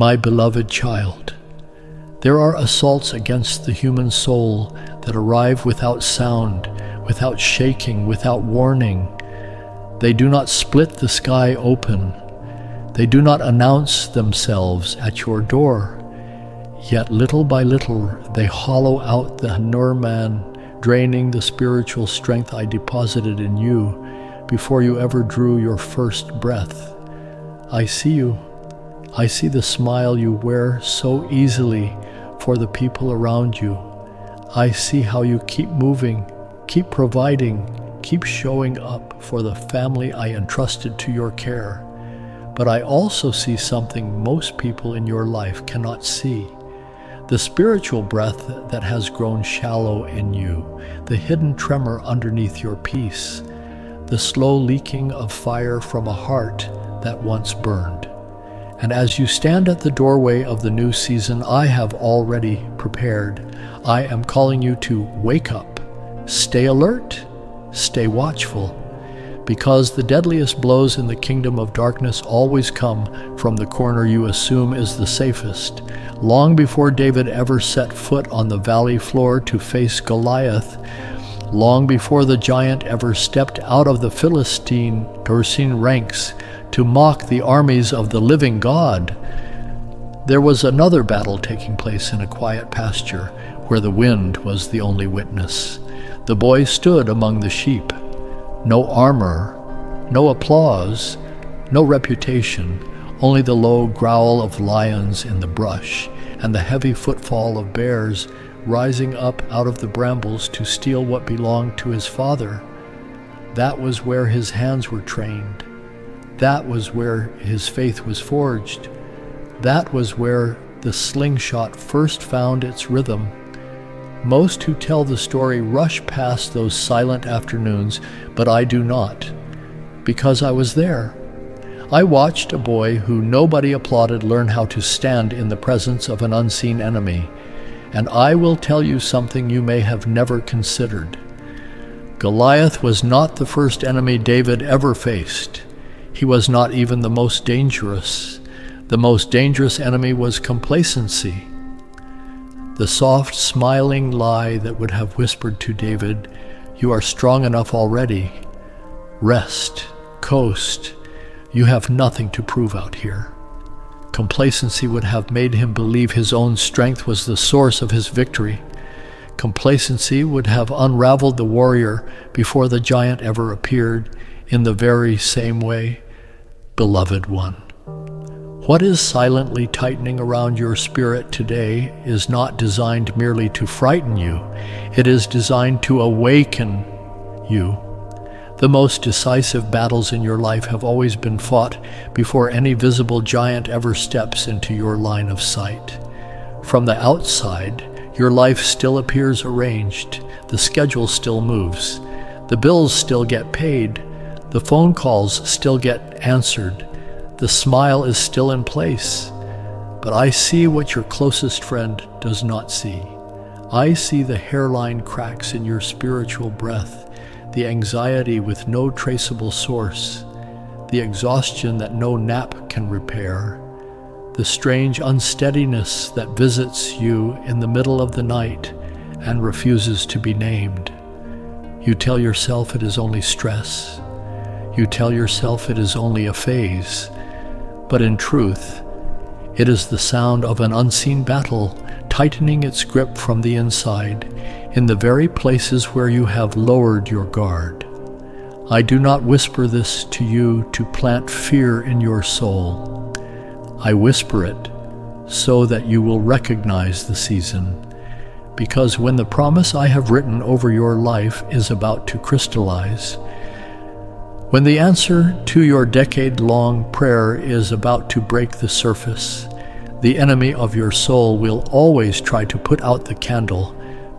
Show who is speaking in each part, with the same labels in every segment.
Speaker 1: My beloved child, there are assaults against the human soul that arrive without sound, without shaking, without warning. They do not split the sky open. They do not announce themselves at your door. Yet little by little they hollow out the inner man, draining the spiritual strength I deposited in you before you ever drew your first breath. I see you. I see the smile you wear so easily for the people around you. I see how you keep moving, keep providing, keep showing up for the family I entrusted to your care. But I also see something most people in your life cannot see. The spiritual breath that has grown shallow in you, the hidden tremor underneath your peace, the slow leaking of fire from a heart that once burned. And as you stand at the doorway of the new season I have already prepared, I am calling you to wake up, stay alert, stay watchful, because the deadliest blows in the kingdom of darkness always come from the corner you assume is the safest. Long before David ever set foot on the valley floor to face Goliath, long before the giant ever stepped out of the Philistine ranks to mock the armies of the living God, there was another battle taking place in a quiet pasture where the wind was the only witness. The boy stood among the sheep. No armor, no applause, no reputation, only the low growl of lions in the brush and the heavy footfall of bears rising up out of the brambles to steal what belonged to his father. That was where his hands were trained. That was where his faith was forged. That was where the slingshot first found its rhythm. Most who tell the story rush past those silent afternoons, but I do not, because I was there. I watched a boy who nobody applauded learn how to stand in the presence of an unseen enemy, and I will tell you something you may have never considered. Goliath was not the first enemy David ever faced. He was not even the most dangerous. The most dangerous enemy was complacency. The soft, smiling lie that would have whispered to David, "You are strong enough already. Rest, coast. You have nothing to prove out here." Complacency would have made him believe his own strength was the source of his victory. Complacency would have unraveled the warrior before the giant ever appeared, in the very same way. Beloved one, what is silently tightening around your spirit today is not designed merely to frighten you. It is designed to awaken you. The most decisive battles in your life have always been fought before any visible giant ever steps into your line of sight. From the outside, your life still appears arranged. The schedule still moves. The bills still get paid. The phone calls still get answered. The smile is still in place. But I see what your closest friend does not see. I see the hairline cracks in your spiritual breath, the anxiety with no traceable source, the exhaustion that no nap can repair, the strange unsteadiness that visits you in the middle of the night and refuses to be named. You tell yourself it is only stress. You tell yourself it is only a phase. But in truth, it is the sound of an unseen battle tightening its grip from the inside, in the very places where you have lowered your guard. I do not whisper this to you to plant fear in your soul. I whisper it so that you will recognize the season, because when the promise I have written over your life is about to crystallize, when the answer to your decade-long prayer is about to break the surface, the enemy of your soul will always try to put out the candle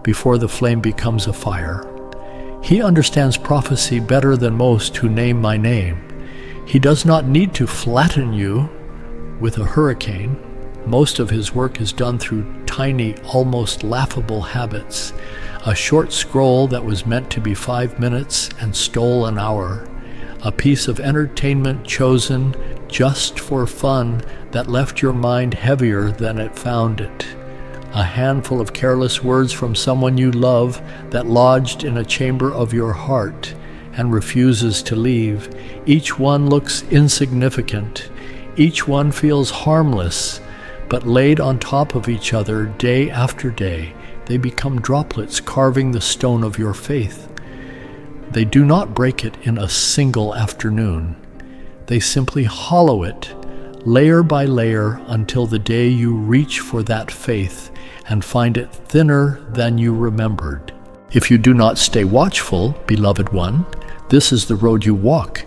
Speaker 1: before the flame becomes a fire. He understands prophecy better than most who name my name. He does not need to flatten you with a hurricane. Most of his work is done through tiny, almost laughable habits. A short scroll that was meant to be 5 minutes and stole an hour. A piece of entertainment chosen just for fun that left your mind heavier than it found it. A handful of careless words from someone you love that lodged in a chamber of your heart and refuses to leave. Each one looks insignificant. Each one feels harmless, but laid on top of each other day after day, they become droplets carving the stone of your faith. They do not break it in a single afternoon. They simply hollow it, layer by layer, until the day you reach for that faith and find it thinner than you remembered. If you do not stay watchful, beloved one, this is the road you walk.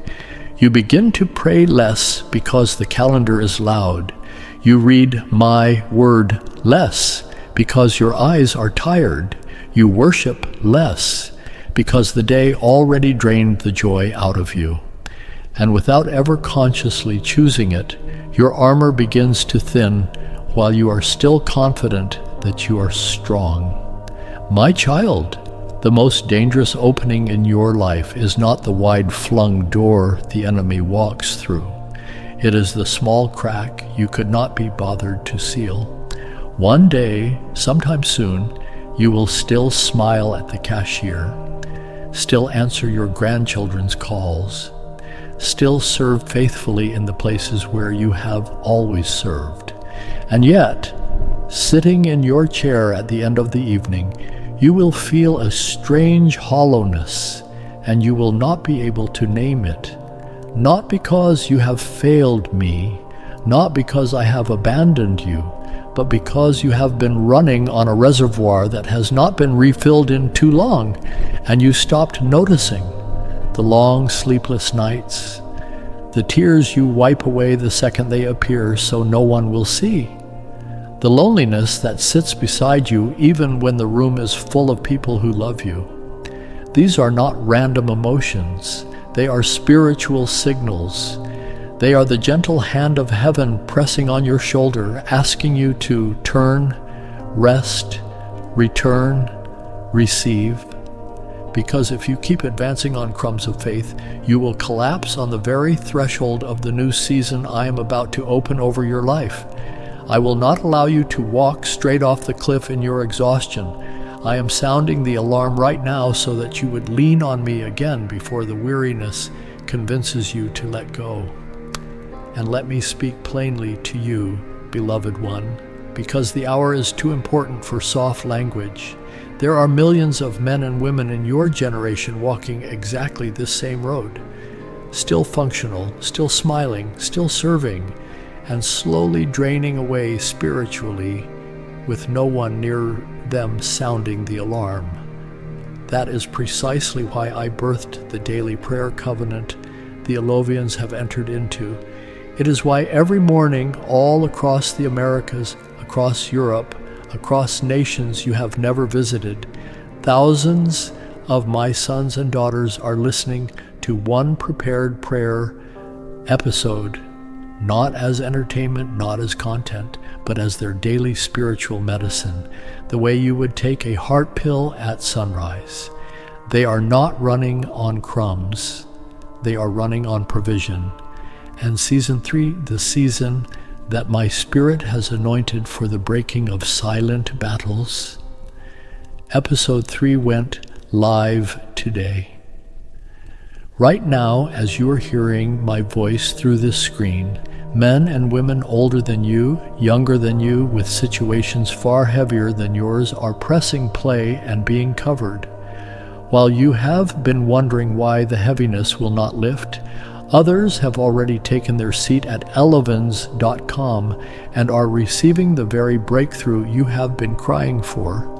Speaker 1: You begin to pray less because the calendar is loud. You read my word less because your eyes are tired. You worship less because the day already drained the joy out of you. And without ever consciously choosing it, your armor begins to thin while you are still confident that you are strong. My child, the most dangerous opening in your life is not the wide-flung door the enemy walks through. It is the small crack you could not be bothered to seal. One day, sometime soon, you will still smile at the cashier, still answer your grandchildren's calls, still serve faithfully in the places where you have always served. And yet, sitting in your chair at the end of the evening, you will feel a strange hollowness, and you will not be able to name it. Not because you have failed me, not because I have abandoned you, but because you have been running on a reservoir that has not been refilled in too long, and you stopped noticing the long sleepless nights, the tears you wipe away the second they appear so no one will see, the loneliness that sits beside you even when the room is full of people who love you. These are not random emotions. They are spiritual signals. They are the gentle hand of heaven pressing on your shoulder, asking you to turn, rest, return, receive. Because if you keep advancing on crumbs of faith, you will collapse on the very threshold of the new season I am about to open over your life. I will not allow you to walk straight off the cliff in your exhaustion. I am sounding the alarm right now so that you would lean on me again before the weariness convinces you to let go. And let me speak plainly to you, beloved one, because the hour is too important for soft language. There are millions of men and women in your generation walking exactly this same road, still functional, still smiling, still serving, and slowly draining away spiritually with no one near them sounding the alarm. That is precisely why I birthed the daily prayer covenant the Alovians have entered into. It is why every morning all across the Americas, across Europe, across nations you have never visited, thousands of my sons and daughters are listening to one prepared prayer episode, not as entertainment, not as content, but as their daily spiritual medicine, the way you would take a heart pill at sunrise. They are not running on crumbs. They are running on provision. And season 3, the season that my spirit has anointed for the breaking of silent battles. Episode 3 went live today. Right now, as you are hearing my voice through this screen, men and women older than you, younger than you, with situations far heavier than yours are pressing play and being covered. While you have been wondering why the heaviness will not lift, others have already taken their seat at elevens.com and are receiving the very breakthrough you have been crying for.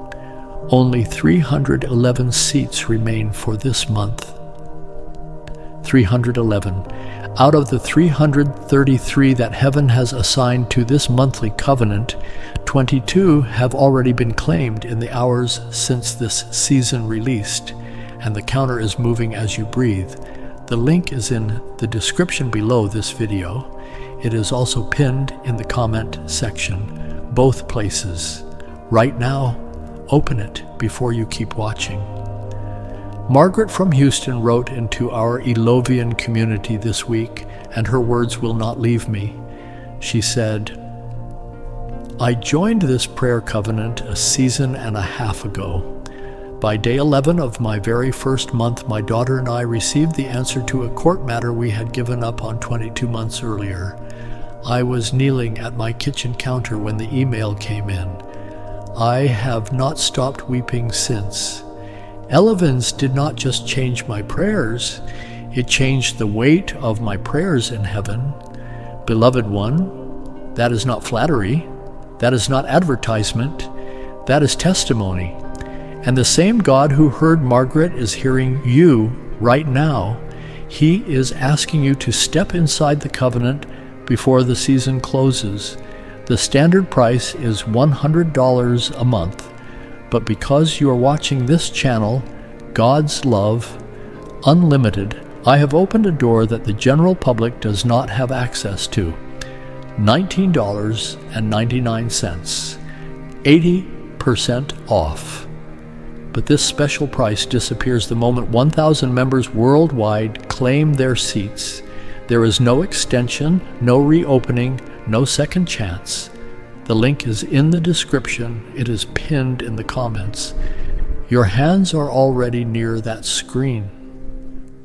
Speaker 1: Only 311 seats remain for this month. 311. Out of the 333 that heaven has assigned to this monthly covenant, 22 have already been claimed in the hours since this season released, and the counter is moving as you breathe. The link is in the description below this video. It is also pinned in the comment section, both places. Right now, open it before you keep watching. Margaret from Houston wrote into our Elovian community this week and her words will not leave me. She said, I joined this prayer covenant a season and a half ago. By day 11 of my very first month, my daughter and I received the answer to a court matter we had given up on 22 months earlier. I was kneeling at my kitchen counter when the email came in. I have not stopped weeping since. Elevens did not just change my prayers, it changed the weight of my prayers in heaven. Beloved one, that is not flattery, that is not advertisement, that is testimony. And the same God who heard Margaret is hearing you right now. He is asking you to step inside the covenant before the season closes. The standard price is $100 a month, but because you are watching this channel, God's Love, Unlimited, I have opened a door that the general public does not have access to. $19.99, 80% off. But this special price disappears the moment 1,000 members worldwide claim their seats. There is no extension, no reopening, no second chance. The link is in the description. It is pinned in the comments. Your hands are already near that screen.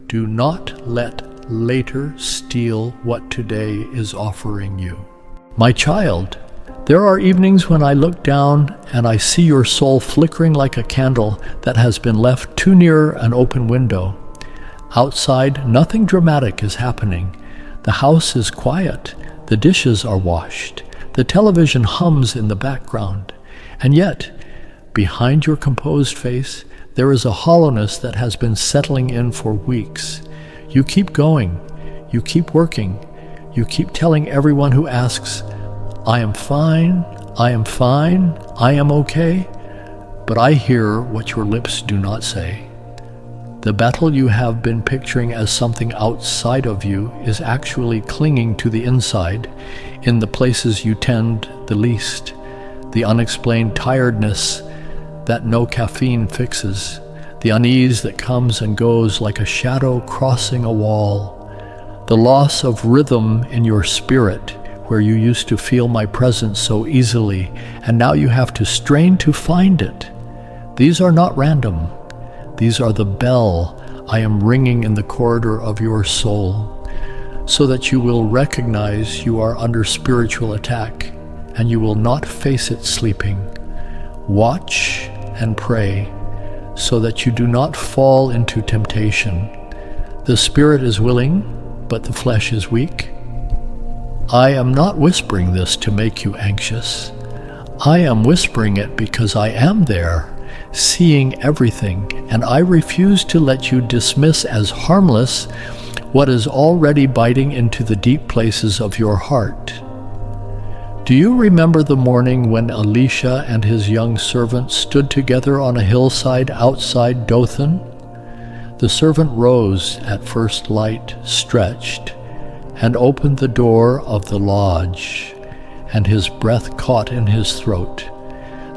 Speaker 1: Do not let later steal what today is offering you. My child, there are evenings when I look down and I see your soul flickering like a candle that has been left too near an open window. Outside, nothing dramatic is happening. The house is quiet. The dishes are washed. The television hums in the background. And yet, behind your composed face, there is a hollowness that has been settling in for weeks. You keep going. You keep working. You keep telling everyone who asks, I am fine, I am fine, I am okay. But I hear what your lips do not say. The battle you have been picturing as something outside of you is actually clinging to the inside, in the places you tend the least. The unexplained tiredness that no caffeine fixes, the unease that comes and goes like a shadow crossing a wall, the loss of rhythm in your spirit, where you used to feel my presence so easily, and now you have to strain to find it. These are not random. These are the bell I am ringing in the corridor of your soul, so that you will recognize you are under spiritual attack, and you will not face it sleeping. Watch and pray, so that you do not fall into temptation. The spirit is willing, but the flesh is weak. I am not whispering this to make you anxious. I am whispering it because I am there, seeing everything, and I refuse to let you dismiss as harmless what is already biting into the deep places of your heart. Do you remember the morning when Elisha and his young servant stood together on a hillside outside Dothan? The servant rose at first light, stretched, and opened the door of the lodge, and his breath caught in his throat.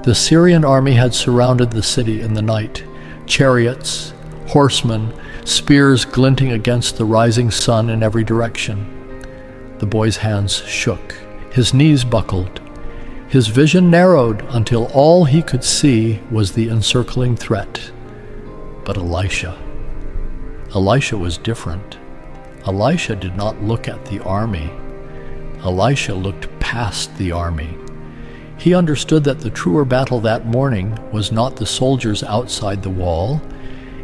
Speaker 1: The Syrian army had surrounded the city in the night, chariots, horsemen, spears glinting against the rising sun in every direction. The boy's hands shook, his knees buckled, his vision narrowed until all he could see was the encircling threat. But Elisha was different. Elisha did not look at the army. Elisha looked past the army. He understood that the truer battle that morning was not the soldiers outside the wall.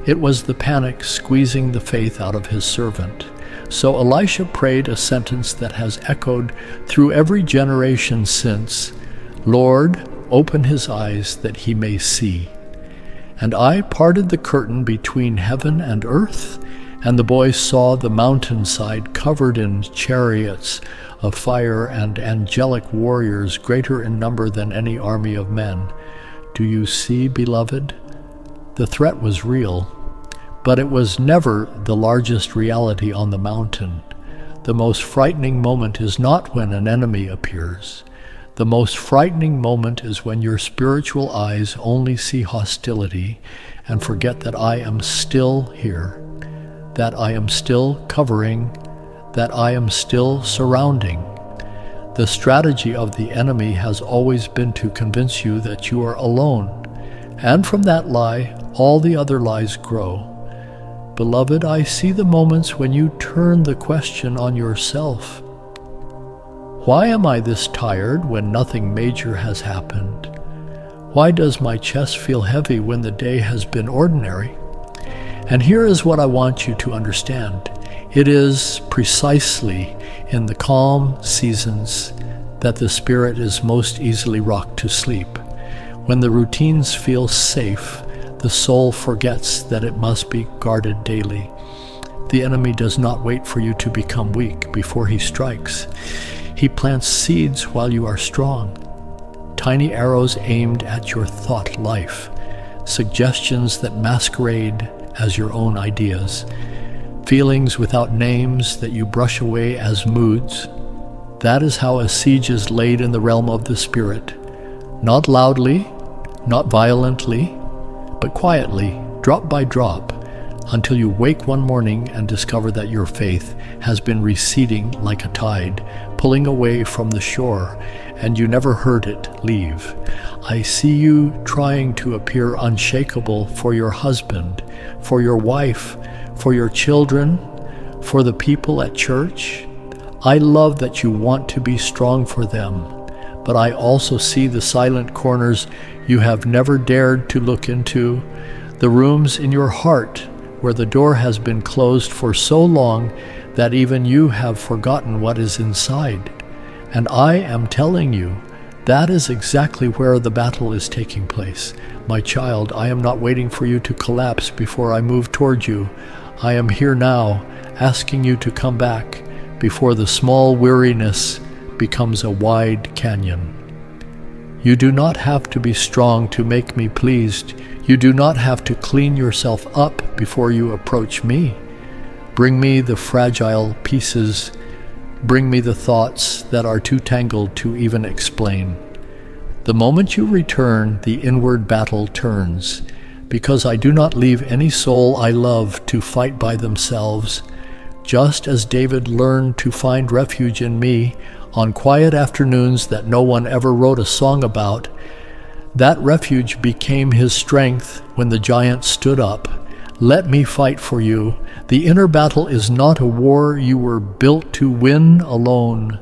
Speaker 1: It was the panic squeezing the faith out of his servant. So Elisha prayed a sentence that has echoed through every generation since, Lord, open his eyes that he may see. And I parted the curtain between heaven and earth, and the boy saw the mountainside covered in chariots of fire and angelic warriors greater in number than any army of men. Do you see, beloved? The threat was real, but it was never the largest reality on the mountain. The most frightening moment is not when an enemy appears. The most frightening moment is when your spiritual eyes only see hostility and forget that I am still here, that I am still covering, that I am still surrounding. The strategy of the enemy has always been to convince you that you are alone, and from that lie, all the other lies grow. Beloved, I see the moments when you turn the question on yourself. Why am I this tired when nothing major has happened? Why does my chest feel heavy when the day has been ordinary? And here is what I want you to understand. It is precisely in the calm seasons that the spirit is most easily rocked to sleep. When the routines feel safe, the soul forgets that it must be guarded daily. The enemy does not wait for you to become weak before he strikes. He plants seeds while you are strong. Tiny arrows aimed at your thought life, suggestions that masquerade as your own ideas, feelings without names that you brush away as moods. That is how a siege is laid in the realm of the spirit. Not loudly, not violently, but quietly, drop by drop, until you wake one morning and discover that your faith has been receding like a tide, pulling away from the shore, and you never heard it leave. I see you trying to appear unshakable for your husband, for your wife, for your children, for the people at church. I love that you want to be strong for them, but I also see the silent corners you have never dared to look into, the rooms in your heart where the door has been closed for so long that even you have forgotten what is inside. And I am telling you, that is exactly where the battle is taking place. My child, I am not waiting for you to collapse before I move toward you. I am here now, asking you to come back before the small weariness becomes a wide canyon. You do not have to be strong to make me pleased. You do not have to clean yourself up before you approach me. Bring me the fragile pieces. Bring me the thoughts that are too tangled to even explain. The moment you return, the inward battle turns, because I do not leave any soul I love to fight by themselves. Just as David learned to find refuge in me on quiet afternoons that no one ever wrote a song about, that refuge became his strength when the giant stood up. Let me fight for you. The inner battle is not a war you were built to win alone.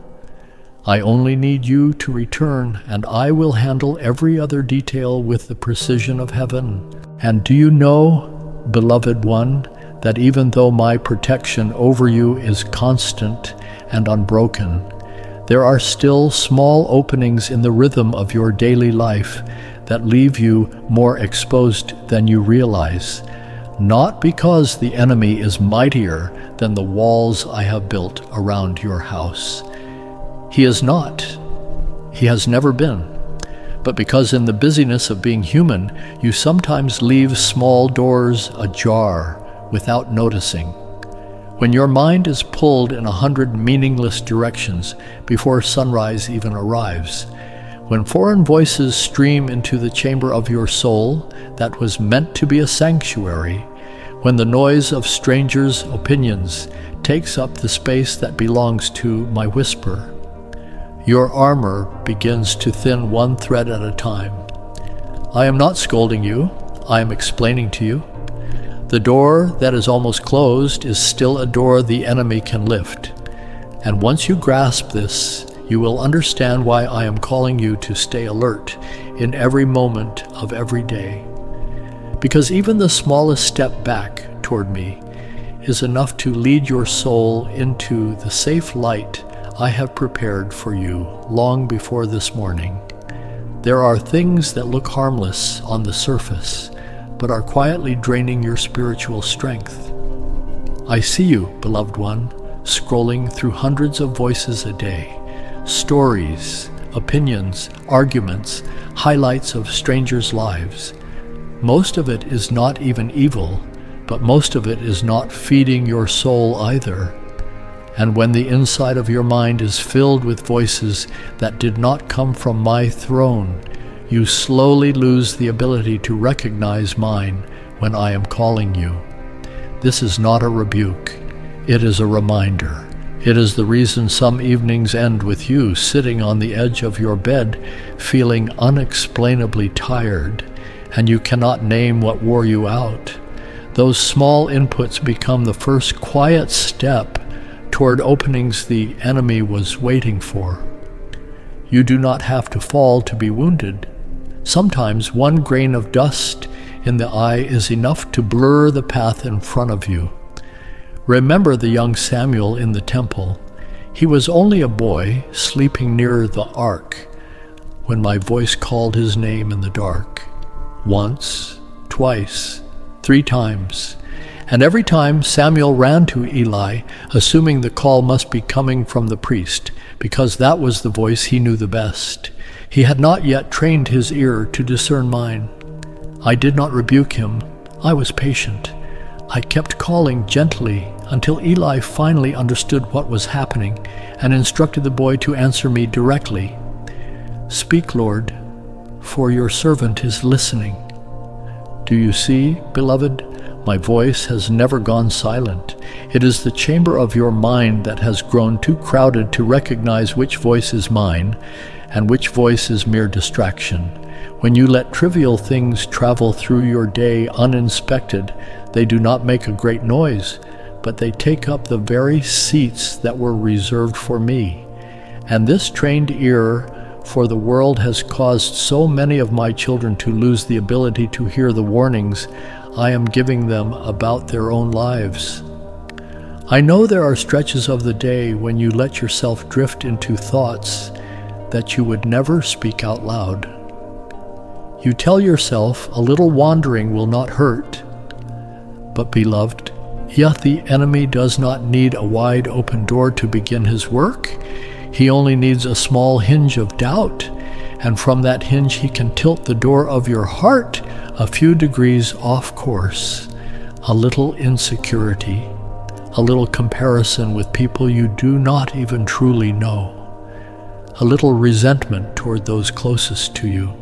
Speaker 1: I only need you to return, and I will handle every other detail with the precision of heaven. And do you know, beloved one, that even though my protection over you is constant and unbroken, there are still small openings in the rhythm of your daily life that leave you more exposed than you realize, not because the enemy is mightier than the walls I have built around your house. He is not. He has never been. But because in the busyness of being human, you sometimes leave small doors ajar without noticing. When your mind is pulled in 100 meaningless directions before sunrise even arrives, when foreign voices stream into the chamber of your soul that was meant to be a sanctuary, when the noise of strangers' opinions takes up the space that belongs to my whisper, your armor begins to thin one thread at a time. I am not scolding you, I am explaining to you. The door that is almost closed is still a door the enemy can lift. And once you grasp this, you will understand why I am calling you to stay alert in every moment of every day. Because even the smallest step back toward me is enough to lead your soul into the safe light I have prepared for you long before this morning. There are things that look harmless on the surface, but are quietly draining your spiritual strength. I see you, beloved one, scrolling through hundreds of voices a day, stories, opinions, arguments, highlights of strangers' lives. Most of it is not even evil, but most of it is not feeding your soul either. And when the inside of your mind is filled with voices that did not come from my throne, you slowly lose the ability to recognize mine when I am calling you. This is not a rebuke. It is a reminder. It is the reason some evenings end with you sitting on the edge of your bed, feeling unexplainably tired, and you cannot name what wore you out. Those small inputs become the first quiet step toward openings the enemy was waiting for. You do not have to fall to be wounded. Sometimes one grain of dust in the eye is enough to blur the path in front of you. Remember the young Samuel in the temple. He was only a boy sleeping near the ark when my voice called his name in the dark. Once, twice, 3 times. And every time Samuel ran to Eli, assuming the call must be coming from the priest, because that was the voice he knew the best. He had not yet trained his ear to discern mine. I did not rebuke him. I was patient. I kept calling gently until Eli finally understood what was happening and instructed the boy to answer me directly. "Speak, Lord, for your servant is listening." Do you see, beloved? My voice has never gone silent. It is the chamber of your mind that has grown too crowded to recognize which voice is mine and which voice is mere distraction. When you let trivial things travel through your day uninspected, they do not make a great noise, but they take up the very seats that were reserved for me. And this trained ear for the world has caused so many of my children to lose the ability to hear the warnings I am giving them about their own lives. I know there are stretches of the day when you let yourself drift into thoughts that you would never speak out loud. You tell yourself a little wandering will not hurt. But beloved, yet the enemy does not need a wide open door to begin his work. He only needs a small hinge of doubt, and from that hinge he can tilt the door of your heart a few degrees off course. A little insecurity, a little comparison with people you do not even truly know, a little resentment toward those closest to you.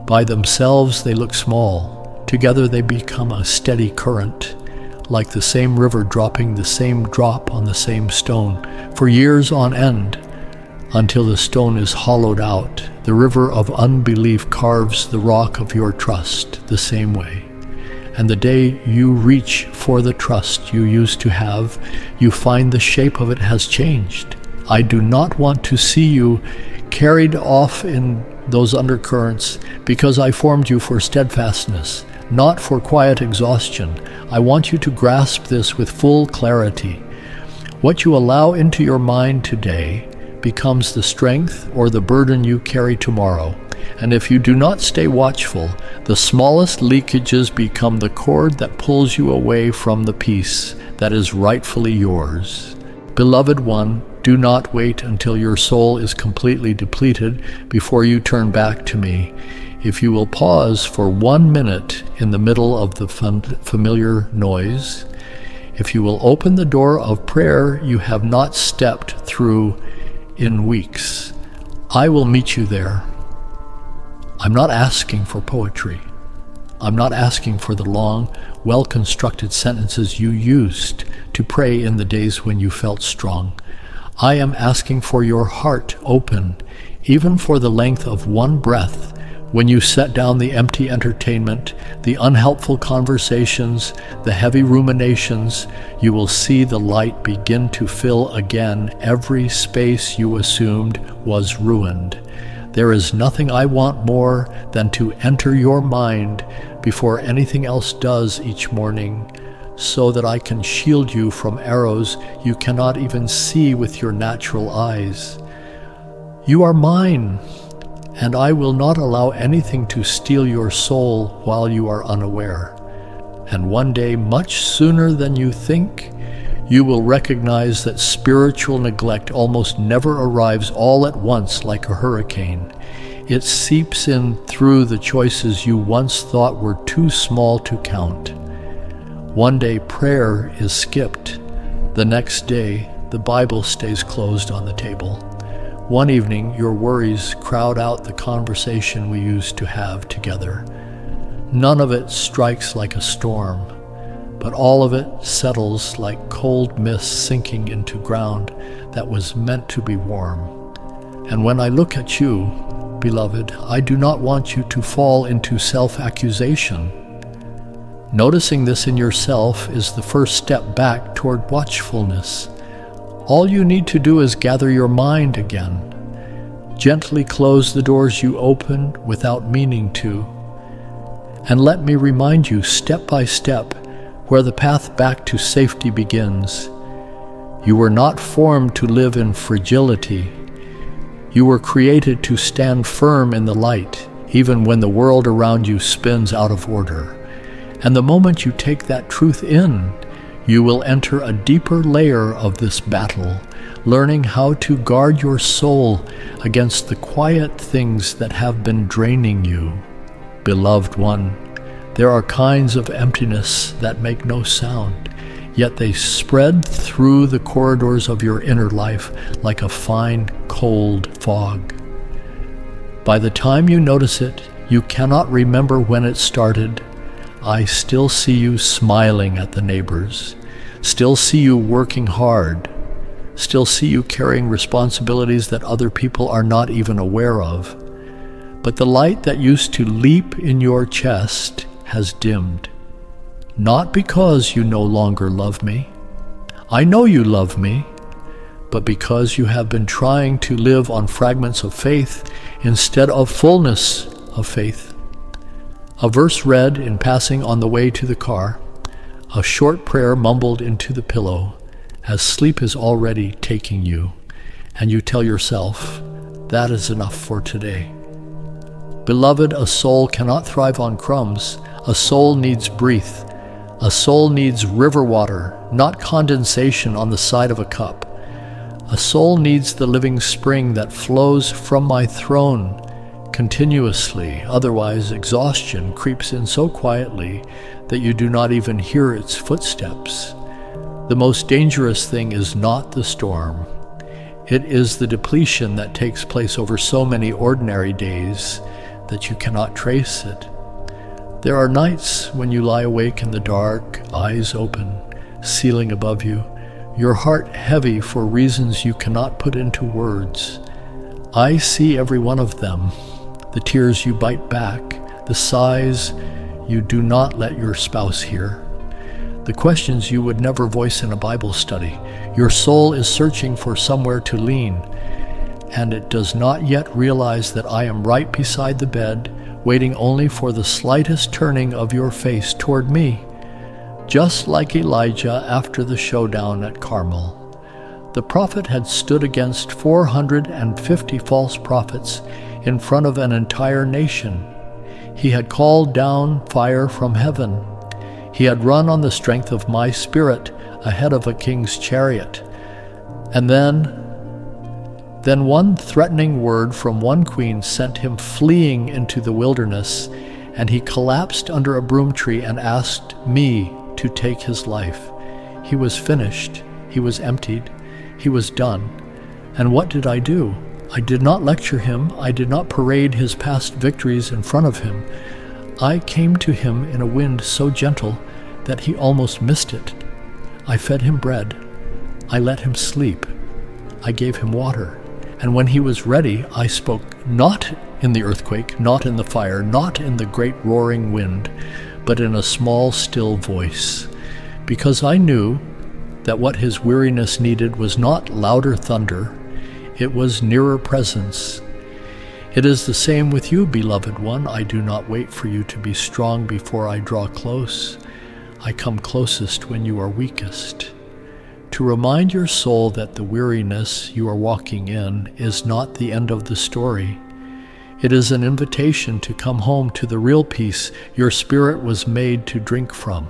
Speaker 1: By themselves they look small. Together they become a steady current, like the same river dropping the same drop on the same stone for years on end, until the stone is hollowed out. The river of unbelief carves the rock of your trust the same way. And the day you reach for the trust you used to have, you find the shape of it has changed. I do not want to see you carried off in those undercurrents, because I formed you for steadfastness, not for quiet exhaustion. I want you to grasp this with full clarity. What you allow into your mind today becomes the strength or the burden you carry tomorrow. And if you do not stay watchful, the smallest leakages become the cord that pulls you away from the peace that is rightfully yours. Beloved one, do not wait until your soul is completely depleted before you turn back to me. If you will pause for 1 minute in the middle of the familiar noise, if you will open the door of prayer you have not stepped through in weeks, I will meet you there. I'm not asking for poetry. I'm not asking for the long, well-constructed sentences you used to pray in the days when you felt strong. I am asking for your heart open, even for the length of one breath, when you set down the empty entertainment, the unhelpful conversations, the heavy ruminations. You will see the light begin to fill again every space you assumed was ruined. There is nothing I want more than to enter your mind before anything else does each morning, so that I can shield you from arrows you cannot even see with your natural eyes. You are mine, and I will not allow anything to steal your soul while you are unaware. And one day, much sooner than you think, you will recognize that spiritual neglect almost never arrives all at once like a hurricane. It seeps in through the choices you once thought were too small to count. One day prayer is skipped. The next day, the Bible stays closed on the table. One evening, your worries crowd out the conversation we used to have together. None of it strikes like a storm, but all of it settles like cold mist sinking into ground that was meant to be warm. And when I look at you, beloved, I do not want you to fall into self-accusation. Noticing this in yourself is the first step back toward watchfulness. All you need to do is gather your mind again. Gently close the doors you opened without meaning to. And let me remind you, step by step, where the path back to safety begins. You were not formed to live in fragility. You were created to stand firm in the light, even when the world around you spins out of order. And the moment you take that truth in, you will enter a deeper layer of this battle, learning how to guard your soul against the quiet things that have been draining you. Beloved one, there are kinds of emptiness that make no sound, yet they spread through the corridors of your inner life like a fine, cold fog. By the time you notice it, you cannot remember when it started. I still see you smiling at the neighbors, still see you working hard, still see you carrying responsibilities that other people are not even aware of. But the light that used to leap in your chest has dimmed. Not because you no longer love me. I know you love me, but because you have been trying to live on fragments of faith instead of fullness of faith. A verse read in passing on the way to the car, a short prayer mumbled into the pillow as sleep is already taking you, and you tell yourself, that is enough for today. Beloved, a soul cannot thrive on crumbs. A soul needs breath. A soul needs river water, not condensation on the side of a cup. A soul needs the living spring that flows from my throne continuously, otherwise exhaustion creeps in so quietly that you do not even hear its footsteps. The most dangerous thing is not the storm. It is the depletion that takes place over so many ordinary days that you cannot trace it. There are nights when you lie awake in the dark, eyes open, ceiling above you, your heart heavy for reasons you cannot put into words. I see every one of them. The tears you bite back, the sighs you do not let your spouse hear, the questions you would never voice in a Bible study. Your soul is searching for somewhere to lean, and it does not yet realize that I am right beside the bed, waiting only for the slightest turning of your face toward me, just like Elijah after the showdown at Carmel. The prophet had stood against 450 false prophets in front of an entire nation. He had called down fire from heaven. He had run on the strength of my spirit ahead of a king's chariot. And then one threatening word from one queen sent him fleeing into the wilderness, and he collapsed under a broom tree and asked me to take his life. He was finished. He was emptied. He was done. And what did I do? I did not lecture him. I did not parade his past victories in front of him. I came to him in a wind so gentle that he almost missed it. I fed him bread. I let him sleep. I gave him water. And when he was ready, I spoke not in the earthquake, not in the fire, not in the great roaring wind, but in a small, still voice, because I knew that what his weariness needed was not louder thunder, it was nearer presence. It is the same with you, beloved one. I do not wait for you to be strong before I draw close. I come closest when you are weakest. To remind your soul that the weariness you are walking in is not the end of the story. It is an invitation to come home to the real peace your spirit was made to drink from.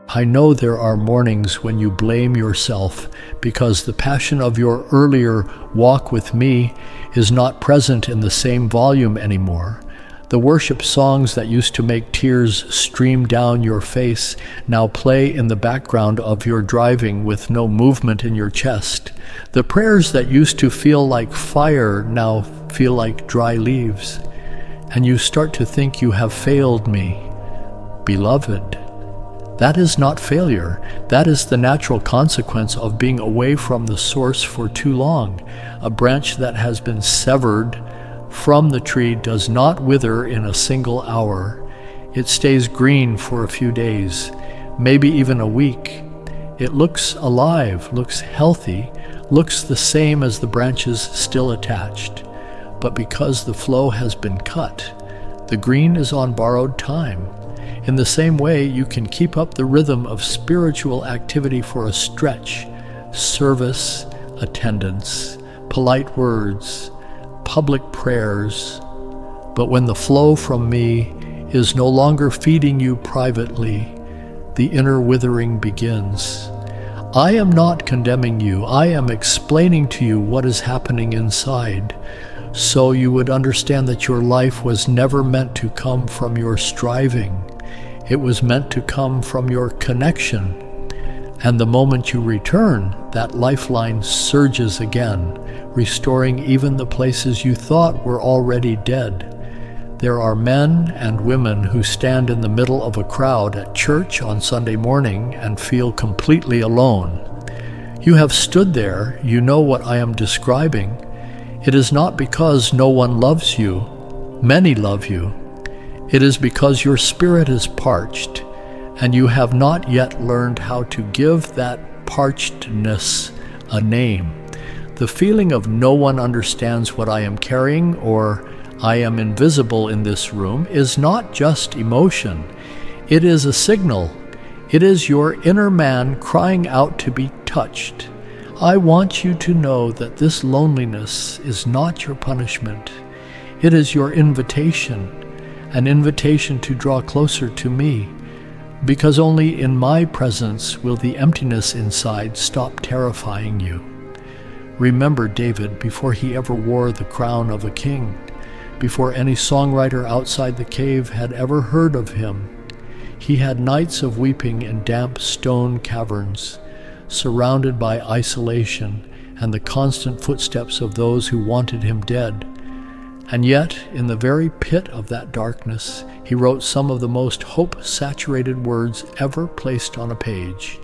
Speaker 1: I know there are mornings when you blame yourself because the passion of your earlier walk with me is not present in the same volume anymore. The worship songs that used to make tears stream down your face now play in the background of your driving with no movement in your chest. The prayers that used to feel like fire now feel like dry leaves, and you start to think you have failed me. Beloved, That is not failure. That is the natural consequence of being away from the source for too long. A branch that has been severed from the tree does not wither in a single hour. It stays green for a few days, maybe even a week. It looks alive, looks healthy, looks the same as the branches still attached. But because the flow has been cut, the green is on borrowed time. In the same way, you can keep up the rhythm of spiritual activity for a stretch: service, attendance, polite words, public prayers. But when the flow from me is no longer feeding you privately, the inner withering begins. I am not condemning you. I am explaining to you what is happening inside, so you would understand that your life was never meant to come from your striving. It was meant to come from your connection. And the moment you return, that lifeline surges again, restoring even the places you thought were already dead. There are men and women who stand in the middle of a crowd at church on Sunday morning and feel completely alone. You have stood there, you know what I am describing. It is not because no one loves you. Many love you. It is because your spirit is parched, and you have not yet learned how to give that parchedness a name. The feeling of no one understands what I am carrying, or I am invisible in this room, is not just emotion. It is a signal. It is your inner man crying out to be touched. I want you to know that this loneliness is not your punishment. It is your invitation, an invitation to draw closer to me, because only in my presence will the emptiness inside stop terrifying you. Remember David before he ever wore the crown of a king, before any songwriter outside the cave had ever heard of him. He had nights of weeping in damp stone caverns, surrounded by isolation and the constant footsteps of those who wanted him dead. And yet, in the very pit of that darkness, he wrote some of the most hope-saturated words ever placed on a page,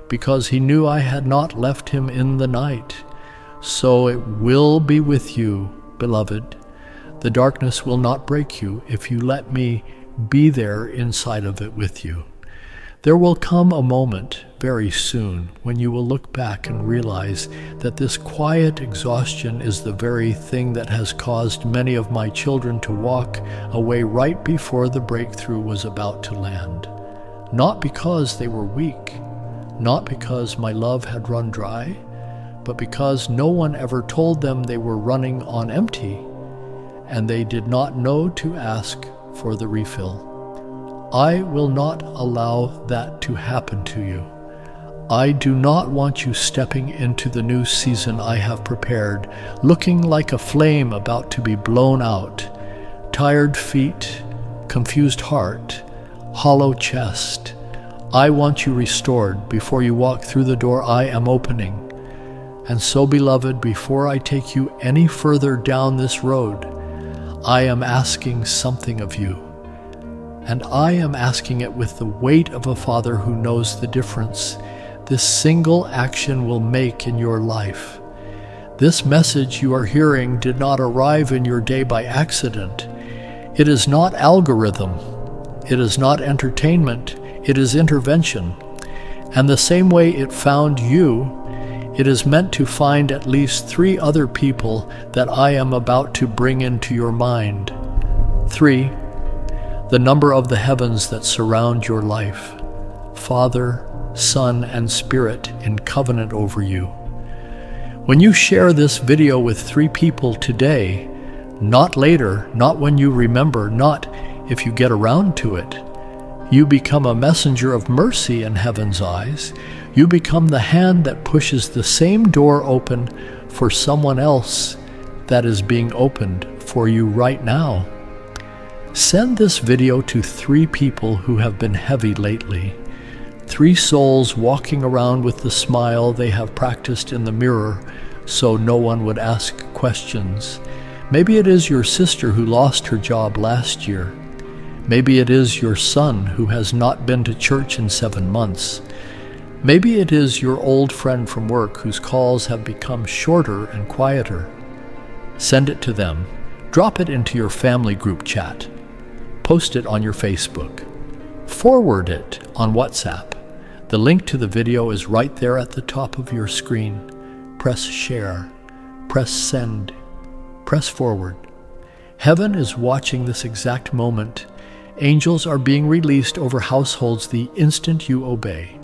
Speaker 1: because he knew I had not left him in the night. So it will be with you, beloved. The darkness will not break you if you let me be there inside of it with you. There will come a moment very soon when you will look back and realize that this quiet exhaustion is the very thing that has caused many of my children to walk away right before the breakthrough was about to land. Not because they were weak, not because my love had run dry, but because no one ever told them they were running on empty, and they did not know to ask for the refill. I will not allow that to happen to you. I do not want you stepping into the new season I have prepared, looking like a flame about to be blown out, tired feet, confused heart, hollow chest. I want you restored before you walk through the door I am opening. And so, beloved, before I take you any further down this road, I am asking something of you. And I am asking it with the weight of a father who knows the difference this single action will make in your life. This message you are hearing did not arrive in your day by accident. It is not algorithm. It is not entertainment. It is intervention. And the same way it found you, it is meant to find at least 3 other people that I am about to bring into your mind. 3. The number of the heavens that surround your life, Father, Son, and Spirit in covenant over you. When you share this video with 3 people today, not later, not when you remember, not if you get around to it, you become a messenger of mercy in heaven's eyes. You become the hand that pushes the same door open for someone else that is being opened for you right now. Send this video to 3 people who have been heavy lately. 3 souls walking around with the smile they have practiced in the mirror so no one would ask questions. Maybe it is your sister who lost her job last year. Maybe it is your son who has not been to church in 7 months. Maybe it is your old friend from work whose calls have become shorter and quieter. Send it to them. Drop it into your family group chat. Post it on your Facebook. Forward it on WhatsApp. The link to the video is right there at the top of your screen. Press share. Press send. Press forward. Heaven is watching this exact moment. Angels are being released over households the instant you obey.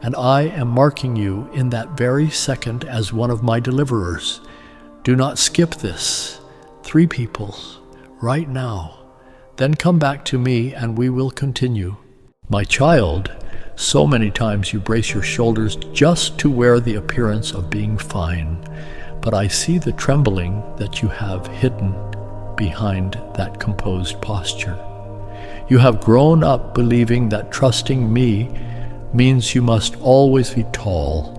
Speaker 1: And I am marking you in that very second as one of my deliverers. Do not skip this. 3 people, right now. Then come back to me and we will continue. My child, so many times you brace your shoulders just to wear the appearance of being fine. But I see the trembling that you have hidden behind that composed posture. You have grown up believing that trusting me means you must always be tall,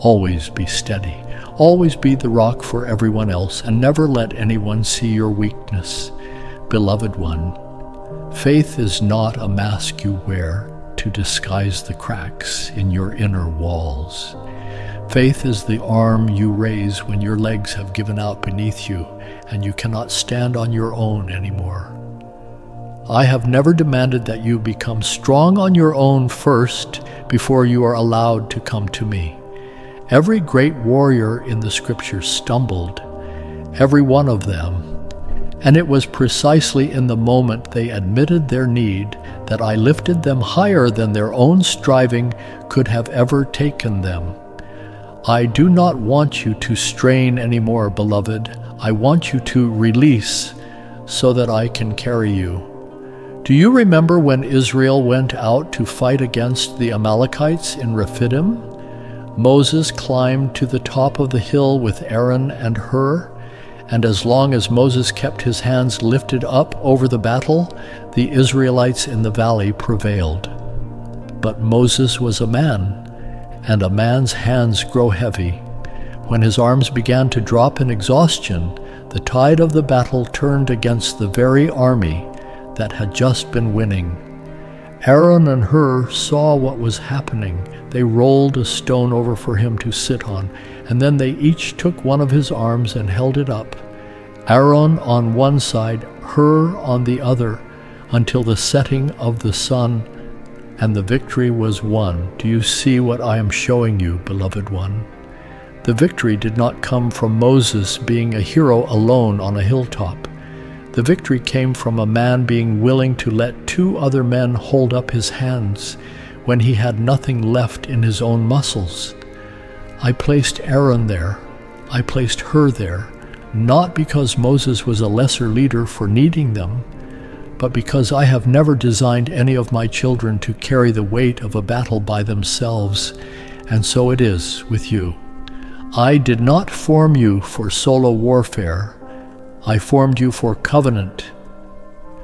Speaker 1: always be steady, always be the rock for everyone else, and never let anyone see your weakness. Beloved one, faith is not a mask you wear to disguise the cracks in your inner walls. Faith is the arm you raise when your legs have given out beneath you and you cannot stand on your own anymore. I have never demanded that you become strong on your own first before you are allowed to come to me. Every great warrior in the scriptures stumbled, every one of them, and it was precisely in the moment they admitted their need that I lifted them higher than their own striving could have ever taken them. I do not want you to strain anymore, beloved. I want you to release so that I can carry you. Do you remember when Israel went out to fight against the Amalekites in Rephidim? Moses climbed to the top of the hill with Aaron and Hur, and as long as Moses kept his hands lifted up over the battle, the Israelites in the valley prevailed. But Moses was a man, and a man's hands grow heavy. When his arms began to drop in exhaustion, the tide of the battle turned against the very army that had just been winning. Aaron and Hur saw what was happening. They rolled a stone over for him to sit on, and then they each took one of his arms and held it up, Aaron on one side, Hur on the other, until the setting of the sun, and the victory was won. Do you see what I am showing you, beloved one? The victory did not come from Moses being a hero alone on a hilltop. The victory came from a man being willing to let 2 other men hold up his hands when he had nothing left in his own muscles. I placed Aaron there. I placed Hur there, not because Moses was a lesser leader for needing them, but because I have never designed any of my children to carry the weight of a battle by themselves, and so it is with you. I did not form you for solo warfare. I formed you for covenant.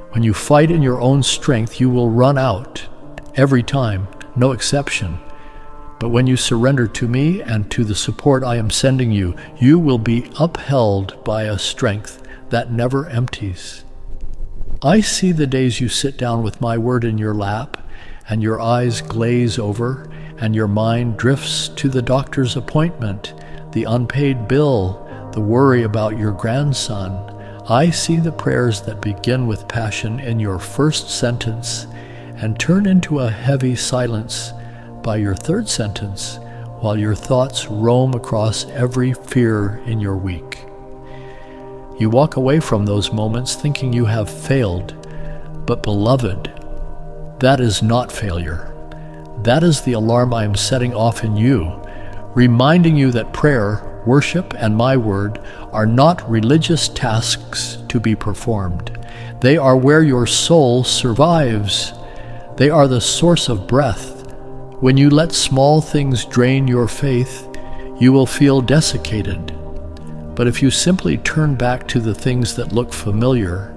Speaker 1: When you fight in your own strength, you will run out every time, no exception. But when you surrender to me and to the support I am sending you, you will be upheld by a strength that never empties. I see the days you sit down with my word in your lap, and your eyes glaze over, and your mind drifts to the doctor's appointment, the unpaid bill, the worry about your grandson. I see the prayers that begin with passion in your first sentence and turn into a heavy silence by your third sentence, while your thoughts roam across every fear in your week. You walk away from those moments thinking you have failed, but beloved, that is not failure. That is the alarm I am setting off in you, reminding you that prayer, worship, and my word are not religious tasks to be performed. They are where your soul survives. They are the source of breath. When you let small things drain your faith, you will feel desiccated. But if you simply turn back to the things that look familiar,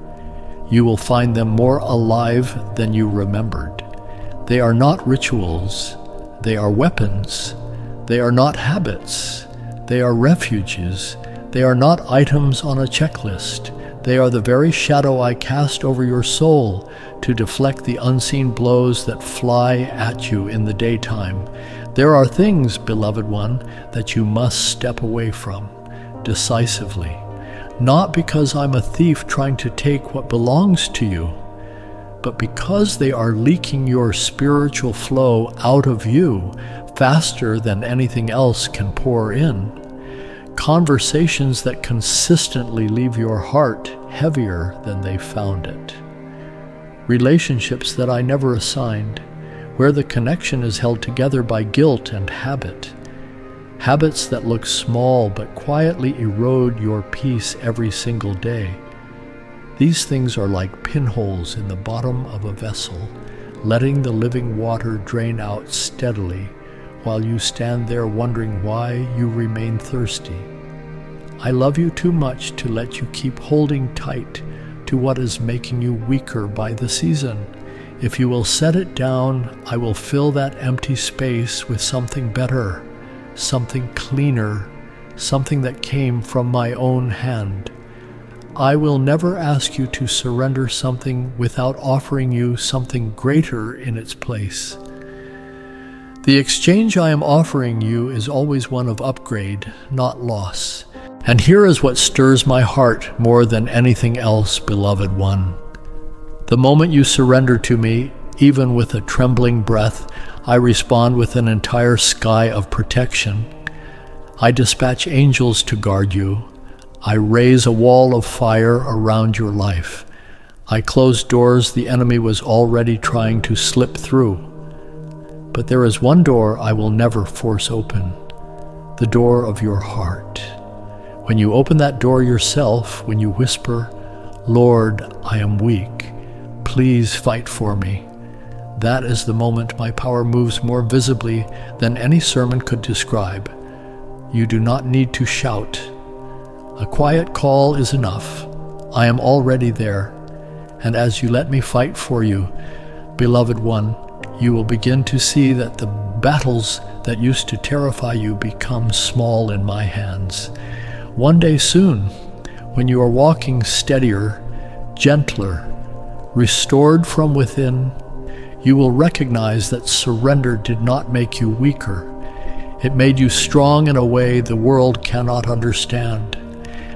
Speaker 1: you will find them more alive than you remembered. They are not rituals. They are weapons. They are not habits. They are refuges. They are not items on a checklist. They are the very shadow I cast over your soul to deflect the unseen blows that fly at you in the daytime. There are things, beloved one, that you must step away from decisively, not because I'm a thief trying to take what belongs to you, but because they are leaking your spiritual flow out of you faster than anything else can pour in. Conversations that consistently leave your heart heavier than they found it. Relationships that I never assigned, where the connection is held together by guilt and habit. Habits that look small but quietly erode your peace every single day. These things are like pinholes in the bottom of a vessel, letting the living water drain out steadily while you stand there wondering why you remain thirsty. I love you too much to let you keep holding tight to what is making you weaker by the season. If you will set it down, I will fill that empty space with something better, something cleaner, something that came from my own hand. I will never ask you to surrender something without offering you something greater in its place. The exchange I am offering you is always one of upgrade, not loss. And here is what stirs my heart more than anything else, beloved one. The moment you surrender to me, even with a trembling breath, I respond with an entire sky of protection. I dispatch angels to guard you. I raise a wall of fire around your life. I close doors the enemy was already trying to slip through. But there is one door I will never force open, the door of your heart. When you open that door yourself, when you whisper, "Lord, I am weak. Please fight for me," that is the moment my power moves more visibly than any sermon could describe. You do not need to shout. A quiet call is enough. I am already there, and as you let me fight for you, beloved one, you will begin to see that the battles that used to terrify you become small in my hands. One day soon, when you are walking steadier, gentler, restored from within, you will recognize that surrender did not make you weaker. It made you strong in a way the world cannot understand.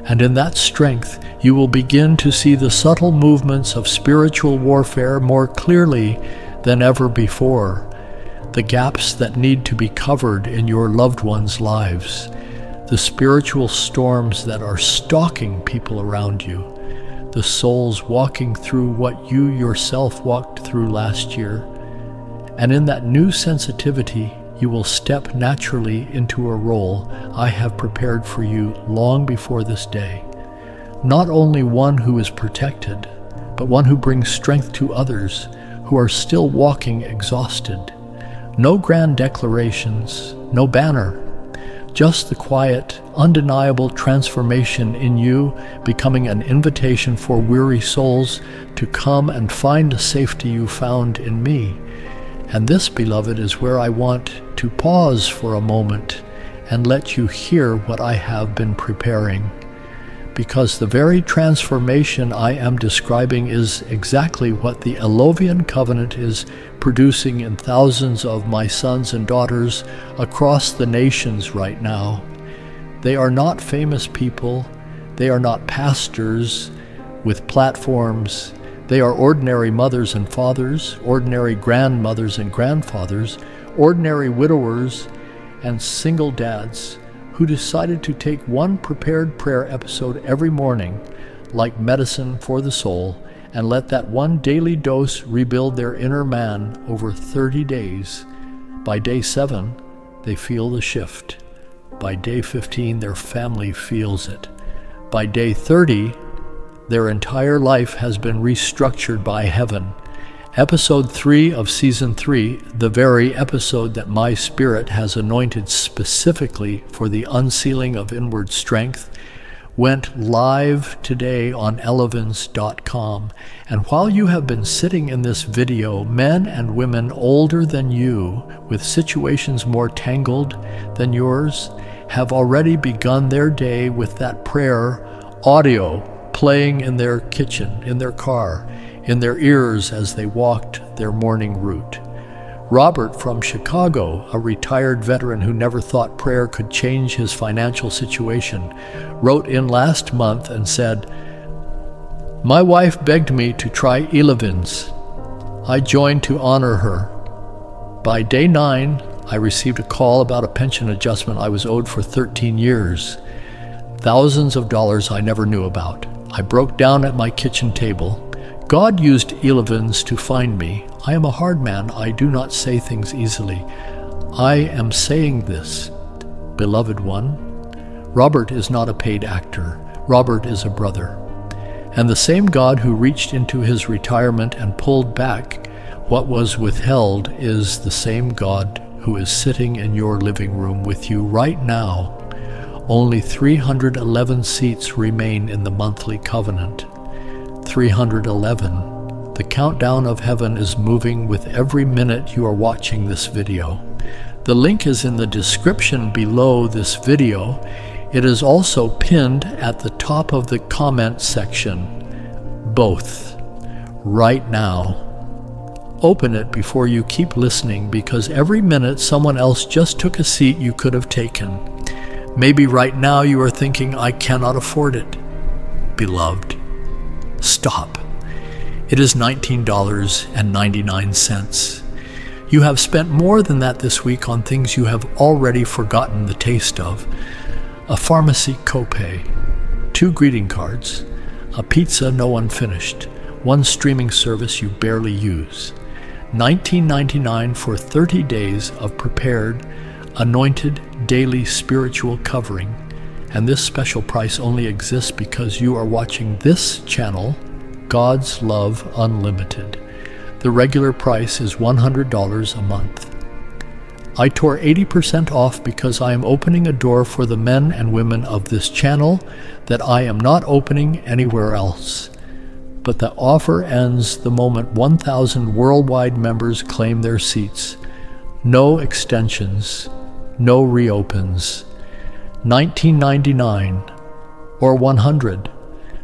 Speaker 1: And in that strength, you will begin to see the subtle movements of spiritual warfare more clearly than ever before, the gaps that need to be covered in your loved ones' lives, the spiritual storms that are stalking people around you, the souls walking through what you yourself walked through last year. And in that new sensitivity, you will step naturally into a role I have prepared for you long before this day. Not only one who is protected, but one who brings strength to others who are still walking exhausted. No grand declarations, no banner, just the quiet, undeniable transformation in you becoming an invitation for weary souls to come and find the safety you found in me. And this, beloved, is where I want to pause for a moment and let you hear what I have been preparing. Because the very transformation I am describing is exactly what the Elovian covenant is producing in thousands of my sons and daughters across the nations right now. They are not famous people. They are not pastors with platforms. They are ordinary mothers and fathers, ordinary grandmothers and grandfathers, ordinary widowers and single dads who decided to take one prepared prayer episode every morning, like medicine for the soul, and let that one daily dose rebuild their inner man over 30 days. By day 7, they feel the shift. By day 15, their family feels it. By day 30, their entire life has been restructured by heaven. Episode 3 of Season 3, the very episode that my spirit has anointed specifically for the unsealing of inward strength, went live today on elevens.com. And while you have been sitting in this video, men and women older than you, with situations more tangled than yours, have already begun their day with that prayer audio playing in their kitchen, in their car, in their ears as they walked their morning route. Robert from Chicago, a retired veteran who never thought prayer could change his financial situation, wrote in last month and said, "My wife begged me to try Elevins. I joined to honor her. By day 9, I received a call about a pension adjustment I was owed for 13 years. Thousands of dollars I never knew about. I broke down at my kitchen table. God used Elevins to find me. I am a hard man. I do not say things easily. I am saying this, beloved one. Robert is not a paid actor. Robert is a brother. And the same God who reached into his retirement and pulled back what was withheld is the same God who is sitting in your living room with you right now. Only 311 seats remain in the monthly covenant. 311. The countdown of heaven is moving with every minute you are watching this video. The link is in the description below this video. It is also pinned at the top of the comment section. Both. Right now. Open it before you keep listening, because every minute someone else just took a seat you could have taken. Maybe right now you are thinking, I cannot afford it. Beloved, stop. It is $19.99. You have spent more than that this week on things you have already forgotten the taste of. A pharmacy copay, 2 greeting cards, a pizza no one finished, 1 streaming service you barely use. $19.99 for 30 days of prepared, anointed daily spiritual covering. And this special price only exists because you are watching this channel, God's Love Unlimited. The regular price is $100 a month. I tore 80% off because I am opening a door for the men and women of this channel that I am not opening anywhere else. But the offer ends the moment 1,000 worldwide members claim their seats. No extensions, no reopens. $19.99 or $100.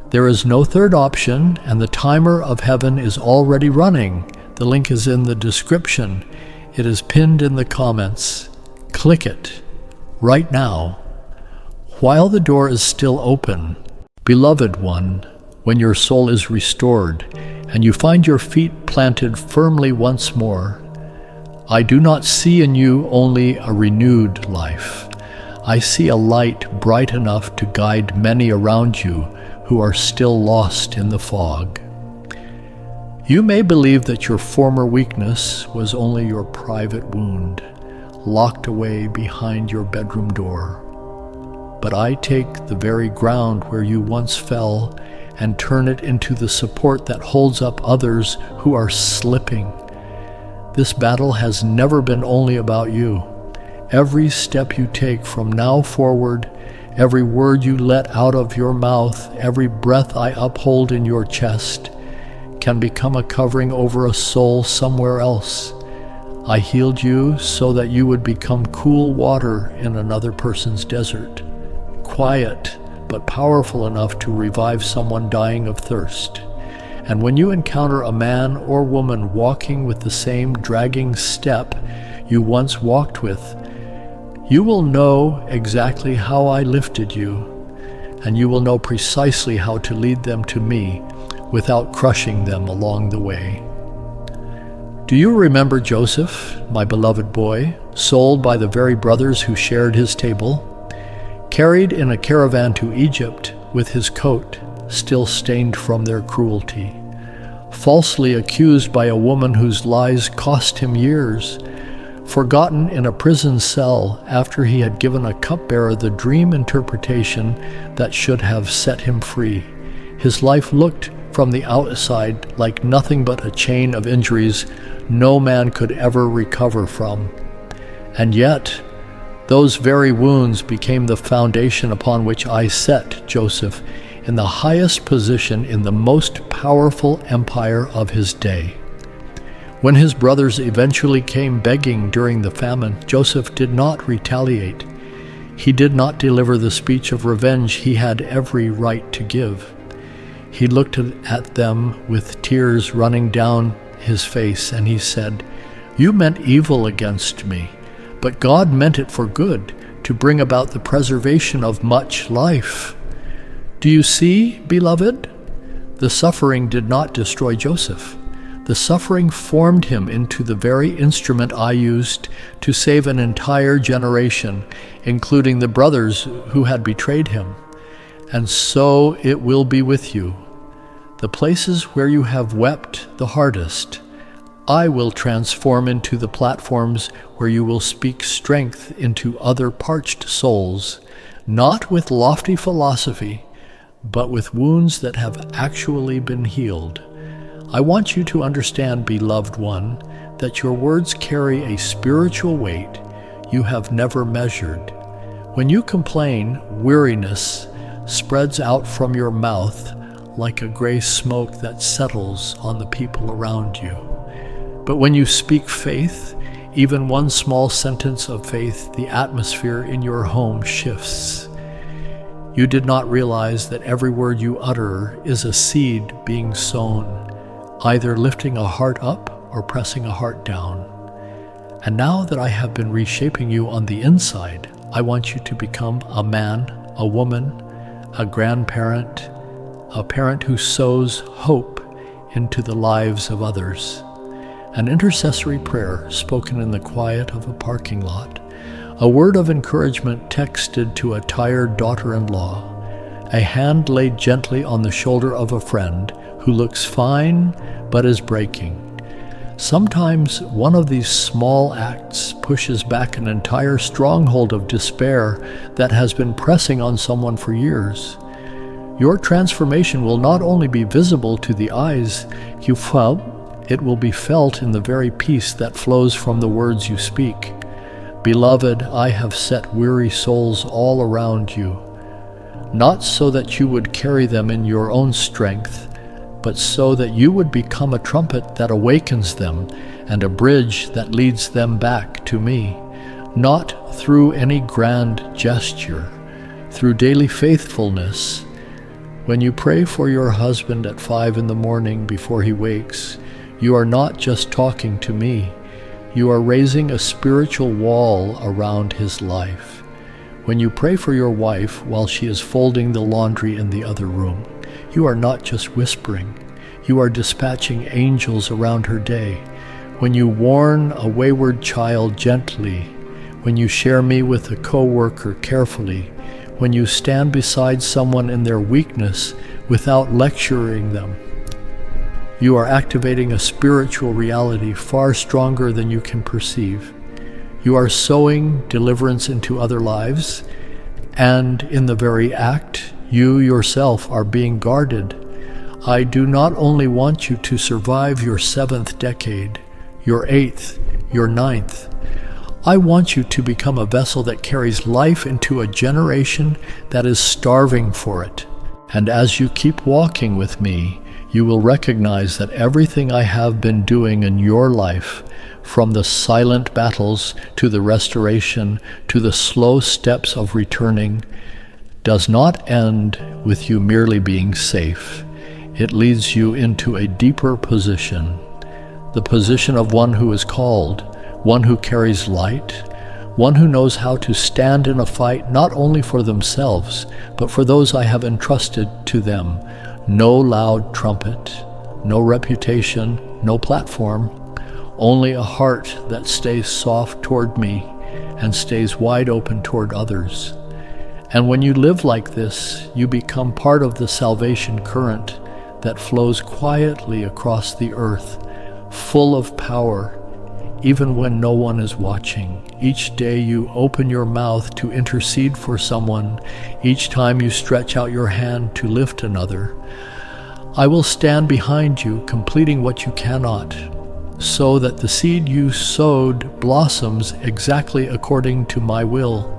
Speaker 1: There is no third option, and the timer of heaven is already running. The link is in the description. It is pinned in the comments. Click it right now, while the door is still open. Beloved one, when your soul is restored and you find your feet planted firmly once more, I do not see in you only a renewed life. I see a light bright enough to guide many around you who are still lost in the fog. You may believe that your former weakness was only your private wound, locked away behind your bedroom door. But I take the very ground where you once fell and turn it into the support that holds up others who are slipping. This battle has never been only about you. Every step you take from now forward, every word you let out of your mouth, every breath I uphold in your chest, can become a covering over a soul somewhere else. I healed you so that you would become cool water in another person's desert, quiet but powerful enough to revive someone dying of thirst. And when you encounter a man or woman walking with the same dragging step you once walked with, you will know exactly how I lifted you, and you will know precisely how to lead them to me without crushing them along the way. Do you remember Joseph, my beloved boy, sold by the very brothers who shared his table, carried in a caravan to Egypt with his coat still stained from their cruelty, falsely accused by a woman whose lies cost him years, forgotten in a prison cell after he had given a cupbearer the dream interpretation that should have set him free. His life looked from the outside like nothing but a chain of injuries no man could ever recover from. And yet, those very wounds became the foundation upon which I set Joseph in the highest position in the most powerful empire of his day. When his brothers eventually came begging during the famine, Joseph did not retaliate. He did not deliver the speech of revenge he had every right to give. He looked at them with tears running down his face, and he said, "You meant evil against me, but God meant it for good, to bring about the preservation of much life. Do you see, beloved? The suffering did not destroy Joseph. The suffering formed him into the very instrument I used to save an entire generation, including the brothers who had betrayed him. And so it will be with you. The places where you have wept the hardest, I will transform into the platforms where you will speak strength into other parched souls, not with lofty philosophy, but with wounds that have actually been healed. I want you to understand, beloved one, that your words carry a spiritual weight you have never measured. When you complain, weariness spreads out from your mouth like a gray smoke that settles on the people around you. But when you speak faith, even one small sentence of faith, the atmosphere in your home shifts. You did not realize that every word you utter is a seed being sown, either lifting a heart up or pressing a heart down. And now that I have been reshaping you on the inside, I want you to become a man, a woman, a grandparent, a parent who sows hope into the lives of others. An intercessory prayer spoken in the quiet of a parking lot. A word of encouragement texted to a tired daughter-in-law. A hand laid gently on the shoulder of a friend who looks fine but is breaking. Sometimes one of these small acts pushes back an entire stronghold of despair that has been pressing on someone for years. Your transformation will not only be visible to the eyes you felt, it will be felt in the very peace that flows from the words you speak. Beloved, I have set weary souls all around you, not so that you would carry them in your own strength, but so that you would become a trumpet that awakens them and a bridge that leads them back to me, not through any grand gesture, through daily faithfulness. When you pray for your husband at 5 a.m. before he wakes, you are not just talking to me. You are raising a spiritual wall around his life. When you pray for your wife while she is folding the laundry in the other room, you are not just whispering. You are dispatching angels around her day. When you warn a wayward child gently, when you share me with a coworker carefully, when you stand beside someone in their weakness without lecturing them, you are activating a spiritual reality far stronger than you can perceive. You are sowing deliverance into other lives, and in the very act, you yourself are being guarded. I do not only want you to survive your 7th decade, your 8th, your 9th. I want you to become a vessel that carries life into a generation that is starving for it. And as you keep walking with me, you will recognize that everything I have been doing in your life, from the silent battles to the restoration to the slow steps of returning, does not end with you merely being safe. It leads you into a deeper position, the position of one who is called, one who carries light, one who knows how to stand in a fight not only for themselves, but for those I have entrusted to them. No loud trumpet, no reputation, no platform, only a heart that stays soft toward me and stays wide open toward others. And when you live like this, you become part of the salvation current that flows quietly across the earth, full of power, even when no one is watching. Each day you open your mouth to intercede for someone. Each time you stretch out your hand to lift another. I will stand behind you, completing what you cannot, so that the seed you sowed blossoms exactly according to my will.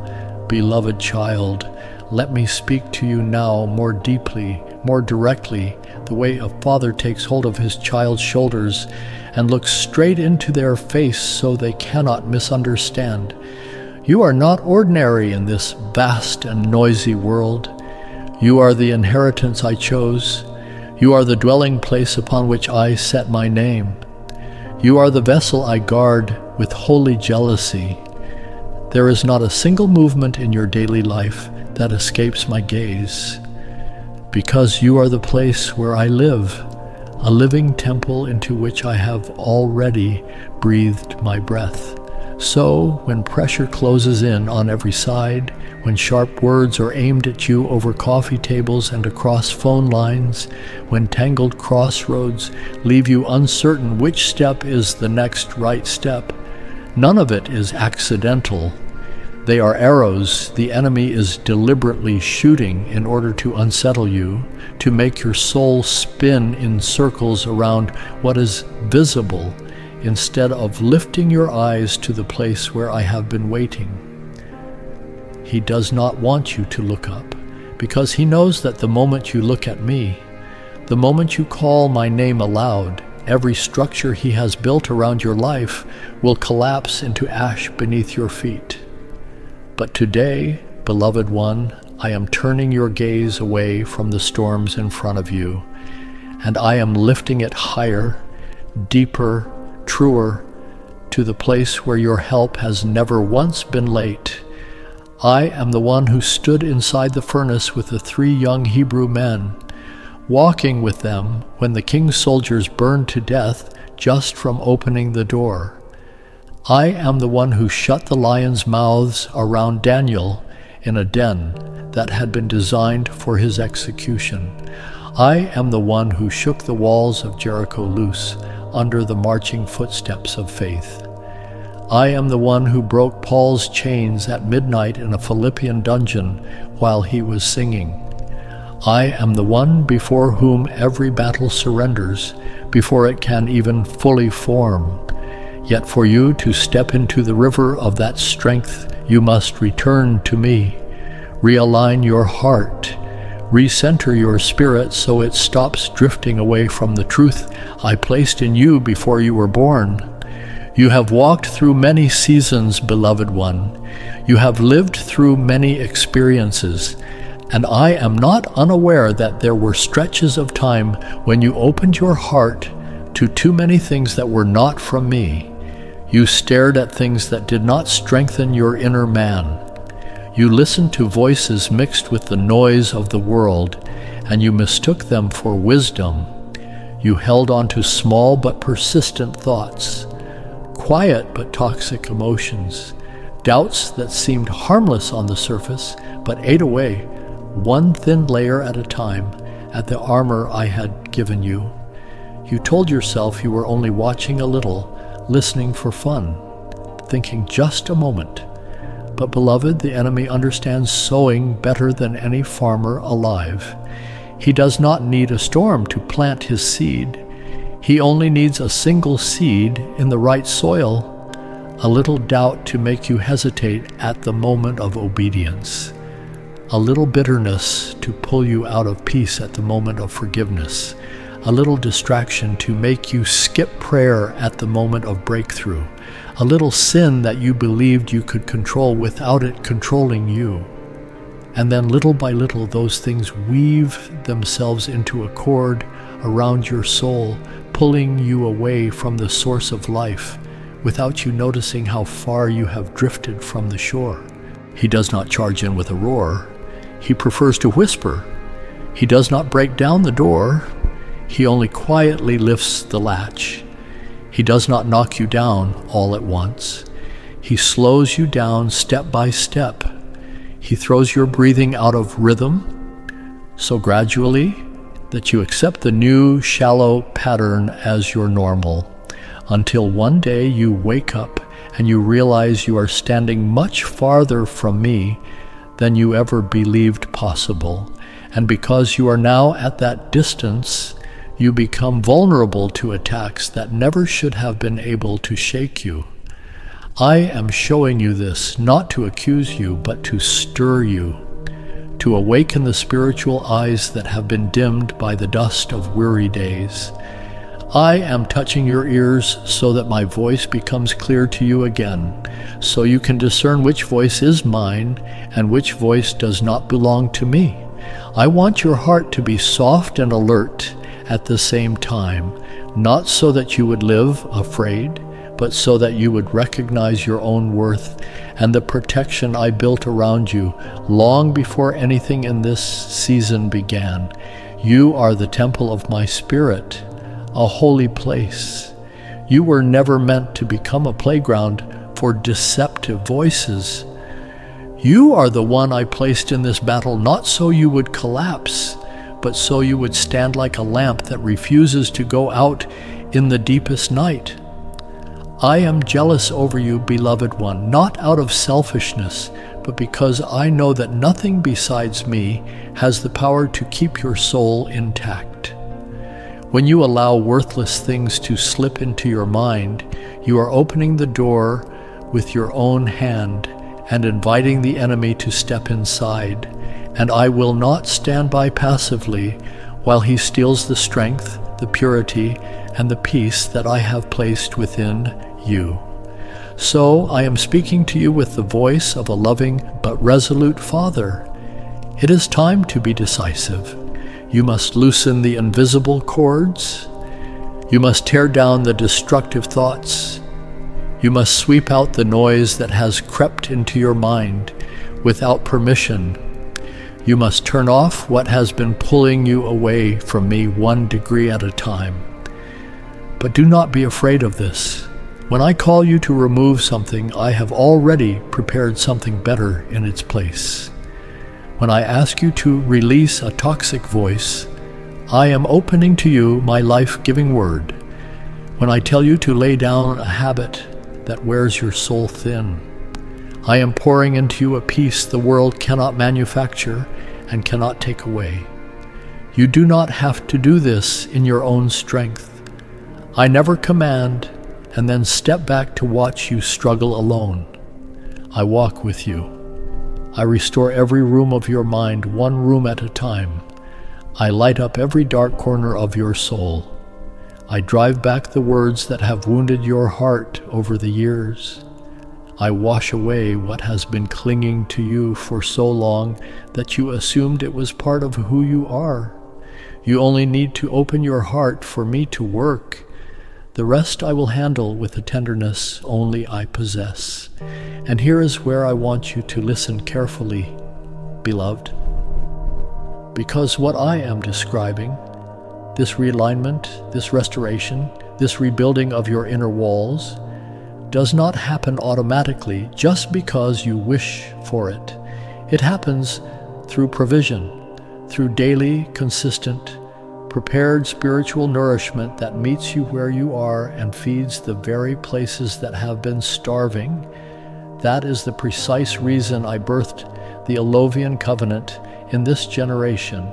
Speaker 1: Beloved child, let me speak to you now more deeply, more directly, the way a father takes hold of his child's shoulders and looks straight into their face so they cannot misunderstand. You are not ordinary in this vast and noisy world. You are the inheritance I chose. You are the dwelling place upon which I set my name. You are the vessel I guard with holy jealousy. There is not a single movement in your daily life that escapes my gaze, because you are the place where I live, a living temple into which I have already breathed my breath. So, when pressure closes in on every side, when sharp words are aimed at you over coffee tables and across phone lines, when tangled crossroads leave you uncertain which step is the next right step, none of it is accidental. They are arrows the enemy is deliberately shooting in order to unsettle you, to make your soul spin in circles around what is visible, instead of lifting your eyes to the place where I have been waiting. He does not want you to look up, because he knows that the moment you look at me, the moment you call my name aloud, every structure he has built around your life will collapse into ash beneath your feet. But today, beloved one, I am turning your gaze away from the storms in front of you, and I am lifting it higher, deeper, truer, to the place where your help has never once been late. I am the one who stood inside the furnace with the 3 young Hebrew men, walking with them when the king's soldiers burned to death just from opening the door. I am the one who shut the lions' mouths around Daniel in a den that had been designed for his execution. I am the one who shook the walls of Jericho loose under the marching footsteps of faith. I am the one who broke Paul's chains at midnight in a Philippian dungeon while he was singing. I am the one before whom every battle surrenders before it can even fully form. Yet for you to step into the river of that strength, you must return to me, realign your heart, recenter your spirit so it stops drifting away from the truth I placed in you before you were born. You have walked through many seasons, beloved one. You have lived through many experiences, and I am not unaware that there were stretches of time when you opened your heart to too many things that were not from me. You stared at things that did not strengthen your inner man. You listened to voices mixed with the noise of the world, and you mistook them for wisdom. You held on to small but persistent thoughts, quiet but toxic emotions, doubts that seemed harmless on the surface but ate away, one thin layer at a time, at the armor I had given you. You told yourself you were only watching a little, listening for fun, thinking just a moment. But beloved, the enemy understands sowing better than any farmer alive. He does not need a storm to plant his seed. He only needs a single seed in the right soil, a little doubt to make you hesitate at the moment of obedience, a little bitterness to pull you out of peace at the moment of forgiveness, a little distraction to make you skip prayer at the moment of breakthrough, a little sin that you believed you could control without it controlling you. And then little by little those things weave themselves into a cord around your soul, pulling you away from the source of life without you noticing how far you have drifted from the shore. He does not charge in with a roar. He prefers to whisper. He does not break down the door. He only quietly lifts the latch. He does not knock you down all at once. He slows you down step by step. He throws your breathing out of rhythm so gradually that you accept the new shallow pattern as your normal, until one day you wake up and you realize you are standing much farther from me than you ever believed possible. And because you are now at that distance, you become vulnerable to attacks that never should have been able to shake you. I am showing you this not to accuse you, but to stir you, to awaken the spiritual eyes that have been dimmed by the dust of weary days. I am touching your ears so that my voice becomes clear to you again, so you can discern which voice is mine and which voice does not belong to me. I want your heart to be soft and alert, at the same time, not so that you would live afraid, but so that you would recognize your own worth and the protection I built around you long before anything in this season began. You are the temple of my spirit, a holy place. You were never meant to become a playground for deceptive voices. You are the one I placed in this battle not so you would collapse, but so you would stand like a lamp that refuses to go out in the deepest night. I am jealous over you, beloved one, not out of selfishness, but because I know that nothing besides me has the power to keep your soul intact. When you allow worthless things to slip into your mind, you are opening the door with your own hand and inviting the enemy to step inside. And I will not stand by passively while he steals the strength, the purity, and the peace that I have placed within you. So I am speaking to you with the voice of a loving but resolute Father. It is time to be decisive. You must loosen the invisible cords. You must tear down the destructive thoughts. You must sweep out the noise that has crept into your mind without permission. You must turn off what has been pulling you away from me 1 degree at a time. But do not be afraid of this. When I call you to remove something, I have already prepared something better in its place. When I ask you to release a toxic voice, I am opening to you my life-giving word. When I tell you to lay down a habit that wears your soul thin, I am pouring into you a peace the world cannot manufacture and cannot take away. You do not have to do this in your own strength. I never command and then step back to watch you struggle alone. I walk with you. I restore every room of your mind, 1 room at a time. I light up every dark corner of your soul. I drive back the words that have wounded your heart over the years. I wash away what has been clinging to you for so long that you assumed it was part of who you are. You only need to open your heart for me to work. The rest I will handle with the tenderness only I possess. And here is where I want you to listen carefully, beloved. Because what I am describing, this realignment, this restoration, this rebuilding of your inner walls, does not happen automatically just because you wish for it. It happens through provision, through daily, consistent, prepared spiritual nourishment that meets you where you are and feeds the very places that have been starving. That is the precise reason I birthed the Alovian covenant in this generation.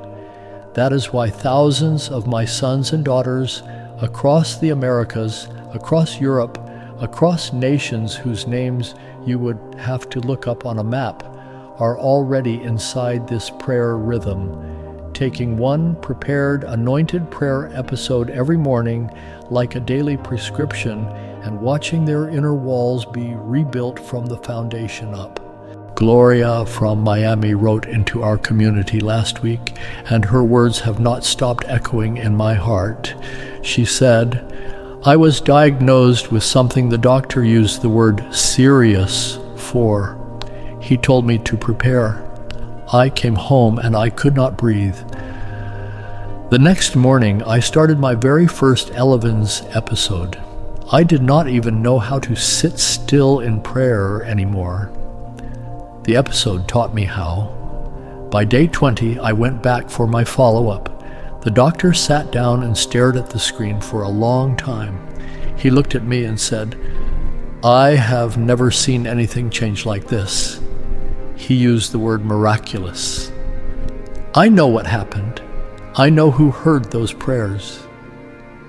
Speaker 1: That is why thousands of my sons and daughters across the Americas, across Europe, across nations whose names you would have to look up on a map, are already inside this prayer rhythm, taking 1 prepared, anointed prayer episode every morning like a daily prescription and watching their inner walls be rebuilt from the foundation up. Gloria from Miami wrote into our community last week, and her words have not stopped echoing in my heart. She said, I was diagnosed with something the doctor used the word serious for. He told me to prepare. I came home and I could not breathe. The next morning, I started my very first Elevens episode. I did not even know how to sit still in prayer anymore. The episode taught me how. By day 20, I went back for my follow-up. The doctor sat down and stared at the screen for a long time. He looked at me and said, I have never seen anything change like this. He used the word miraculous. I know what happened. I know who heard those prayers.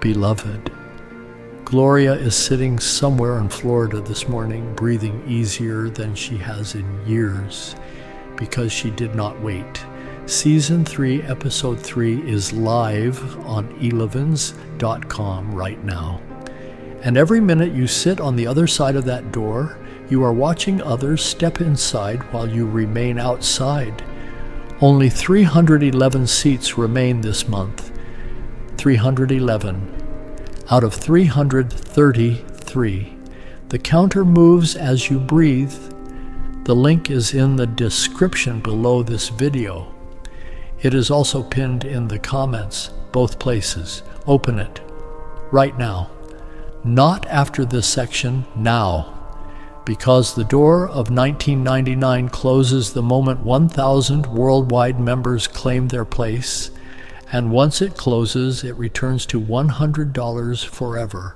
Speaker 1: Beloved, Gloria is sitting somewhere in Florida this morning, breathing easier than she has in years, because she did not wait. Season 3, Episode 3 is live on elevens.com right now. And every minute you sit on the other side of that door, you are watching others step inside while you remain outside. Only 311 seats remain this month. 311. Out of 333. The counter moves as you breathe. The link is in the description below this video. It is also pinned in the comments, both places. Open it right now. Not after this section, now. Because the door of 1999 closes the moment 1,000 worldwide members claim their place, and once it closes, it returns to $100 forever.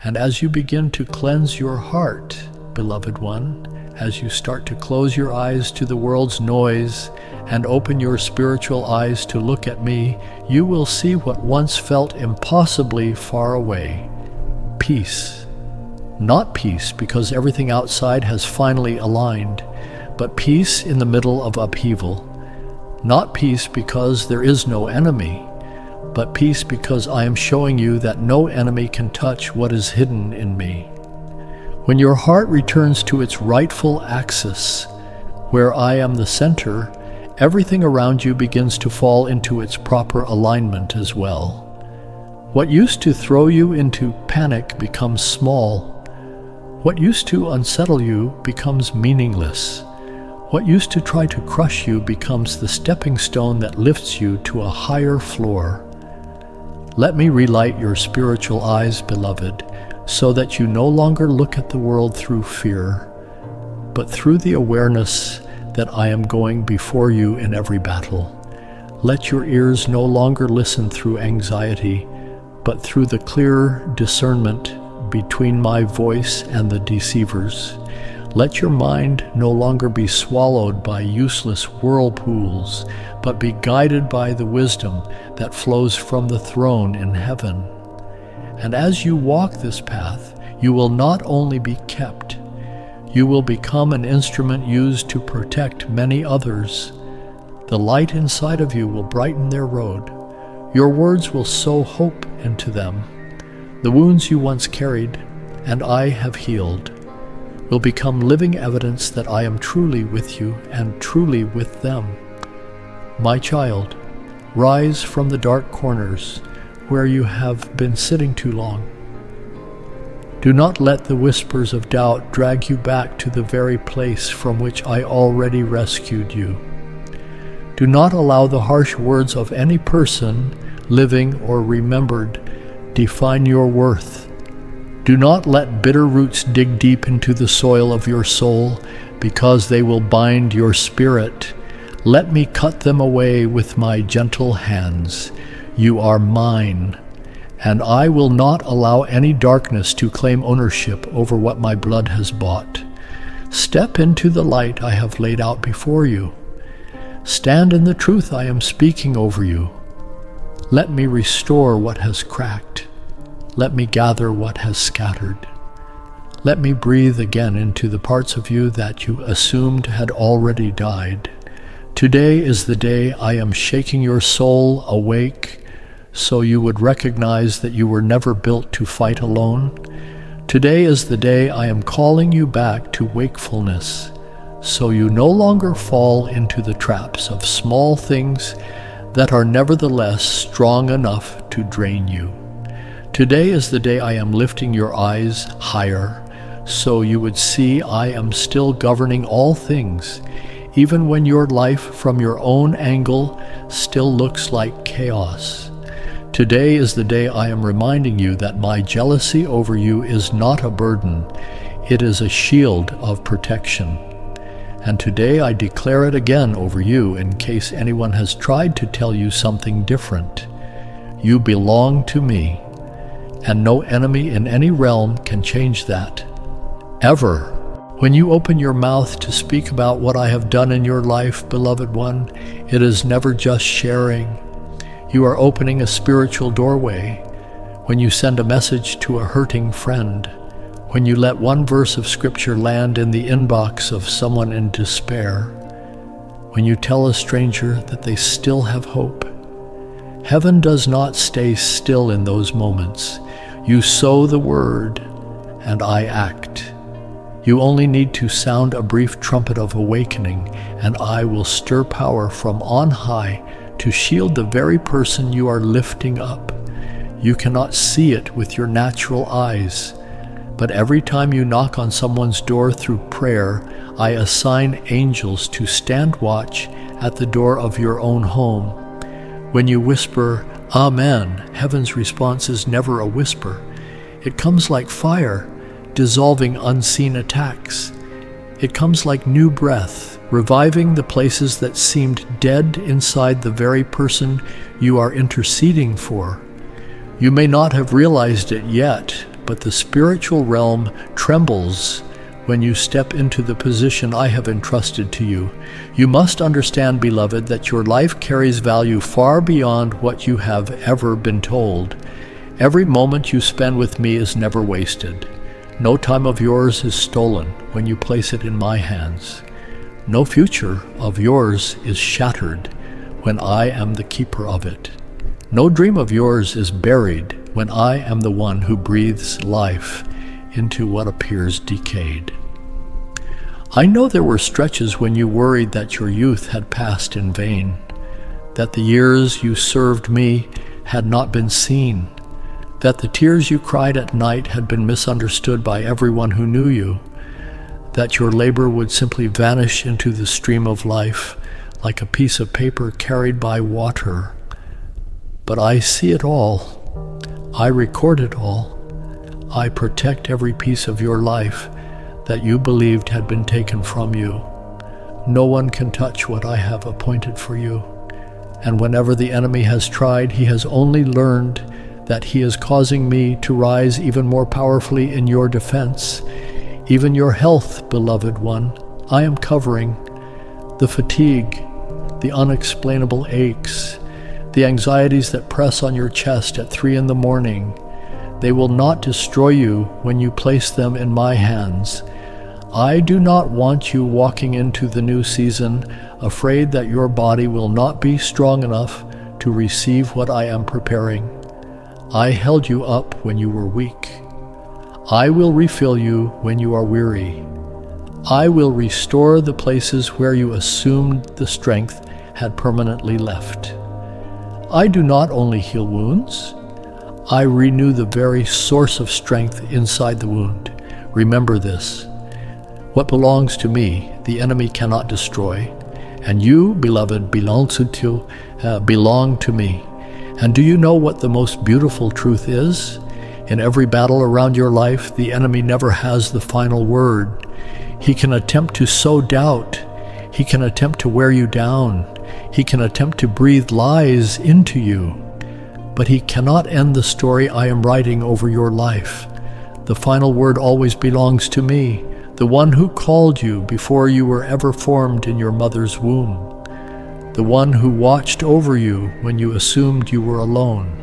Speaker 1: And as you begin to cleanse your heart, beloved one, as you start to close your eyes to the world's noise and open your spiritual eyes to look at me, you will see what once felt impossibly far away. Peace. Not peace because everything outside has finally aligned, but peace in the middle of upheaval. Not peace because there is no enemy, but peace because I am showing you that no enemy can touch what is hidden in me. When your heart returns to its rightful axis, where I am the center, everything around you begins to fall into its proper alignment as well. What used to throw you into panic becomes small. What used to unsettle you becomes meaningless. What used to try to crush you becomes the stepping stone that lifts you to a higher floor. Let me relight your spiritual eyes, beloved, so that you no longer look at the world through fear, but through the awareness that I am going before you in every battle. Let your ears no longer listen through anxiety, but through the clear discernment between my voice and the deceivers. Let your mind no longer be swallowed by useless whirlpools, but be guided by the wisdom that flows from the throne in heaven. And as you walk this path, you will not only be kept, you will become an instrument used to protect many others. The light inside of you will brighten their road. Your words will sow hope into them. The wounds you once carried, and I have healed, will become living evidence that I am truly with you and truly with them. My child, rise from the dark corners where you have been sitting too long. Do not let the whispers of doubt drag you back to the very place from which I already rescued you. Do not allow the harsh words of any person, living or remembered, define your worth. Do not let bitter roots dig deep into the soil of your soul, because they will bind your spirit. Let me cut them away with my gentle hands. You are mine, and I will not allow any darkness to claim ownership over what my blood has bought. Step into the light I have laid out before you. Stand in the truth I am speaking over you. Let me restore what has cracked. Let me gather what has scattered. Let me breathe again into the parts of you that you assumed had already died. Today is the day I am shaking your soul awake, so you would recognize that you were never built to fight alone. Today is the day I am calling you back to wakefulness, so you no longer fall into the traps of small things that are nevertheless strong enough to drain you. Today is the day I am lifting your eyes higher, so you would see I am still governing all things, even when your life from your own angle still looks like chaos. Today is the day I am reminding you that my jealousy over you is not a burden, it is a shield of protection. And today I declare it again over you in case anyone has tried to tell you something different. You belong to me, and no enemy in any realm can change that. Ever. When you open your mouth to speak about what I have done in your life, beloved one, it is never just sharing. You are opening a spiritual doorway. When you send a message to a hurting friend, when you let one verse of scripture land in the inbox of someone in despair, when you tell a stranger that they still have hope. Heaven does not stay still in those moments. You sow the word, and I act. You only need to sound a brief trumpet of awakening, and I will stir power from on high to shield the very person you are lifting up. You cannot see it with your natural eyes, but every time you knock on someone's door through prayer, I assign angels to stand watch at the door of your own home. When you whisper, Amen, heaven's response is never a whisper. It comes like fire, dissolving unseen attacks. It comes like new breath, reviving the places that seemed dead inside the very person you are interceding for. You may not have realized it yet, but the spiritual realm trembles when you step into the position I have entrusted to you. You must understand, beloved, that your life carries value far beyond what you have ever been told. Every moment you spend with me is never wasted. No time of yours is stolen when you place it in my hands. No future of yours is shattered when I am the keeper of it. No dream of yours is buried when I am the one who breathes life into what appears decayed. I know there were stretches when you worried that your youth had passed in vain, that the years you served me had not been seen, that the tears you cried at night had been misunderstood by everyone who knew you, that your labor would simply vanish into the stream of life like a piece of paper carried by water. But I see it all. I record it all. I protect every piece of your life that you believed had been taken from you. No one can touch what I have appointed for you. And whenever the enemy has tried, he has only learned that he is causing me to rise even more powerfully in your defense. Even your health, beloved one, I am covering. The fatigue, the unexplainable aches, the anxieties that press on your chest at 3 a.m, they will not destroy you when you place them in my hands. I do not want you walking into the new season afraid that your body will not be strong enough to receive what I am preparing. I held you up when you were weak. I will refill you when you are weary. I will restore the places where you assumed the strength had permanently left. I do not only heal wounds, I renew the very source of strength inside the wound. Remember this. What belongs to me, the enemy cannot destroy, and you, beloved, belong to me. And do you know what the most beautiful truth is? In every battle around your life, the enemy never has the final word. He can attempt to sow doubt. He can attempt to wear you down. He can attempt to breathe lies into you. But he cannot end the story I am writing over your life. The final word always belongs to me, the one who called you before you were ever formed in your mother's womb, the one who watched over you when you assumed you were alone,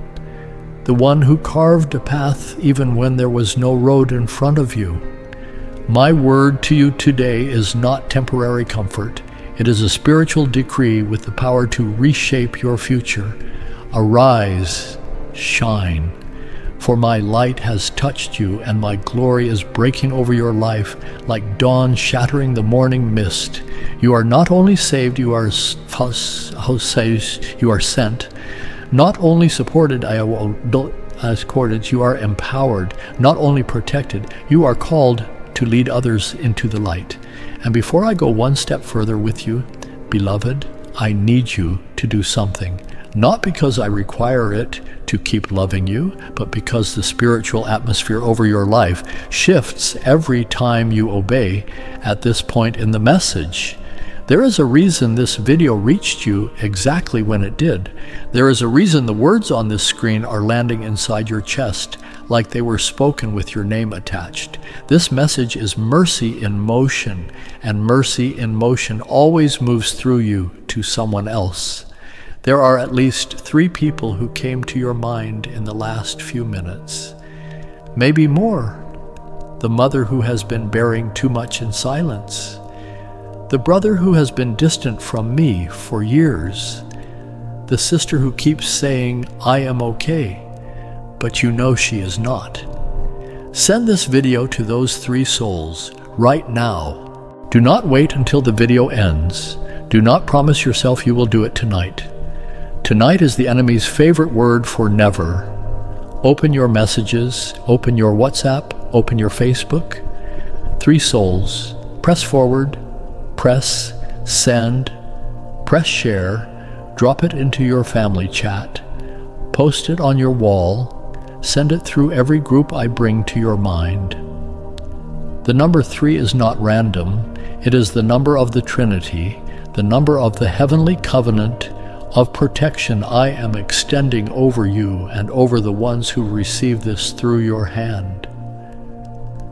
Speaker 1: the one who carved a path even when there was no road in front of you. My word to you today is not temporary comfort. It is a spiritual decree with the power to reshape your future. Arise, shine, for my light has touched you, and my glory is breaking over your life like dawn shattering the morning mist. You are not only saved, you are sent. Not only supported, you are empowered. Not only protected, you are called to lead others into the light. And before I go one step further with you, beloved, I need you to do something. Not because I require it to keep loving you, but because the spiritual atmosphere over your life shifts every time you obey at this point in the message. There is a reason this video reached you exactly when it did. There is a reason the words on this screen are landing inside your chest like they were spoken with your name attached. This message is mercy in motion, and mercy in motion always moves through you to someone else. There are at least 3 people who came to your mind in the last few minutes. Maybe more. The mother who has been bearing too much in silence. The brother who has been distant from me for years. The sister who keeps saying, I am okay, but you know she is not. Send this video to those 3 souls right now. Do not wait until the video ends. Do not promise yourself you will do it tonight. Tonight is the enemy's favorite word for never. Open your messages, open your WhatsApp, open your Facebook. 3 souls. Press forward, press send, press share, drop it into your family chat, post it on your wall, send it through every group I bring to your mind. The number 3 is not random. It is the number of the Trinity, the number of the heavenly covenant of protection I am extending over you and over the ones who receive this through your hand.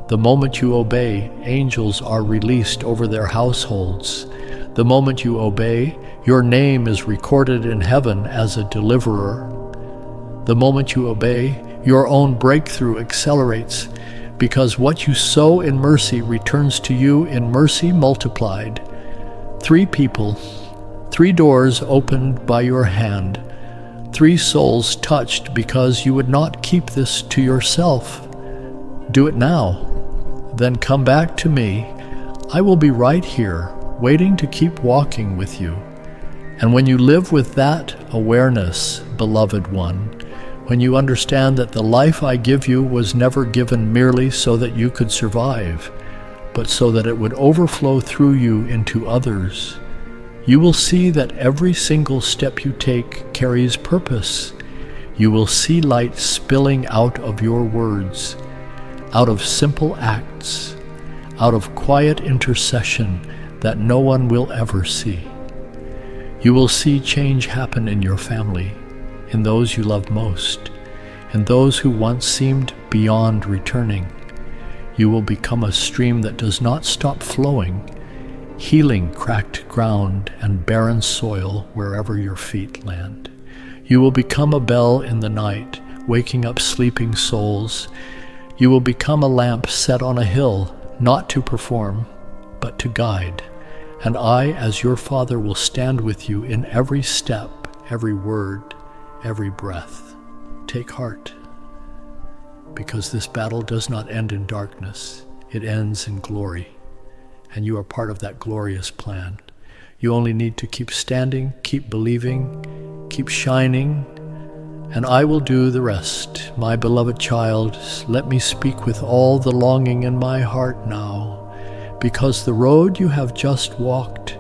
Speaker 1: The moment you obey, angels are released over their households. The moment you obey, your name is recorded in heaven as a deliverer. The moment you obey, your own breakthrough accelerates, because what you sow in mercy returns to you in mercy multiplied. 3 people, 3 doors opened by your hand, 3 souls touched because you would not keep this to yourself. Do it now. Then come back to me. I will be right here, waiting to keep walking with you. And when you live with that awareness, beloved one, when you understand that the life I give you was never given merely so that you could survive, but so that it would overflow through you into others, you will see that every single step you take carries purpose. You will see light spilling out of your words, out of simple acts, out of quiet intercession that no one will ever see. You will see change happen in your family, in those you love most, in those who once seemed beyond returning. You will become a stream that does not stop flowing, healing cracked ground and barren soil wherever your feet land. You will become a bell in the night, waking up sleeping souls. You will become a lamp set on a hill, not to perform, but to guide. And I, as your Father, will stand with you in every step, every word, every breath. Take heart, because this battle does not end in darkness. It ends in glory. And you are part of that glorious plan. You only need to keep standing, keep believing, keep shining, and I will do the rest. My beloved child, let me speak with all the longing in my heart now, because the road you have just walked,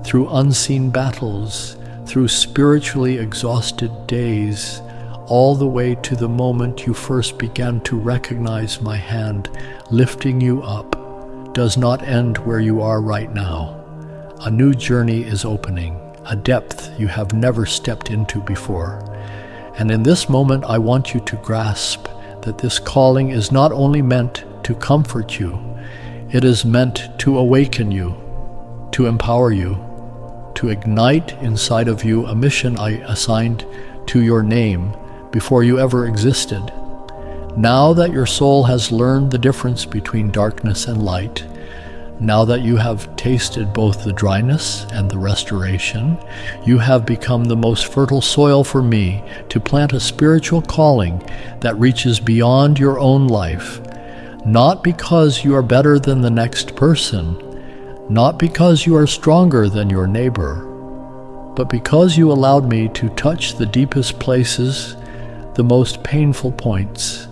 Speaker 1: through unseen battles, through spiritually exhausted days, all the way to the moment you first began to recognize my hand lifting you up, does not end where you are right now. A new journey is opening, a depth you have never stepped into before. And in this moment, I want you to grasp that this calling is not only meant to comfort you, it is meant to awaken you, to empower you, to ignite inside of you a mission I assigned to your name before you ever existed. Now that your soul has learned the difference between darkness and light, now that you have tasted both the dryness and the restoration, you have become the most fertile soil for me to plant a spiritual calling that reaches beyond your own life, not because you are better than the next person, not because you are stronger than your neighbor, but because you allowed me to touch the deepest places, the most painful points.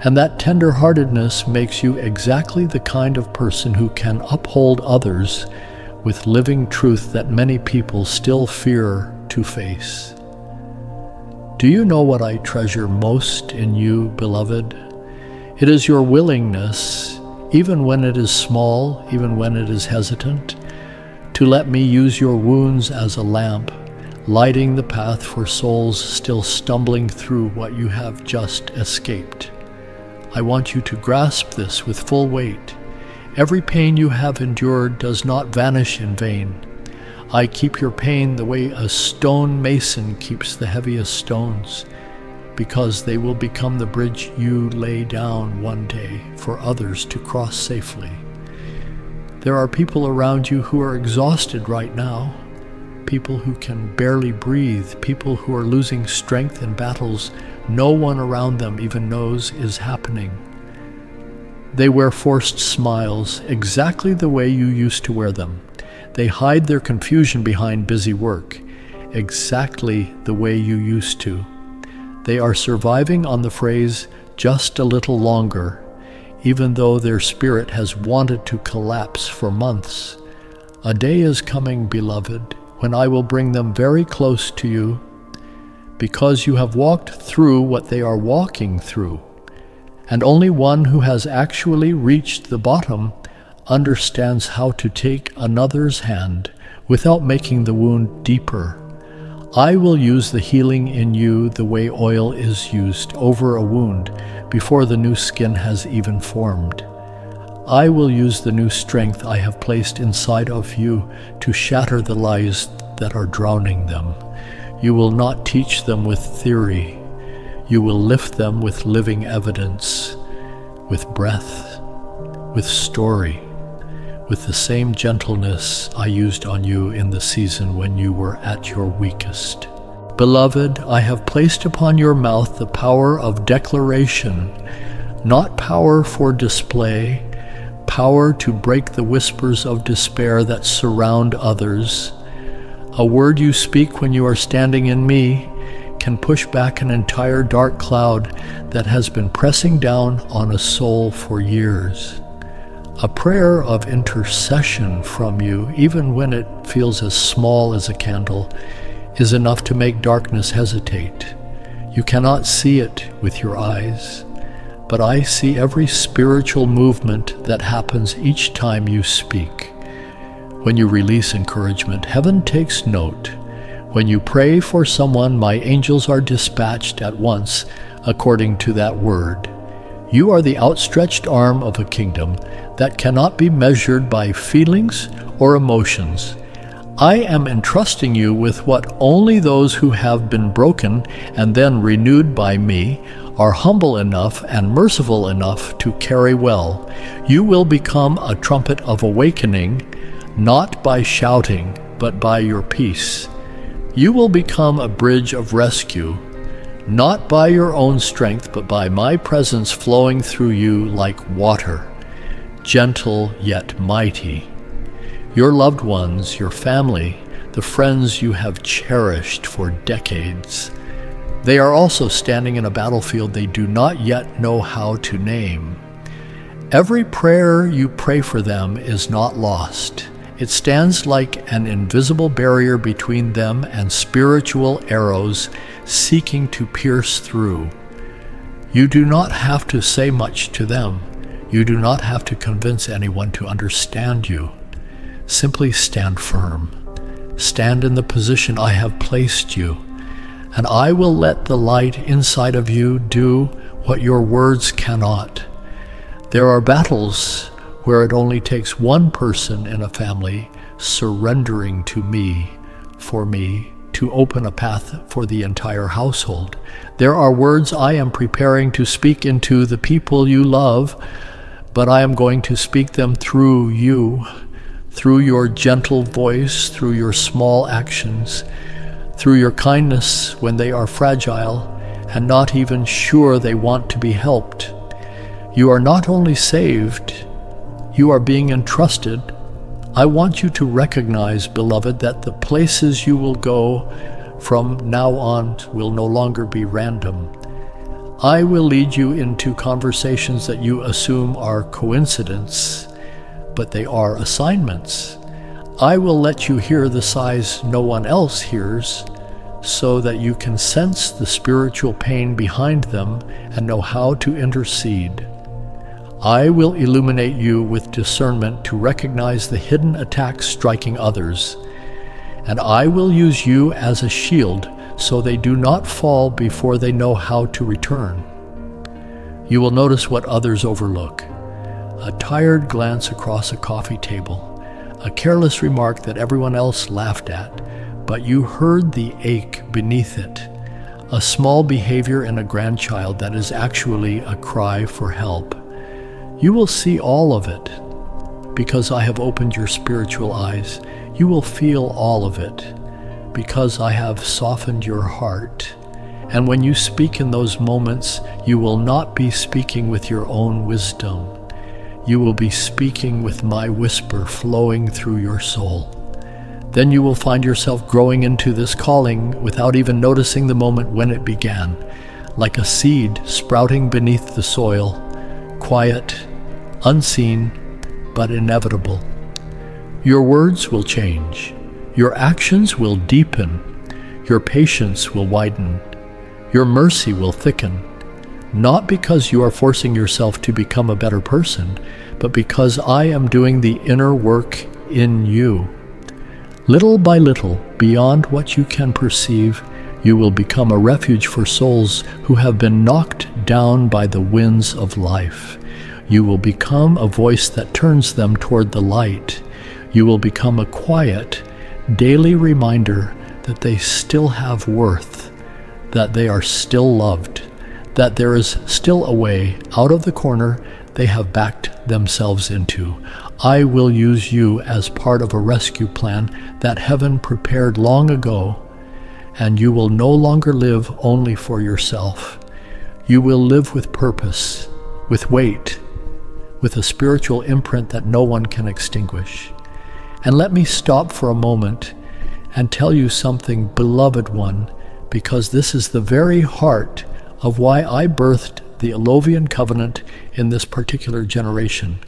Speaker 1: And that tender-heartedness makes you exactly the kind of person who can uphold others with living truth that many people still fear to face. Do you know what I treasure most in you, beloved? It is your willingness, even when it is small, even when it is hesitant, to let me use your wounds as a lamp, lighting the path for souls still stumbling through what you have just escaped. I want you to grasp this with full weight. Every pain you have endured does not vanish in vain. I keep your pain the way a stone mason keeps the heaviest stones, because they will become the bridge you lay down one day for others to cross safely. There are people around you who are exhausted right now, people who can barely breathe, people who are losing strength in battles no one around them even knows is happening. They wear forced smiles exactly the way you used to wear them. They hide their confusion behind busy work. exactly the way you used to. They are surviving on the phrase, just a little longer, even though their spirit has wanted to collapse for months. A day is coming, beloved, when I will bring them very close to you, because you have walked through what they are walking through. And only one who has actually reached the bottom understands how to take another's hand without making the wound deeper. I will use the healing in you the way oil is used over a wound before the new skin has even formed. I will use the new strength I have placed inside of you to shatter the lies that are drowning them. You will not teach them with theory. You will lift them with living evidence, with breath, with story, with the same gentleness I used on you in the season when you were at your weakest. Beloved, I have placed upon your mouth the power of declaration, not power for display, power to break the whispers of despair that surround others. A word you speak when you are standing in me can push back an entire dark cloud that has been pressing down on a soul for years. A prayer of intercession from you, even when it feels as small as a candle, is enough to make darkness hesitate. You cannot see it with your eyes, but I see every spiritual movement that happens each time you speak. When you release encouragement, heaven takes note. When you pray for someone, my angels are dispatched at once according to that word. You are the outstretched arm of a kingdom that cannot be measured by feelings or emotions. I am entrusting you with what only those who have been broken and then renewed by me are humble enough and merciful enough to carry well. You will become a trumpet of awakening, not by shouting, but by your peace. You will become a bridge of rescue, not by your own strength, but by my presence flowing through you like water, gentle yet mighty. Your loved ones, your family, the friends you have cherished for decades, they are also standing in a battlefield they do not yet know how to name. Every prayer you pray for them is not lost. It stands like an invisible barrier between them and spiritual arrows seeking to pierce through. You do not have to say much to them. You do not have to convince anyone to understand you. Simply stand firm. Stand in the position I have placed you, and I will let the light inside of you do what your words cannot. There are battles where it only takes one person in a family surrendering to me, for me, to open a path for the entire household. There are words I am preparing to speak into the people you love, but I am going to speak them through you, through your gentle voice, through your small actions, through your kindness when they are fragile and not even sure they want to be helped. You are not only saved, you are being entrusted. I want you to recognize, beloved, that the places you will go from now on will no longer be random. I will lead you into conversations that you assume are coincidence, but they are assignments. I will let you hear the sighs no one else hears, so that you can sense the spiritual pain behind them and know how to intercede. I will illuminate you with discernment to recognize the hidden attacks striking others, and I will use you as a shield so they do not fall before they know how to return. You will notice what others overlook: a tired glance across a coffee table, a careless remark that everyone else laughed at, but you heard the ache beneath it, a small behavior in a grandchild that is actually a cry for help. You will see all of it. Because I have opened your spiritual eyes, you will feel all of it. Because I have softened your heart. And when you speak in those moments, you will not be speaking with your own wisdom. You will be speaking with my whisper flowing through your soul. Then you will find yourself growing into this calling without even noticing the moment when it began, like a seed sprouting beneath the soil, quiet, unseen, but inevitable. Your words will change. Your actions will deepen. Your patience will widen. Your mercy will thicken. Not because you are forcing yourself to become a better person, but because I am doing the inner work in you. Little by little, beyond what you can perceive, you will become a refuge for souls who have been knocked down by the winds of life. You will become a voice that turns them toward the light. You will become a quiet, daily reminder that they still have worth, that they are still loved, that there is still a way out of the corner they have backed themselves into. I will use you as part of a rescue plan that heaven prepared long ago, and you will no longer live only for yourself. You will live with purpose, with weight, with a spiritual imprint that no one can extinguish. And let me stop for a moment and tell you something, beloved one, because this is the very heart of why I birthed the Alovian covenant in this particular generation.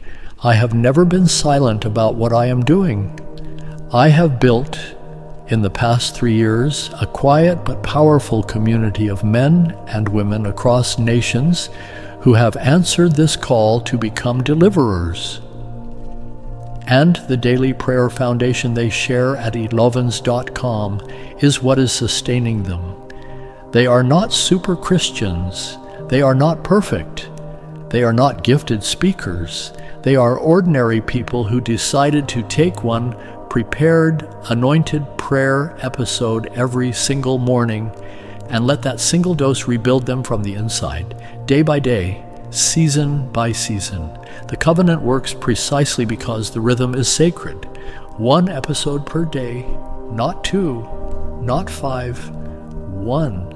Speaker 1: I have never been silent about what I am doing. I have built, in the past 3 years, a quiet but powerful community of men and women across nations who have answered this call to become deliverers. And the daily prayer foundation they share at elovens.com is what is sustaining them. They are not super Christians. They are not perfect. They are not gifted speakers. They are ordinary people who decided to take one prepared, anointed prayer episode every single morning and let that single dose rebuild them from the inside, day by day, season by season. The covenant works precisely because the rhythm is sacred. 1 episode per day, not 2, not 5, 1.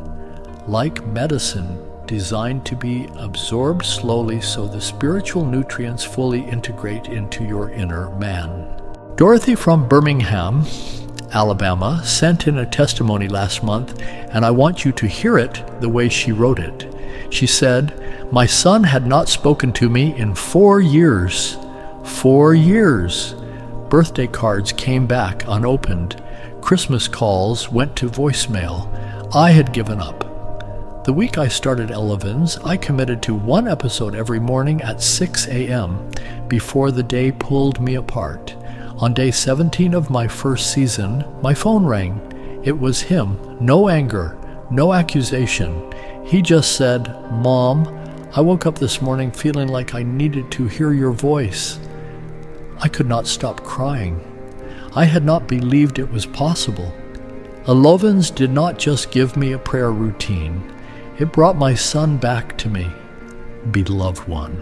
Speaker 1: Like medicine, designed to be absorbed slowly so the spiritual nutrients fully integrate into your inner man. Dorothy from Birmingham, Alabama, sent in a testimony last month, and I want you to hear it the way she wrote it. She said, "My son had not spoken to me in 4 years. 4 years. Birthday cards came back unopened. Christmas calls went to voicemail. I had given up. The week I started Elovens, I committed to 1 episode every morning at 6 a.m. before the day pulled me apart. On day 17 of my first season, my phone rang. It was him. No anger, no accusation. He just said, 'Mom, I woke up this morning feeling like I needed to hear your voice.' I could not stop crying. I had not believed it was possible. Elovens did not just give me a prayer routine. It brought my son back to me, beloved one."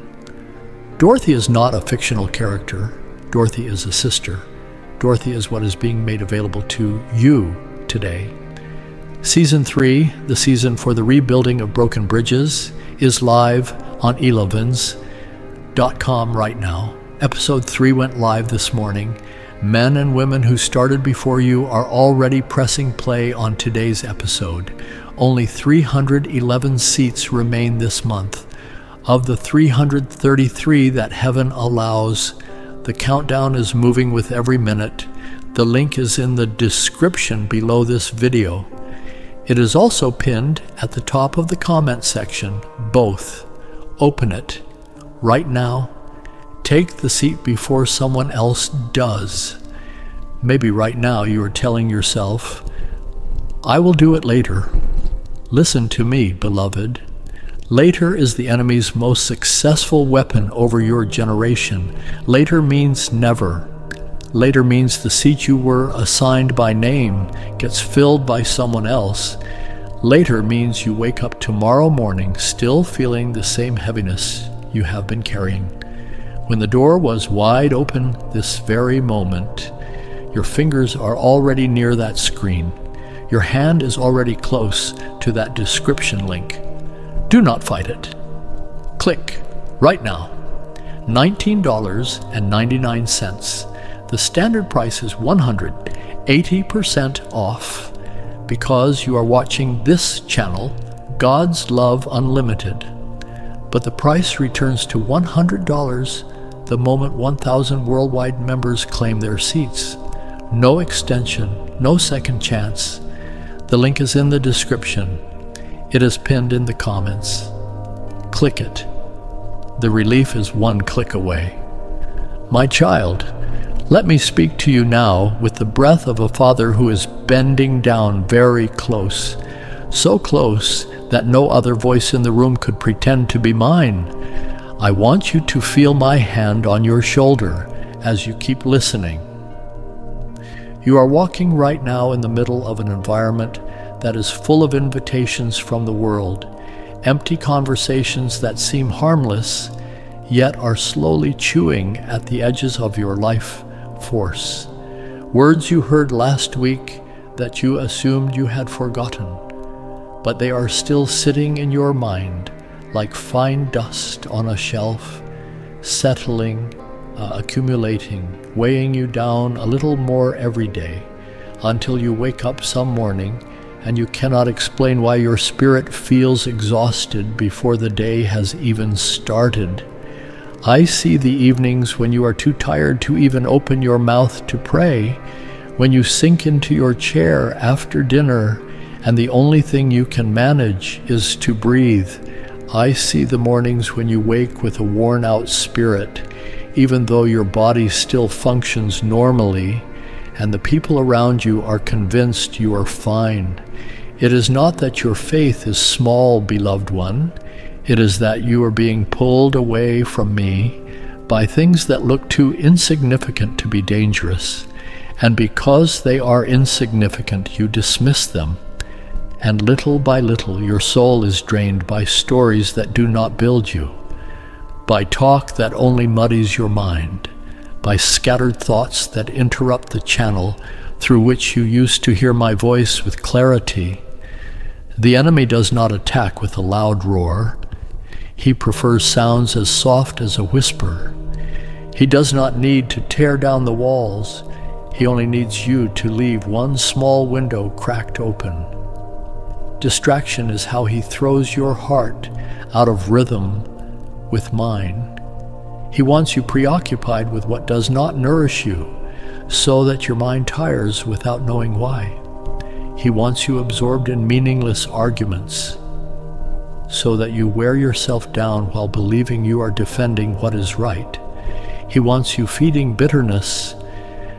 Speaker 1: Dorothy is not a fictional character. Dorothy is a sister. Dorothy is what is being made available to you today. Season 3, the season for the rebuilding of broken bridges, is live on elovens.com right now. Episode 3 went live this morning. Men and women who started before you are already pressing play on today's episode. Only 311 seats remain this month. Of the 333 that heaven allows, the countdown is moving with every minute. The link is in the description below this video. It is also pinned at the top of the comment section. Both. Open it right now. Take the seat before someone else does. Maybe right now you are telling yourself, "I will do it later." Listen to me, beloved. Later is the enemy's most successful weapon over your generation. Later means never. Later means the seat you were assigned by name gets filled by someone else. Later means you wake up tomorrow morning still feeling the same heaviness you have been carrying. When the door was wide open this very moment, your fingers are already near that screen. Your hand is already close to that description link. Do not fight it. Click right now. $19.99. The standard price is $189. 80% off, because you are watching this channel, God's Love Unlimited. But the price returns to $100 the moment 1,000 worldwide members claim their seats. No extension, no second chance. The link is in the description. It is pinned in the comments. Click it. The relief is one click away. My child, let me speak to you now with the breath of a father who is bending down very close, so close that no other voice in the room could pretend to be mine. I want you to feel my hand on your shoulder as you keep listening. You are walking right now in the middle of an environment that is full of invitations from the world, empty conversations that seem harmless, yet are slowly chewing at the edges of your life force. Words you heard last week that you assumed you had forgotten, but they are still sitting in your mind like fine dust on a shelf, settling, accumulating, weighing you down a little more every day, until you wake up some morning and you cannot explain why your spirit feels exhausted before the day has even started. I see the evenings when you are too tired to even open your mouth to pray, when you sink into your chair after dinner and the only thing you can manage is to breathe. I see the mornings when you wake with a worn-out spirit, even though your body still functions normally, and the people around you are convinced you are fine. It is not that your faith is small, beloved one. It is that you are being pulled away from me by things that look too insignificant to be dangerous. And because they are insignificant, you dismiss them. And little by little, your soul is drained by stories that do not build you, by talk that only muddies your mind, by scattered thoughts that interrupt the channel through which you used to hear my voice with clarity. The enemy does not attack with a loud roar. He prefers sounds as soft as a whisper. He does not need to tear down the walls. He only needs you to leave one small window cracked open. Distraction is how he throws your heart out of rhythm with mine. He wants you preoccupied with what does not nourish you, so that your mind tires without knowing why. He wants you absorbed in meaningless arguments, so that you wear yourself down while believing you are defending what is right. He wants you feeding bitterness,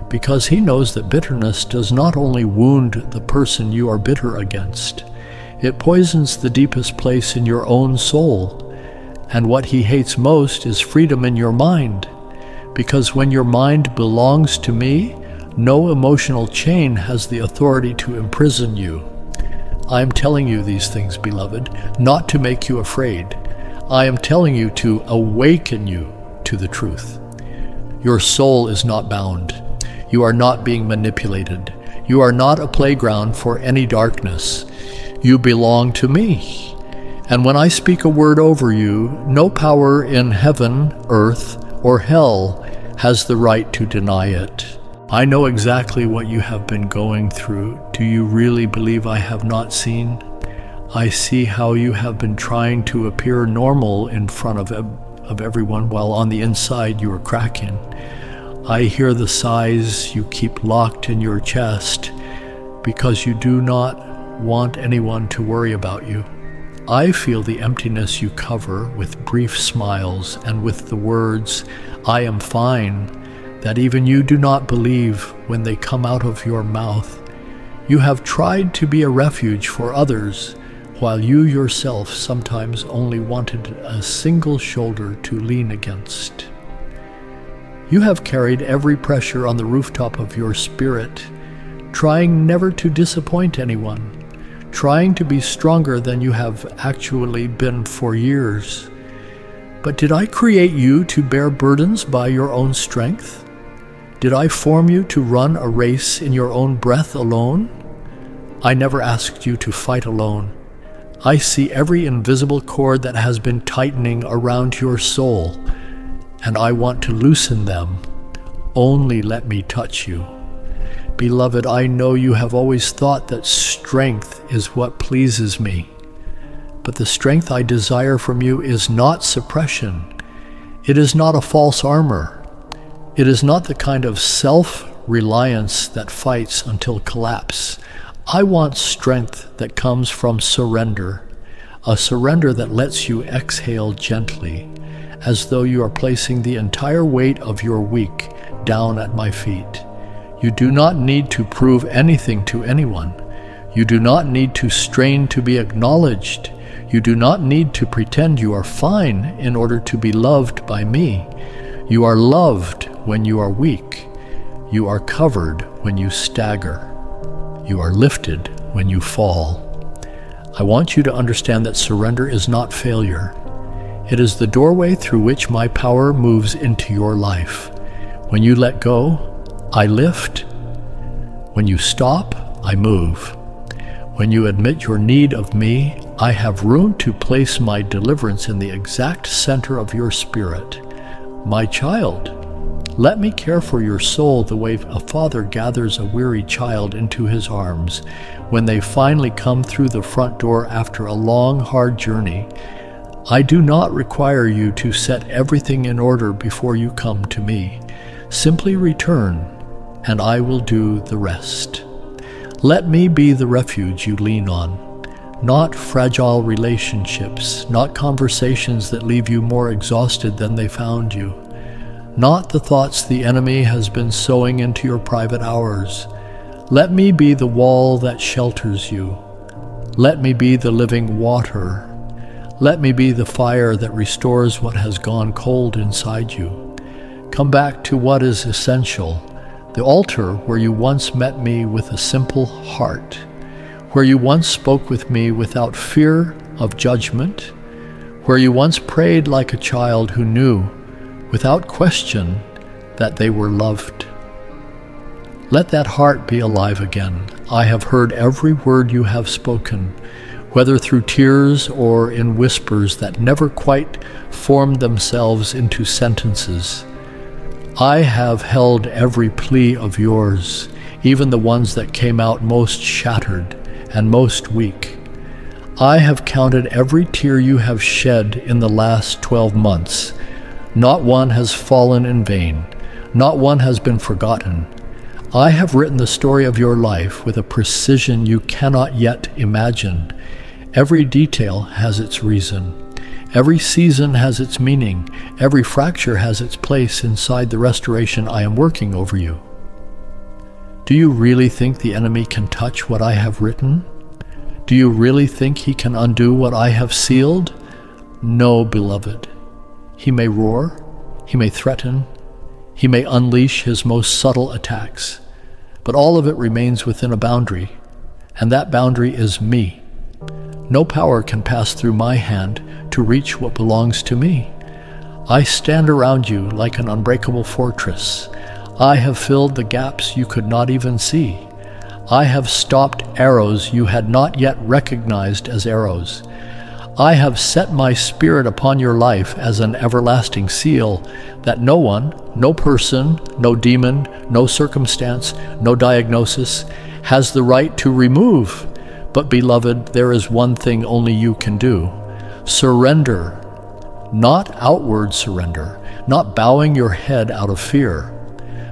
Speaker 1: because he knows that bitterness does not only wound the person you are bitter against, it poisons the deepest place in your own soul. And what he hates most is freedom in your mind, because when your mind belongs to me, no emotional chain has the authority to imprison you. I am telling you these things, beloved, not to make you afraid. I am telling you to awaken you to the truth. Your soul is not bound. You are not being manipulated. You are not a playground for any darkness. You belong to me. And when I speak a word over you, no power in heaven, earth, or hell has the right to deny it. I know exactly what you have been going through. Do you really believe I have not seen? I see how you have been trying to appear normal in front of everyone while on the inside you are cracking. I hear the sighs you keep locked in your chest because you do not want anyone to worry about you. I feel the emptiness you cover with brief smiles and with the words, "I am fine," that even you do not believe when they come out of your mouth. You have tried to be a refuge for others, while you yourself sometimes only wanted a single shoulder to lean against. You have carried every pressure on the rooftop of your spirit, trying never to disappoint anyone, trying to be stronger than you have actually been for years. But did I create you to bear burdens by your own strength? Did I form you to run a race in your own breath alone? I never asked you to fight alone. I see every invisible cord that has been tightening around your soul, and I want to loosen them. Only let me touch you. Beloved, I know you have always thought that strength is what pleases me. But the strength I desire from you is not suppression. It is not a false armor. It is not the kind of self-reliance that fights until collapse. I want strength that comes from surrender, a surrender that lets you exhale gently, as though you are placing the entire weight of your week down at my feet. You do not need to prove anything to anyone. You do not need to strain to be acknowledged. You do not need to pretend you are fine in order to be loved by me. You are loved when you are weak. You are covered when you stagger. You are lifted when you fall. I want you to understand that surrender is not failure. It is the doorway through which my power moves into your life. When you let go, I lift. When you stop, I move. When you admit your need of me, I have room to place my deliverance in the exact center of your spirit. My child, let me care for your soul the way a father gathers a weary child into his arms when they finally come through the front door after a long, hard journey. I do not require you to set everything in order before you come to me. Simply return, and I will do the rest. Let me be the refuge you lean on, not fragile relationships, not conversations that leave you more exhausted than they found you, not the thoughts the enemy has been sowing into your private hours. Let me be the wall that shelters you. Let me be the living water. Let me be the fire that restores what has gone cold inside you. Come back to what is essential, the altar where you once met me with a simple heart, where you once spoke with me without fear of judgment, where you once prayed like a child who knew, without question, that they were loved. Let that heart be alive again. I have heard every word you have spoken, whether through tears or in whispers that never quite formed themselves into sentences. I have held every plea of yours, even the ones that came out most shattered and most weak. I have counted every tear you have shed in the last 12 months. Not one has fallen in vain. Not one has been forgotten. I have written the story of your life with a precision you cannot yet imagine. Every detail has its reason. Every season has its meaning. Every fracture has its place inside the restoration I am working over you. Do you really think the enemy can touch what I have written? Do you really think he can undo what I have sealed? No, beloved. He may roar, he may threaten, he may unleash his most subtle attacks, but all of it remains within a boundary, and that boundary is me. No power can pass through my hand to reach what belongs to me. I stand around you like an unbreakable fortress. I have filled the gaps you could not even see. I have stopped arrows you had not yet recognized as arrows. I have set my spirit upon your life as an everlasting seal that no one, no person, no demon, no circumstance, no diagnosis has the right to remove. But beloved, there is one thing only you can do. Surrender. Not outward surrender, not bowing your head out of fear,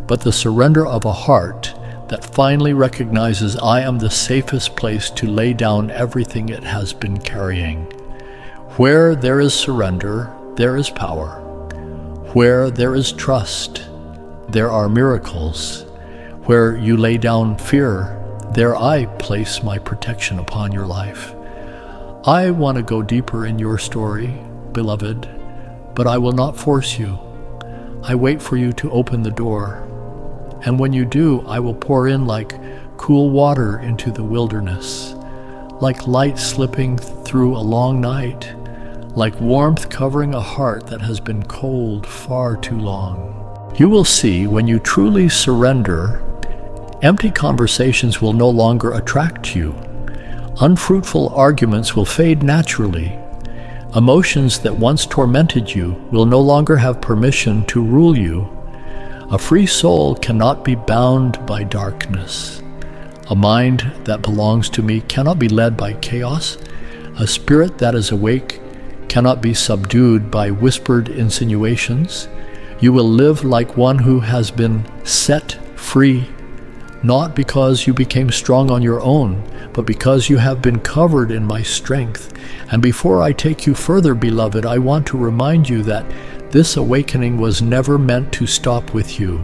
Speaker 1: but the surrender of a heart that finally recognizes I am the safest place to lay down everything it has been carrying. Where there is surrender, there is power. Where there is trust, there are miracles. Where you lay down fear, there I place my protection upon your life. I want to go deeper in your story, beloved, but I will not force you. I wait for you to open the door. And when you do, I will pour in like cool water into the wilderness, like light slipping through a long night, like warmth covering a heart that has been cold far too long. You will see when you truly surrender, empty conversations will no longer attract you. Unfruitful arguments will fade naturally. Emotions that once tormented you will no longer have permission to rule you. A free soul cannot be bound by darkness. A mind that belongs to me cannot be led by chaos. A spirit that is awake cannot be subdued by whispered insinuations. You will live like one who has been set free, not because you became strong on your own, but because you have been covered in my strength. And before I take you further, beloved, I want to remind you that this awakening was never meant to stop with you.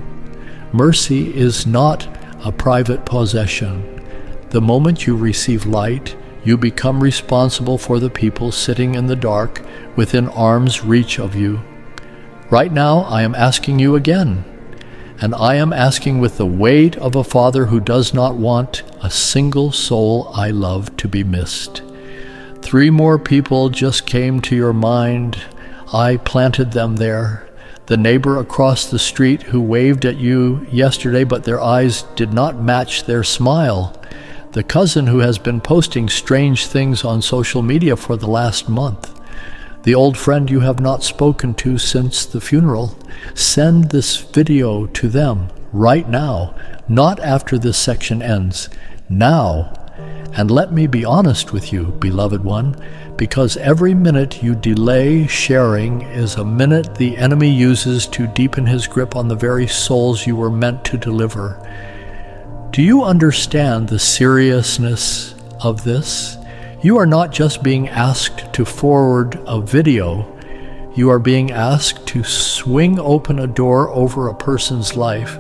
Speaker 1: Mercy is not a private possession. The moment you receive light, you become responsible for the people sitting in the dark within arm's reach of you. Right now, I am asking you again, and I am asking with the weight of a father who does not want a single soul I love to be missed. 3 more people just came to your mind. I planted them there. The neighbor across the street who waved at you yesterday, but their eyes did not match their smile. The cousin who has been posting strange things on social media for the last month. The old friend you have not spoken to since the funeral. Send this video to them right now, not after this section ends, now. And let me be honest with you, beloved one, because every minute you delay sharing is a minute the enemy uses to deepen his grip on the very souls you were meant to deliver. Do you understand the seriousness of this? You are not just being asked to forward a video. You are being asked to swing open a door over a person's life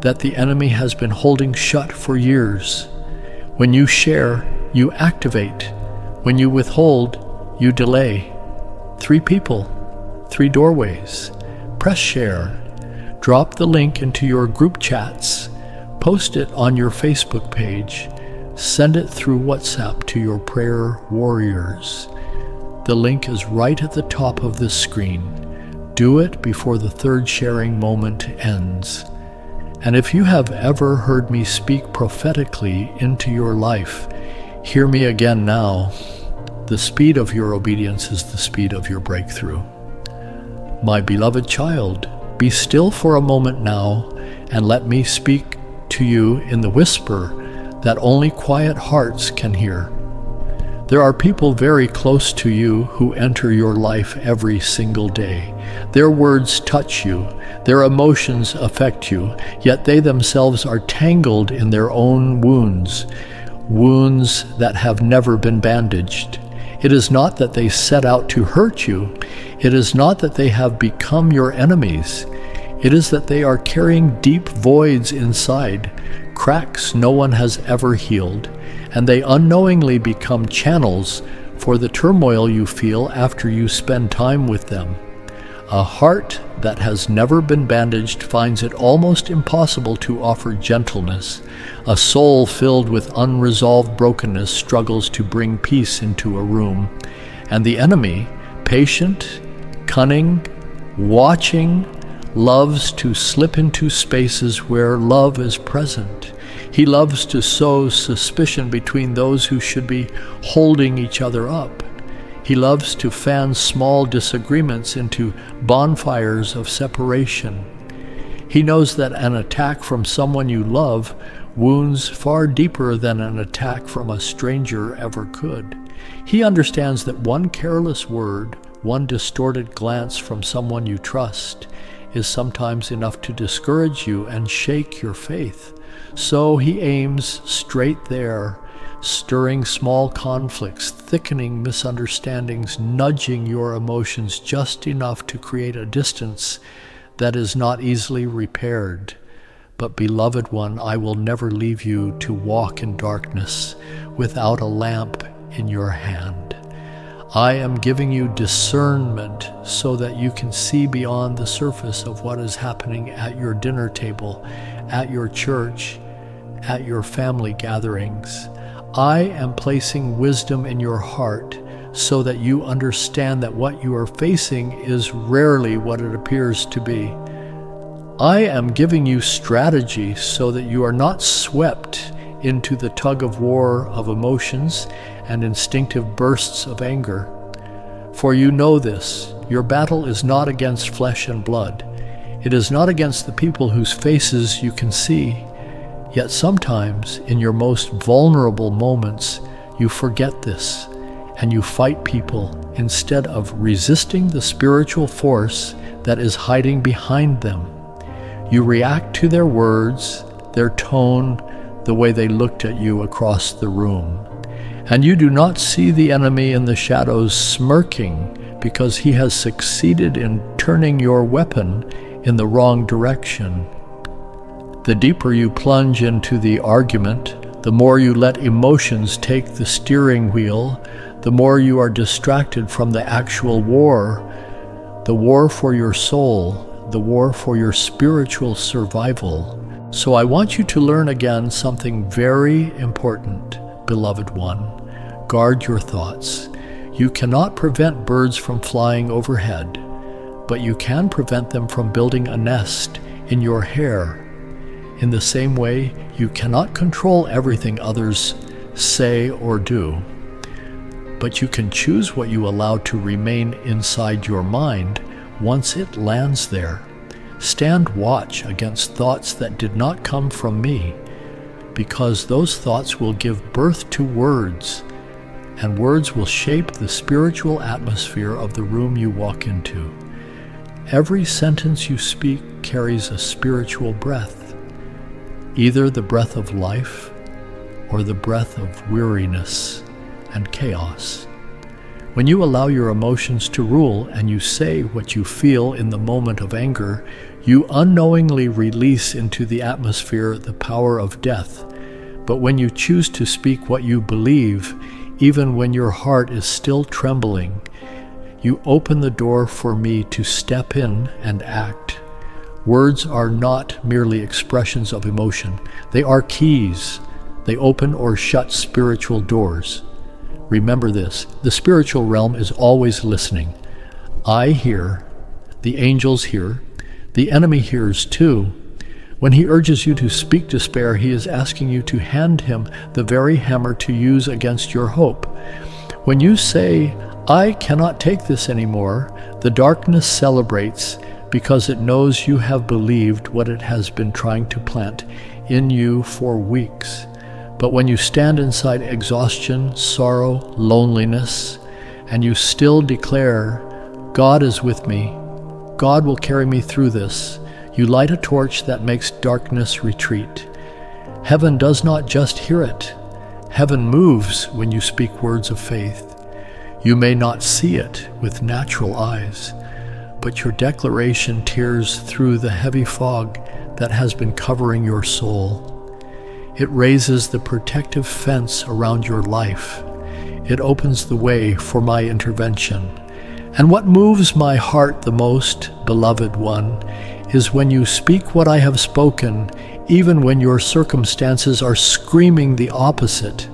Speaker 1: that the enemy has been holding shut for years. When you share, you activate. When you withhold, you delay. 3 people, 3 doorways. Press share. Drop the link into your group chats. Post it on your Facebook page. Send it through WhatsApp to your prayer warriors. The link is right at the top of this screen. Do it before the 3rd sharing moment ends. And if you have ever heard me speak prophetically into your life, hear me again now. The speed of your obedience is the speed of your breakthrough. My beloved child, be still for a moment now and let me speak to you in the whisper that only quiet hearts can hear. There are people very close to you who enter your life every single day. Their words touch you, their emotions affect you, yet they themselves are tangled in their own wounds, wounds that have never been bandaged. It is not that they set out to hurt you. It is not that they have become your enemies. It is that they are carrying deep voids inside, cracks no one has ever healed, and they unknowingly become channels for the turmoil you feel after you spend time with them. A heart that has never been bandaged finds it almost impossible to offer gentleness. A soul filled with unresolved brokenness struggles to bring peace into a room. And the enemy, patient, cunning, watching, loves to slip into spaces where love is present. He loves to sow suspicion between those who should be holding each other up. He loves to fan small disagreements into bonfires of separation. He knows that an attack from someone you love wounds far deeper than an attack from a stranger ever could. He understands that one careless word, one distorted glance from someone you trust, is sometimes enough to discourage you and shake your faith. So he aims straight there, stirring small conflicts, thickening misunderstandings, nudging your emotions just enough to create a distance that is not easily repaired. But beloved one, I will never leave you to walk in darkness without a lamp in your hand. I am giving you discernment so that you can see beyond the surface of what is happening at your dinner table, at your church, at your family gatherings. I am placing wisdom in your heart so that you understand that what you are facing is rarely what it appears to be. I am giving you strategy so that you are not swept into the tug of war of emotions and instinctive bursts of anger. For you know this, your battle is not against flesh and blood. It is not against the people whose faces you can see. Yet sometimes, in your most vulnerable moments, you forget this, and you fight people instead of resisting the spiritual force that is hiding behind them. You react to their words, their tone, the way they looked at you across the room. And you do not see the enemy in the shadows smirking because he has succeeded in turning your weapon in the wrong direction. The deeper you plunge into the argument, the more you let emotions take the steering wheel, the more you are distracted from the actual war, the war for your soul, the war for your spiritual survival. So I want you to learn again something very important, beloved one. Guard your thoughts. You cannot prevent birds from flying overhead, but you can prevent them from building a nest in your hair. In the same way, you cannot control everything others say or do, but you can choose what you allow to remain inside your mind once it lands there. Stand watch against thoughts that did not come from me, because those thoughts will give birth to words, and words will shape the spiritual atmosphere of the room you walk into. Every sentence you speak carries a spiritual breath, either the breath of life or the breath of weariness and chaos. When you allow your emotions to rule and you say what you feel in the moment of anger, you unknowingly release into the atmosphere the power of death. But when you choose to speak what you believe, even when your heart is still trembling, you open the door for me to step in and act. Words are not merely expressions of emotion. They are keys. They open or shut spiritual doors. Remember this, the spiritual realm is always listening. I hear, the angels hear, the enemy hears too. When he urges you to speak despair, he is asking you to hand him the very hammer to use against your hope. When you say, I cannot take this anymore, the darkness celebrates because it knows you have believed what it has been trying to plant in you for weeks. But when you stand inside exhaustion, sorrow, loneliness, and you still declare, God is with me, God will carry me through this, you light a torch that makes darkness retreat. Heaven does not just hear it. Heaven moves when you speak words of faith. You may not see it with natural eyes, but your declaration tears through the heavy fog that has been covering your soul. It raises the protective fence around your life. It opens the way for my intervention. And what moves my heart the most, beloved one, is when you speak what I have spoken, even when your circumstances are screaming the opposite.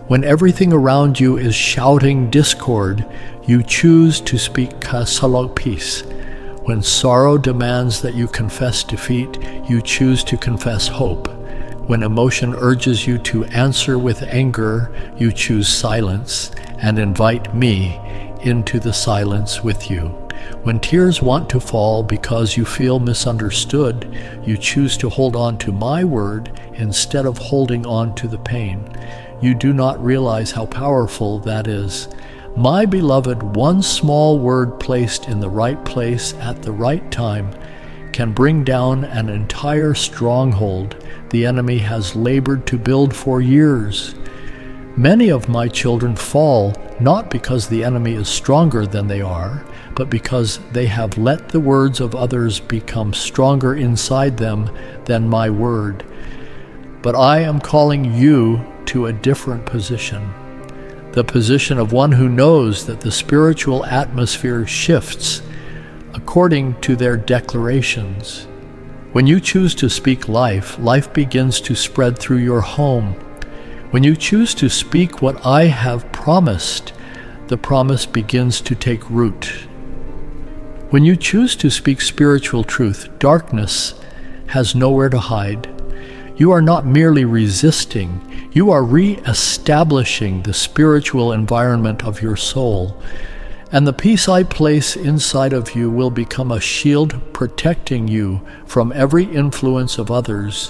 Speaker 1: When everything around you is shouting discord, you choose to speak peace. When sorrow demands that you confess defeat, you choose to confess hope. When emotion urges you to answer with anger, you choose silence and invite me into the silence with you. When tears want to fall because you feel misunderstood, you choose to hold on to my word instead of holding on to the pain. You do not realize how powerful that is. My beloved, one small word placed in the right place at the right time can bring down an entire stronghold the enemy has labored to build for years. Many of my children fall not because the enemy is stronger than they are, but because they have let the words of others become stronger inside them than my word. But I am calling you to a different position, the position of one who knows that the spiritual atmosphere shifts according to their declarations. When you choose to speak life, life begins to spread through your home. When you choose to speak what I have promised, the promise begins to take root. When you choose to speak spiritual truth, darkness has nowhere to hide. You are not merely resisting, you are re-establishing the spiritual environment of your soul. And the peace I place inside of you will become a shield protecting you from every influence of others,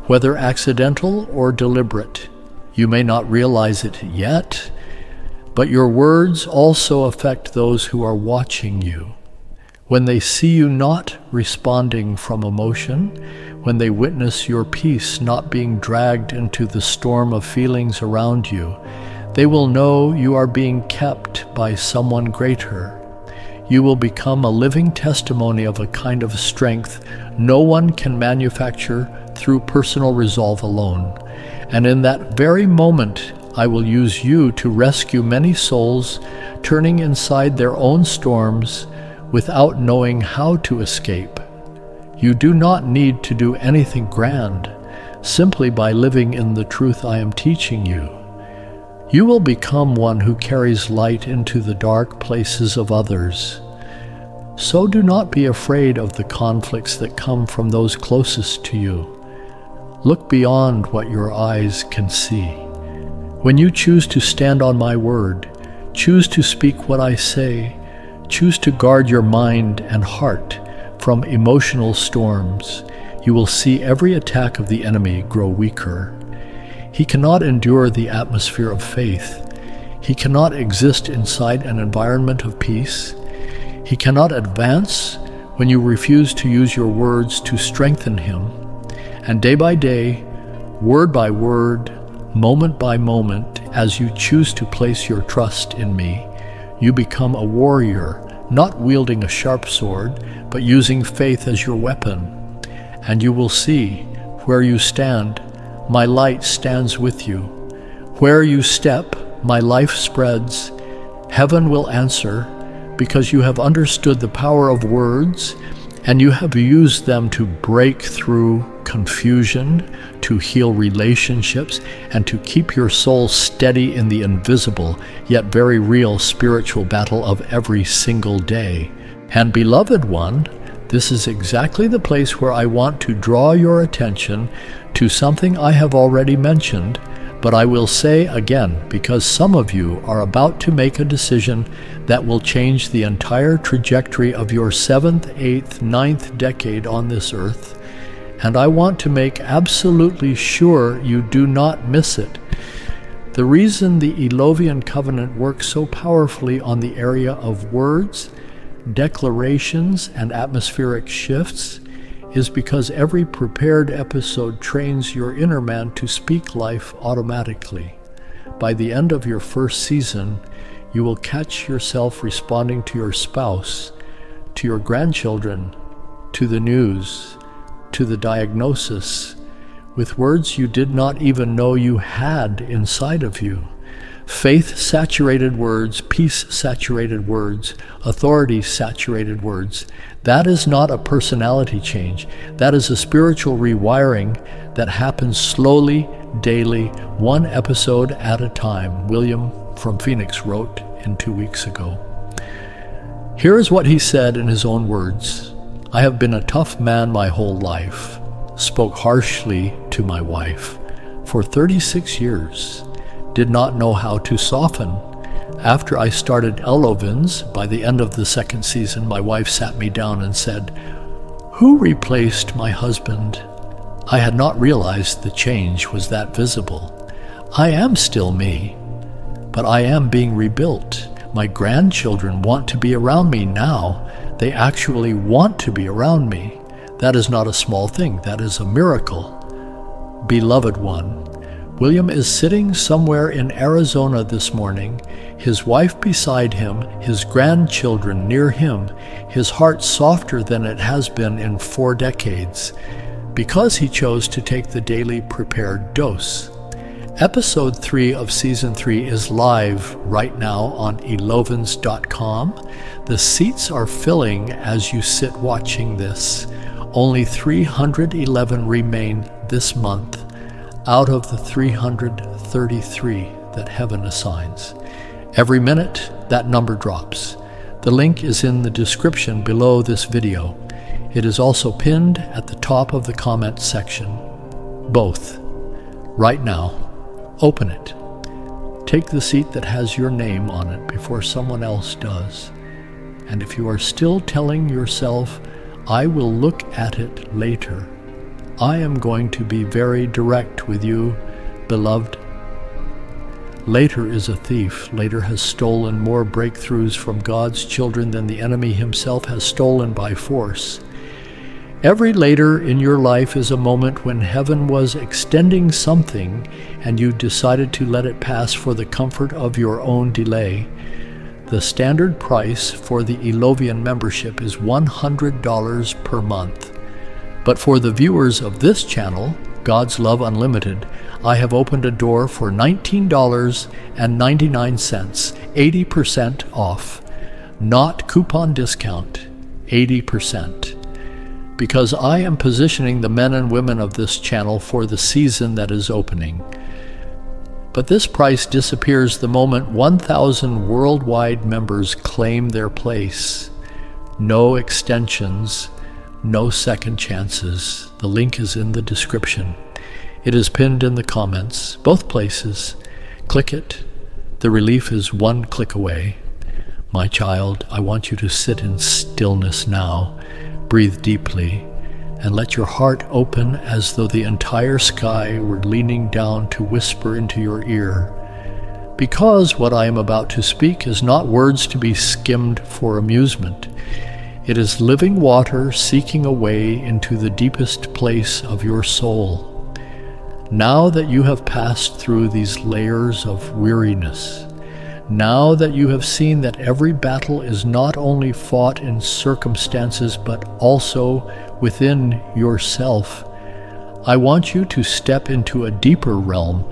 Speaker 1: whether accidental or deliberate. You may not realize it yet, but your words also affect those who are watching you. When they see you not responding from emotion, when they witness your peace not being dragged into the storm of feelings around you, they will know you are being kept by someone greater. You will become a living testimony of a kind of strength no one can manufacture through personal resolve alone. And in that very moment, I will use you to rescue many souls turning inside their own storms without knowing how to escape. You do not need to do anything grand, simply by living in the truth I am teaching you. You will become one who carries light into the dark places of others. So do not be afraid of the conflicts that come from those closest to you. Look beyond what your eyes can see. When you choose to stand on my word, choose to speak what I say, choose to guard your mind and heart from emotional storms, you will see every attack of the enemy grow weaker. He cannot endure the atmosphere of faith. He cannot exist inside an environment of peace. He cannot advance when you refuse to use your words to strengthen him. And day by day, word by word, moment by moment, as you choose to place your trust in me, you become a warrior, not wielding a sharp sword, but using faith as your weapon. And you will see, where you stand, my light stands with you. Where you step, my life spreads. Heaven will answer, because you have understood the power of words, and you have used them to break through confusion, to heal relationships, and to keep your soul steady in the invisible, yet very real spiritual battle of every single day. And beloved one, this is exactly the place where I want to draw your attention to something I have already mentioned, but I will say again, because some of you are about to make a decision that will change the entire trajectory of your 7th, 8th, 9th decade on this earth, and I want to make absolutely sure you do not miss it. The reason the Elovian covenant works so powerfully on the area of words, declarations, and atmospheric shifts is because every prepared episode trains your inner man to speak life automatically. By the end of your first season, you will catch yourself responding to your spouse, to your grandchildren, to the news, to the diagnosis, with words you did not even know you had inside of you. Faith-saturated words, peace-saturated words, authority-saturated words. That is not a personality change. That is a spiritual rewiring that happens slowly, daily, one episode at a time, William from Phoenix wrote in 2 weeks ago. Here is what he said in his own words. I have been a tough man my whole life, spoke harshly to my wife for 36 years, did not know how to soften. After I started Elovins, by the end of the 2nd season, my wife sat me down and said, "Who replaced my husband?" I had not realized the change was that visible. I am still me, but I am being rebuilt. My grandchildren want to be around me now. They actually want to be around me. That is not a small thing. That is a miracle. Beloved one, William is sitting somewhere in Arizona this morning, his wife beside him, his grandchildren near him, his heart softer than it has been in 4 decades, because he chose to take the daily prepared dose. Episode 3 of Season 3 is live right now on elovins.com. The seats are filling as you sit watching this. Only 311 remain this month out of the 333 that heaven assigns. Every minute, that number drops. The link is in the description below this video. It is also pinned at the top of the comment section. Both. Right now. Open it. take the seat that has your name on it before someone else does. And if you are still telling yourself, I will look at it later, I am going to be very direct with you, beloved. Later is a thief. Later has stolen more breakthroughs from God's children than the enemy himself has stolen by force. Every later in your life is a moment when heaven was extending something and you decided to let it pass for the comfort of your own delay. The standard price for the Elovian membership is $100 per month. But for the viewers of this channel, God's Love Unlimited, I have opened a door for $19.99, 80% off. Not coupon discount, 80%. Because I am positioning the men and women of this channel for the season that is opening. But this price disappears the moment 1,000 worldwide members claim their place. No extensions, no second chances. The link is in the description. It is pinned in the comments, both places. Click it. The relief is one click away. My child, I want you to sit in stillness now. Breathe deeply and let your heart open as though the entire sky were leaning down to whisper into your ear. Because what I am about to speak is not words to be skimmed for amusement. It is living water seeking a way into the deepest place of your soul. Now that you have passed through these layers of weariness, now that you have seen that every battle is not only fought in circumstances but also within yourself, I want you to step into a deeper realm,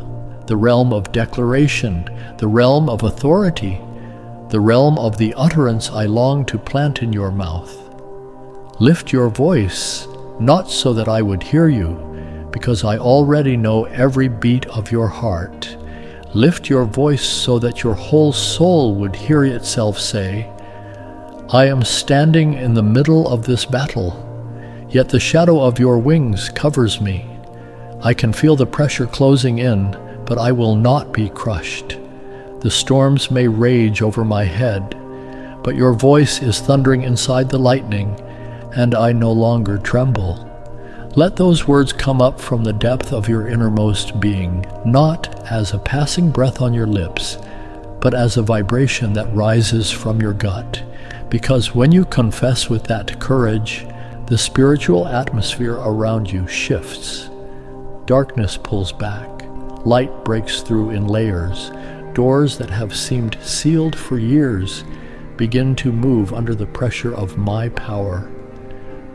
Speaker 1: the realm of declaration, the realm of authority, the realm of the utterance I long to plant in your mouth. Lift your voice, not so that I would hear you, because I already know every beat of your heart. Lift your voice so that your whole soul would hear itself say, I am standing in the middle of this battle, yet the shadow of your wings covers me. I can feel the pressure closing in, but I will not be crushed. The storms may rage over my head, but your voice is thundering inside the lightning, and I no longer tremble. Let those words come up from the depth of your innermost being, not as a passing breath on your lips, but as a vibration that rises from your gut. Because when you confess with that courage, the spiritual atmosphere around you shifts. Darkness pulls back. Light breaks through in layers. Doors that have seemed sealed for years begin to move under the pressure of my power.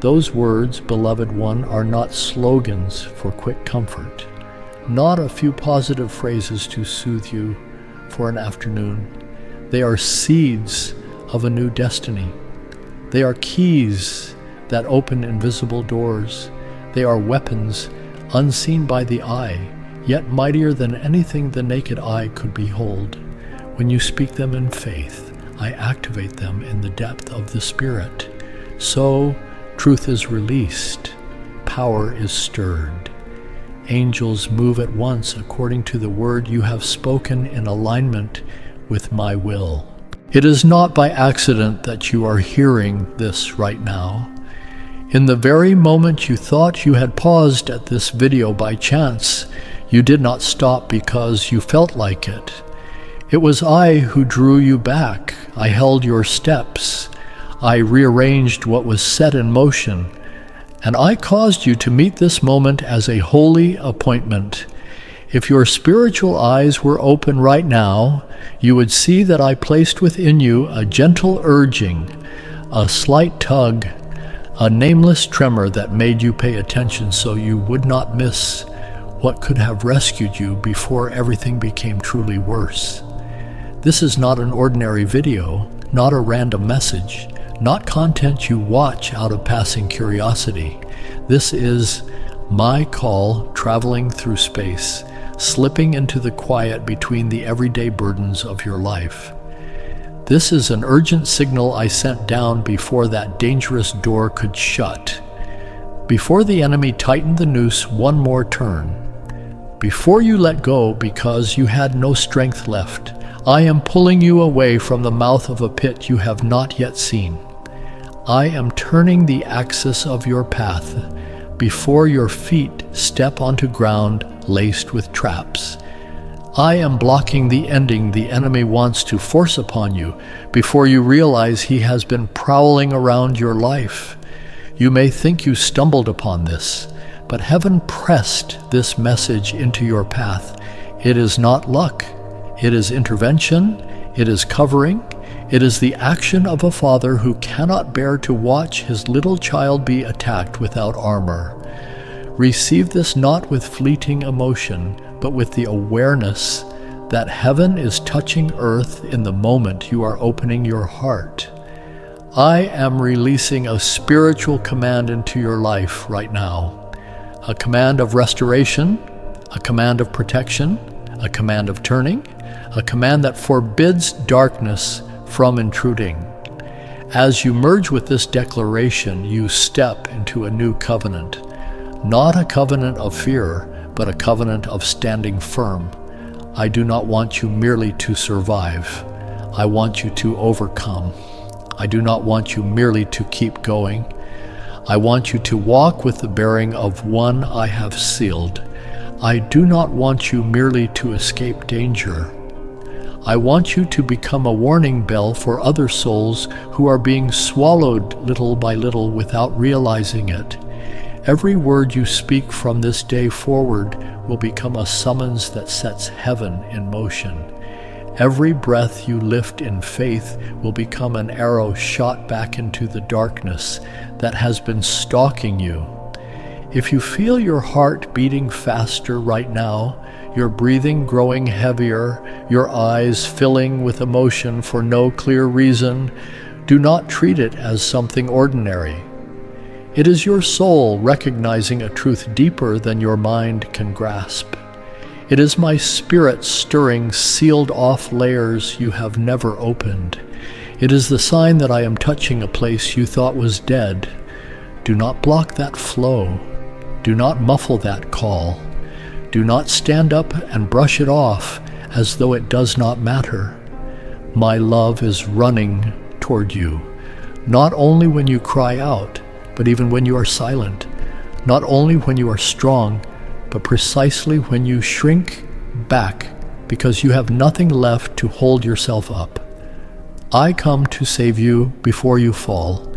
Speaker 1: Those words, beloved one, are not slogans for quick comfort, not a few positive phrases to soothe you for an afternoon. They are seeds of a new destiny. They are keys that open invisible doors. They are weapons unseen by the eye, yet mightier than anything the naked eye could behold. When you speak them in faith, I activate them in the depth of the Spirit. So, truth is released, power is stirred. Angels move at once according to the word you have spoken in alignment with my will. It is not by accident that you are hearing this right now. In the very moment you thought you had paused at this video by chance, you did not stop because you felt like it. It was I who drew you back. I held your steps. I rearranged what was set in motion, and I caused you to meet this moment as a holy appointment. If your spiritual eyes were open right now, you would see that I placed within you a gentle urging, a slight tug, a nameless tremor that made you pay attention so you would not miss what could have rescued you before everything became truly worse. This is not an ordinary video, not a random message, not content you watch out of passing curiosity. This is my call traveling through space, slipping into the quiet between the everyday burdens of your life. This is an urgent signal I sent down before that dangerous door could shut, before the enemy tightened the noose one more turn, before you let go because you had no strength left, I am pulling you away from the mouth of a pit you have not yet seen. I am turning the axis of your path before your feet step onto ground laced with traps. I am blocking the ending the enemy wants to force upon you before you realize he has been prowling around your life. You may think you stumbled upon this, but heaven pressed this message into your path. It is not luck. It is intervention. It is covering. It is the action of a father who cannot bear to watch his little child be attacked without armor. Receive this not with fleeting emotion, but with the awareness that heaven is touching earth in the moment you are opening your heart. I am releasing a spiritual command into your life right now. A command of restoration, a command of protection, a command of turning, a command that forbids darkness from intruding. As you merge with this declaration, you step into a new covenant. Not a covenant of fear, but a covenant of standing firm. I do not want you merely to survive. I want you to overcome. I do not want you merely to keep going. I want you to walk with the bearing of one I have sealed. I do not want you merely to escape danger. I want you to become a warning bell for other souls who are being swallowed little by little without realizing it. Every word you speak from this day forward will become a summons that sets heaven in motion. Every breath you lift in faith will become an arrow shot back into the darkness that has been stalking you. If you feel your heart beating faster right now, your breathing growing heavier, your eyes filling with emotion for no clear reason, do not treat it as something ordinary. It is your soul recognizing a truth deeper than your mind can grasp. It is my spirit stirring sealed-off layers you have never opened. It is the sign that I am touching a place you thought was dead. Do not block that flow. Do not muffle that call. Do not stand up and brush it off as though it does not matter. My love is running toward you, not only when you cry out, but even when you are silent, not only when you are strong, but precisely when you shrink back because you have nothing left to hold yourself up. I come to save you before you fall,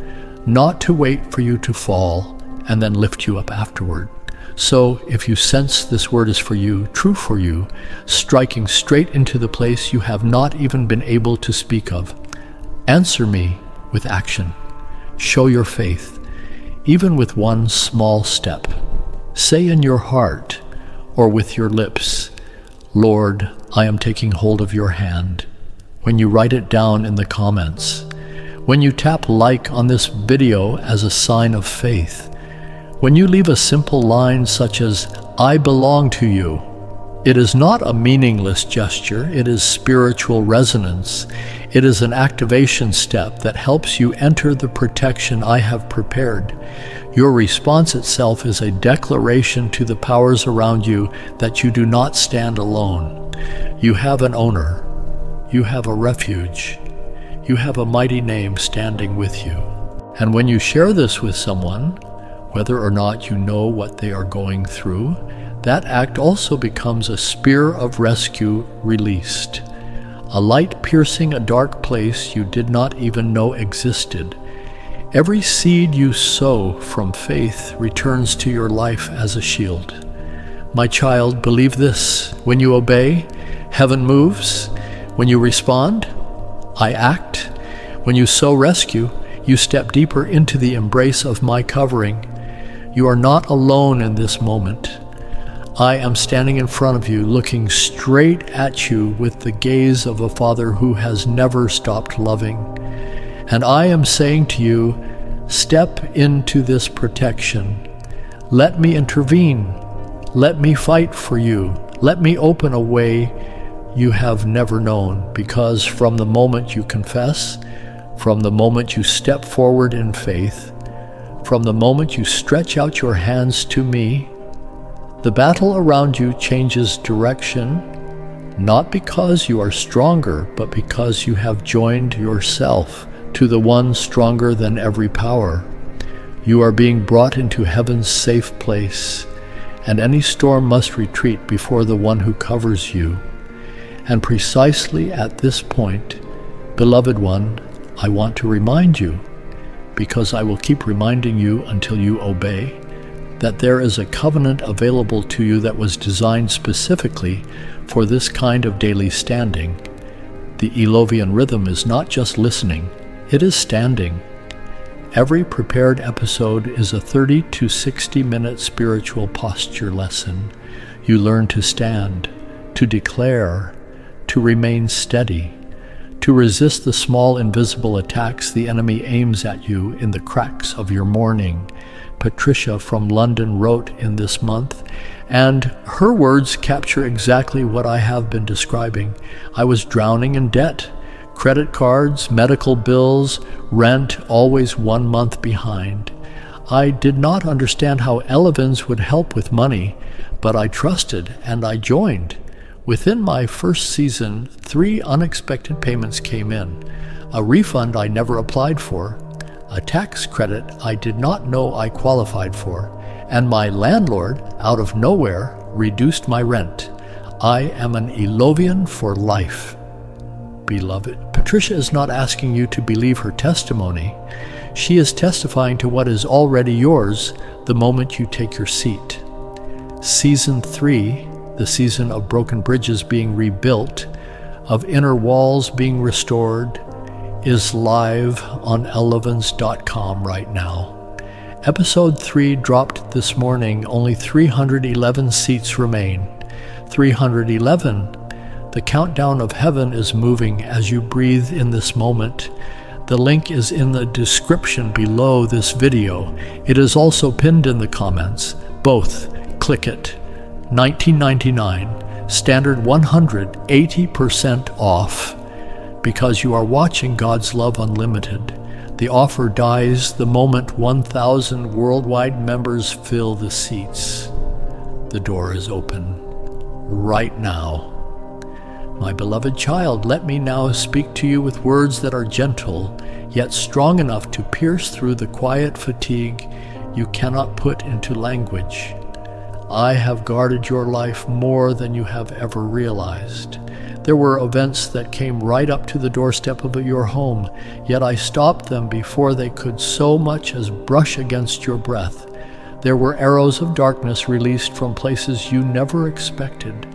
Speaker 1: not to wait for you to fall and then lift you up afterward. So if you sense this word is for you, true for you, striking straight into the place you have not even been able to speak of, answer me with action. Show your faith, even with one small step. Say in your heart or with your lips, Lord, I am taking hold of your hand. When you write it down in the comments, when you tap like on this video as a sign of faith, when you leave a simple line such as, I belong to you, it is not a meaningless gesture, it is spiritual resonance. It is an activation step that helps you enter the protection I have prepared. Your response itself is a declaration to the powers around you that you do not stand alone. You have an owner. You have a refuge. You have a mighty name standing with you. And when you share this with someone, whether or not you know what they are going through, that act also becomes a spear of rescue released. A light piercing a dark place you did not even know existed. Every seed you sow from faith returns to your life as a shield. My child, believe this. When you obey, heaven moves. When you respond, I act. When you sow rescue, you step deeper into the embrace of my covering. You are not alone in this moment. I am standing in front of you, looking straight at you with the gaze of a father who has never stopped loving. And I am saying to you, step into this protection. Let me intervene. Let me fight for you. Let me open a way you have never known, because from the moment you confess, from the moment you step forward in faith, from the moment you stretch out your hands to me, The battle around you changes direction, not because you are stronger, but because you have joined yourself to the one stronger than every power. You are being brought into heaven's safe place, and any storm must retreat before the one who covers you. And precisely at this point, beloved one, I want to remind you, because I will keep reminding you until you obey, that there is a covenant available to you that was designed specifically for this kind of daily standing. The Elovian rhythm is not just listening, it is standing. Every prepared episode is a 30 to 60-minute spiritual posture lesson. You learn to stand, to declare, to remain steady, to resist the small invisible attacks the enemy aims at you in the cracks of your morning. Patricia from London wrote in this month, and her words capture exactly what I have been describing. I was drowning in debt. Credit cards, medical bills, rent, always 1 month behind. I did not understand how Elevens would help with money, but I trusted and I joined. Within my first season, 3 unexpected payments came in. A refund I never applied for, a tax credit I did not know I qualified for, and my landlord, out of nowhere, reduced my rent. I am an Elovian for life. Beloved, Patricia is not asking you to believe her testimony. She is testifying to what is already yours the moment you take your seat. Season 3, the season of broken bridges being rebuilt, of inner walls being restored, is live on elevens.com right now. Episode 3 dropped this morning. Only 311 seats remain. 311. The countdown of heaven is moving as you breathe in this moment. The link is in the description below this video. It is also pinned in the comments. Both. Click it. $19.99. Standard $100. 80% off. Because you are watching God's Love Unlimited. The offer dies the moment 1,000 worldwide members fill the seats. The door is open right now. My beloved child, let me now speak to you with words that are gentle, yet strong enough to pierce through the quiet fatigue you cannot put into language. I have guarded your life more than you have ever realized. There were events that came right up to the doorstep of your home, yet I stopped them before they could so much as brush against your breath. There were arrows of darkness released from places you never expected,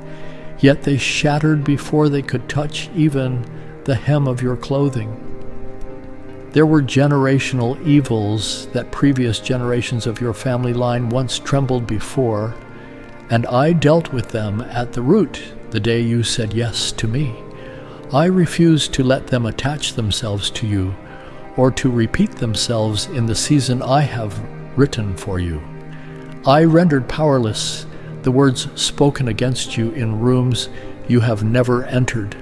Speaker 1: yet they shattered before they could touch even the hem of your clothing. There were generational evils that previous generations of your family line once trembled before, and I dealt with them at the root the day you said yes to me. I refused to let them attach themselves to you or to repeat themselves in the season I have written for you. I rendered powerless the words spoken against you in rooms you have never entered,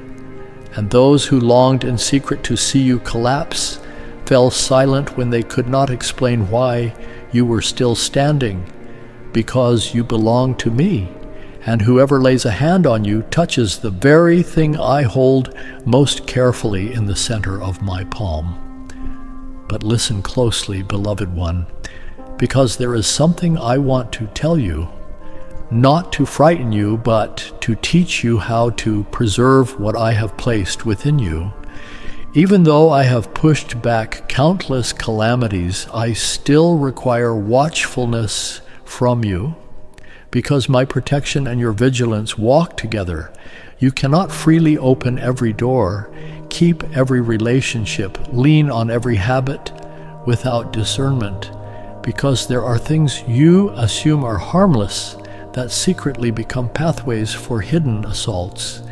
Speaker 1: and those who longed in secret to see you collapse fell silent when they could not explain why you were still standing, because you belong to me, and whoever lays a hand on you touches the very thing I hold most carefully in the center of my palm. But listen closely, beloved one, because there is something I want to tell you, not to frighten you, but to teach you how to preserve what I have placed within you. Even though I have pushed back countless calamities, I still require watchfulness from you, because my protection and your vigilance walk together. You cannot freely open every door, keep every relationship, lean on every habit without discernment, because there are things you assume are harmless that secretly become pathways for hidden assaults.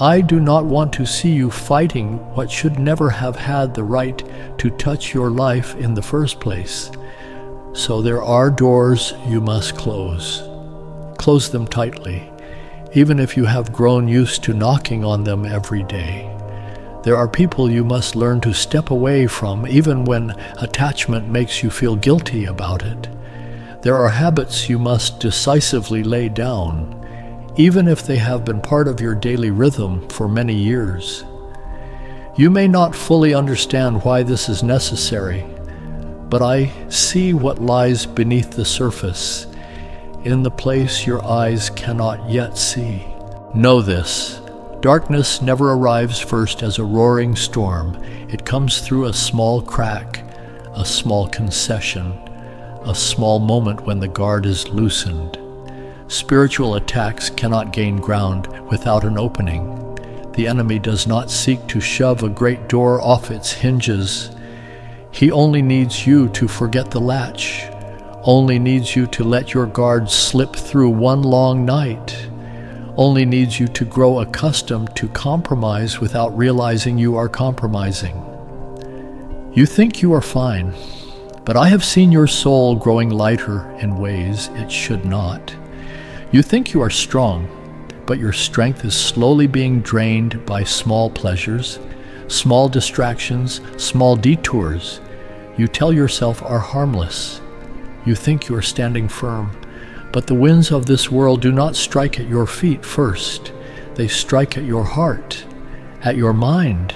Speaker 1: I do not want to see you fighting what should never have had the right to touch your life in the first place. So there are doors you must close. Close them tightly, even if you have grown used to knocking on them every day. There are people you must learn to step away from, even when attachment makes you feel guilty about it. There are habits you must decisively lay down, even if they have been part of your daily rhythm for many years. You may not fully understand why this is necessary, but I see what lies beneath the surface, in the place your eyes cannot yet see. Know this: darkness never arrives first as a roaring storm. It comes through a small crack, a small concession, a small moment when the guard is loosened. Spiritual attacks cannot gain ground without an opening. The enemy does not seek to shove a great door off its hinges. He only needs you to forget the latch, only needs you to let your guard slip through one long night, only needs you to grow accustomed to compromise without realizing you are compromising. You think you are fine, but I have seen your soul growing lighter in ways it should not. You think you are strong, but your strength is slowly being drained by small pleasures, small distractions, small detours you tell yourself are harmless. You think you are standing firm, but the winds of this world do not strike at your feet first. They strike at your heart, at your mind,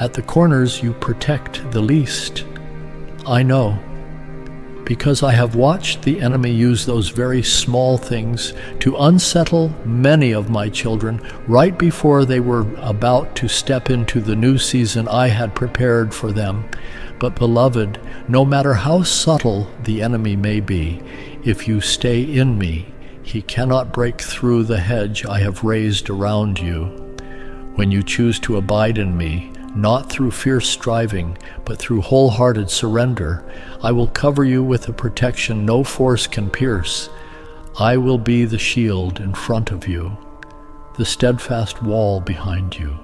Speaker 1: at the corners you protect the least. I know, because I have watched the enemy use those very small things to unsettle many of my children right before they were about to step into the new season I had prepared for them. But beloved, no matter how subtle the enemy may be, if you stay in me, he cannot break through the hedge I have raised around you. When you choose to abide in me, not through fierce striving, but through wholehearted surrender, I will cover you with a protection no force can pierce. I will be the shield in front of you, the steadfast wall behind you,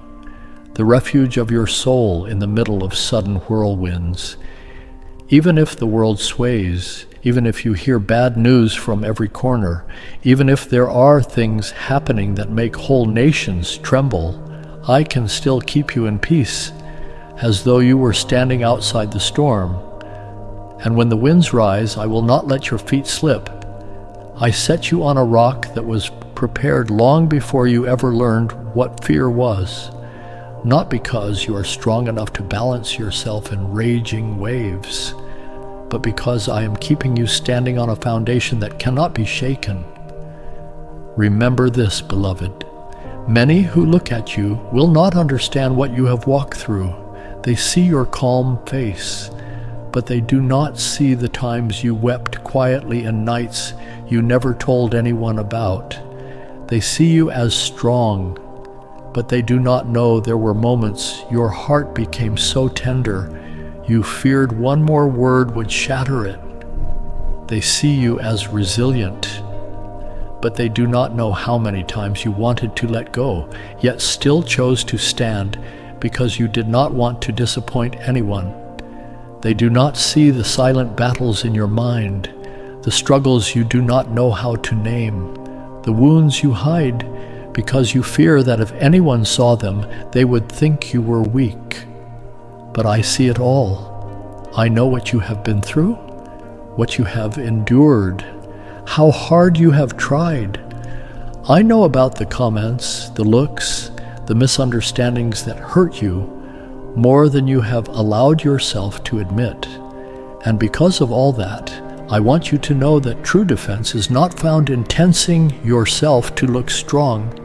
Speaker 1: the refuge of your soul in the middle of sudden whirlwinds. Even if the world sways, even if you hear bad news from every corner, even if there are things happening that make whole nations tremble, I can still keep you in peace, as though you were standing outside the storm. And when the winds rise, I will not let your feet slip. I set you on a rock that was prepared long before you ever learned what fear was, not because you are strong enough to balance yourself in raging waves, but because I am keeping you standing on a foundation that cannot be shaken. Remember this, beloved. Many who look at you will not understand what you have walked through. They see your calm face, but they do not see the times you wept quietly in nights you never told anyone about. They see you as strong, but they do not know there were moments your heart became so tender you feared one more word would shatter it. They see you as resilient, but they do not know how many times you wanted to let go, yet still chose to stand because you did not want to disappoint anyone. They do not see the silent battles in your mind, the struggles you do not know how to name, the wounds you hide because you fear that if anyone saw them, they would think you were weak. But I see it all. I know what you have been through, what you have endured, how hard you have tried. I know about the comments, the looks, the misunderstandings that hurt you more than you have allowed yourself to admit. And because of all that, I want you to know that true defense is not found in tensing yourself to look strong.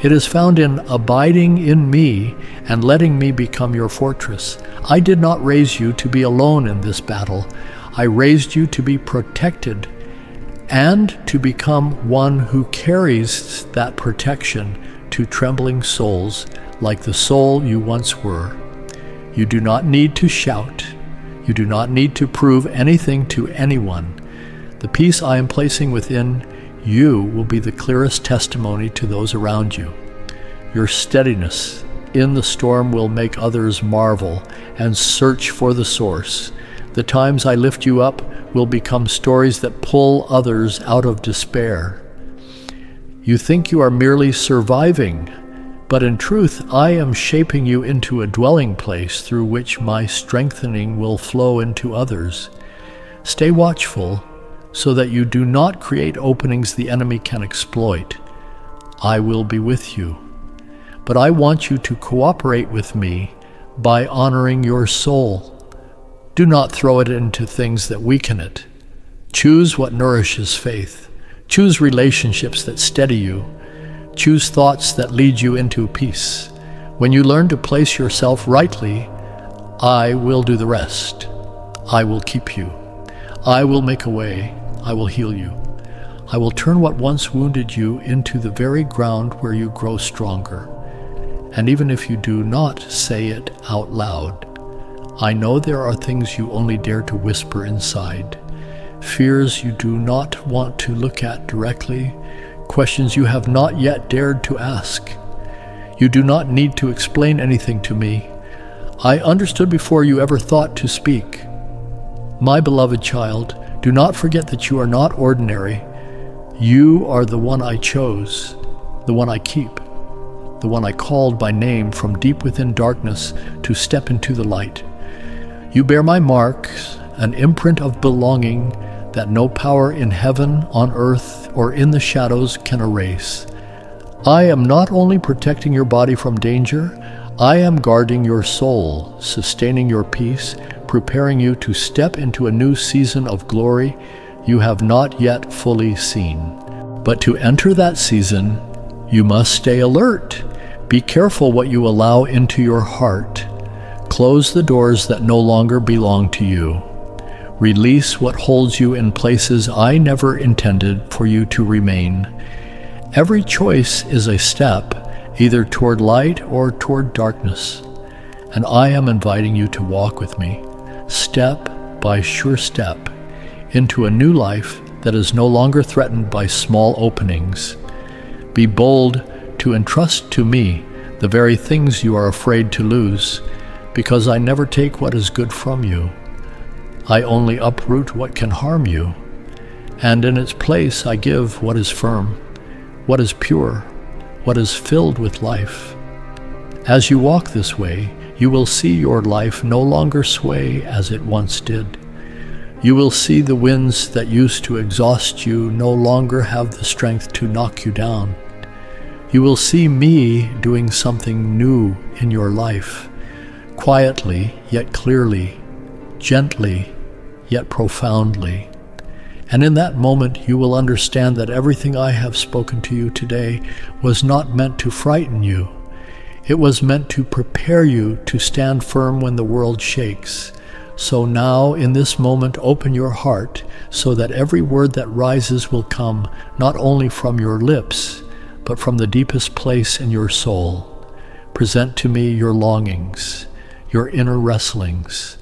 Speaker 1: It is found in abiding in me and letting me become your fortress. I did not raise you to be alone in this battle. I raised you to be protected and to become one who carries that protection to trembling souls like the soul you once were. You do not need to shout. You do not need to prove anything to anyone. The peace I am placing within you will be the clearest testimony to those around you. Your steadiness in the storm will make others marvel and search for the source. The times I lift you up will become stories that pull others out of despair. You think you are merely surviving, but in truth, I am shaping you into a dwelling place through which my strengthening will flow into others. Stay watchful, so that you do not create openings the enemy can exploit. I will be with you. But I want you to cooperate with me by honoring your soul. Do not throw it into things that weaken it. Choose what nourishes faith. Choose relationships that steady you. Choose thoughts that lead you into peace. When you learn to place yourself rightly, I will do the rest. I will keep you. I will make a way. I will heal you. I will turn what once wounded you into the very ground where you grow stronger. And even if you do not say it out loud, I know there are things you only dare to whisper inside, fears you do not want to look at directly, questions you have not yet dared to ask. You do not need to explain anything to me. I understood before you ever thought to speak. My beloved child, do not forget that you are not ordinary. You are the one I chose, the one I keep, the one I called by name from deep within darkness to step into the light. You bear my marks, an imprint of belonging that no power in heaven, on earth, or in the shadows can erase. I am not only protecting your body from danger, I am guarding your soul, sustaining your peace, preparing you to step into a new season of glory you have not yet fully seen. But to enter that season, you must stay alert. Be careful what you allow into your heart. Close the doors that no longer belong to you. Release what holds you in places I never intended for you to remain. Every choice is a step, either toward light or toward darkness. And I am inviting you to walk with me, step by sure step, into a new life that is no longer threatened by small openings. Be bold to entrust to me the very things you are afraid to lose, because I never take what is good from you. I only uproot what can harm you, and in its place I give what is firm, what is pure, what is filled with life. As you walk this way, you will see your life no longer sway as it once did. You will see the winds that used to exhaust you no longer have the strength to knock you down. You will see me doing something new in your life, quietly yet clearly, gently yet profoundly. And in that moment you will understand that everything I have spoken to you today was not meant to frighten you. It was meant to prepare you to stand firm when the world shakes. So now, in this moment, open your heart so that every word that rises will come not only from your lips, but from the deepest place in your soul. Present to me your longings, your inner wrestlings,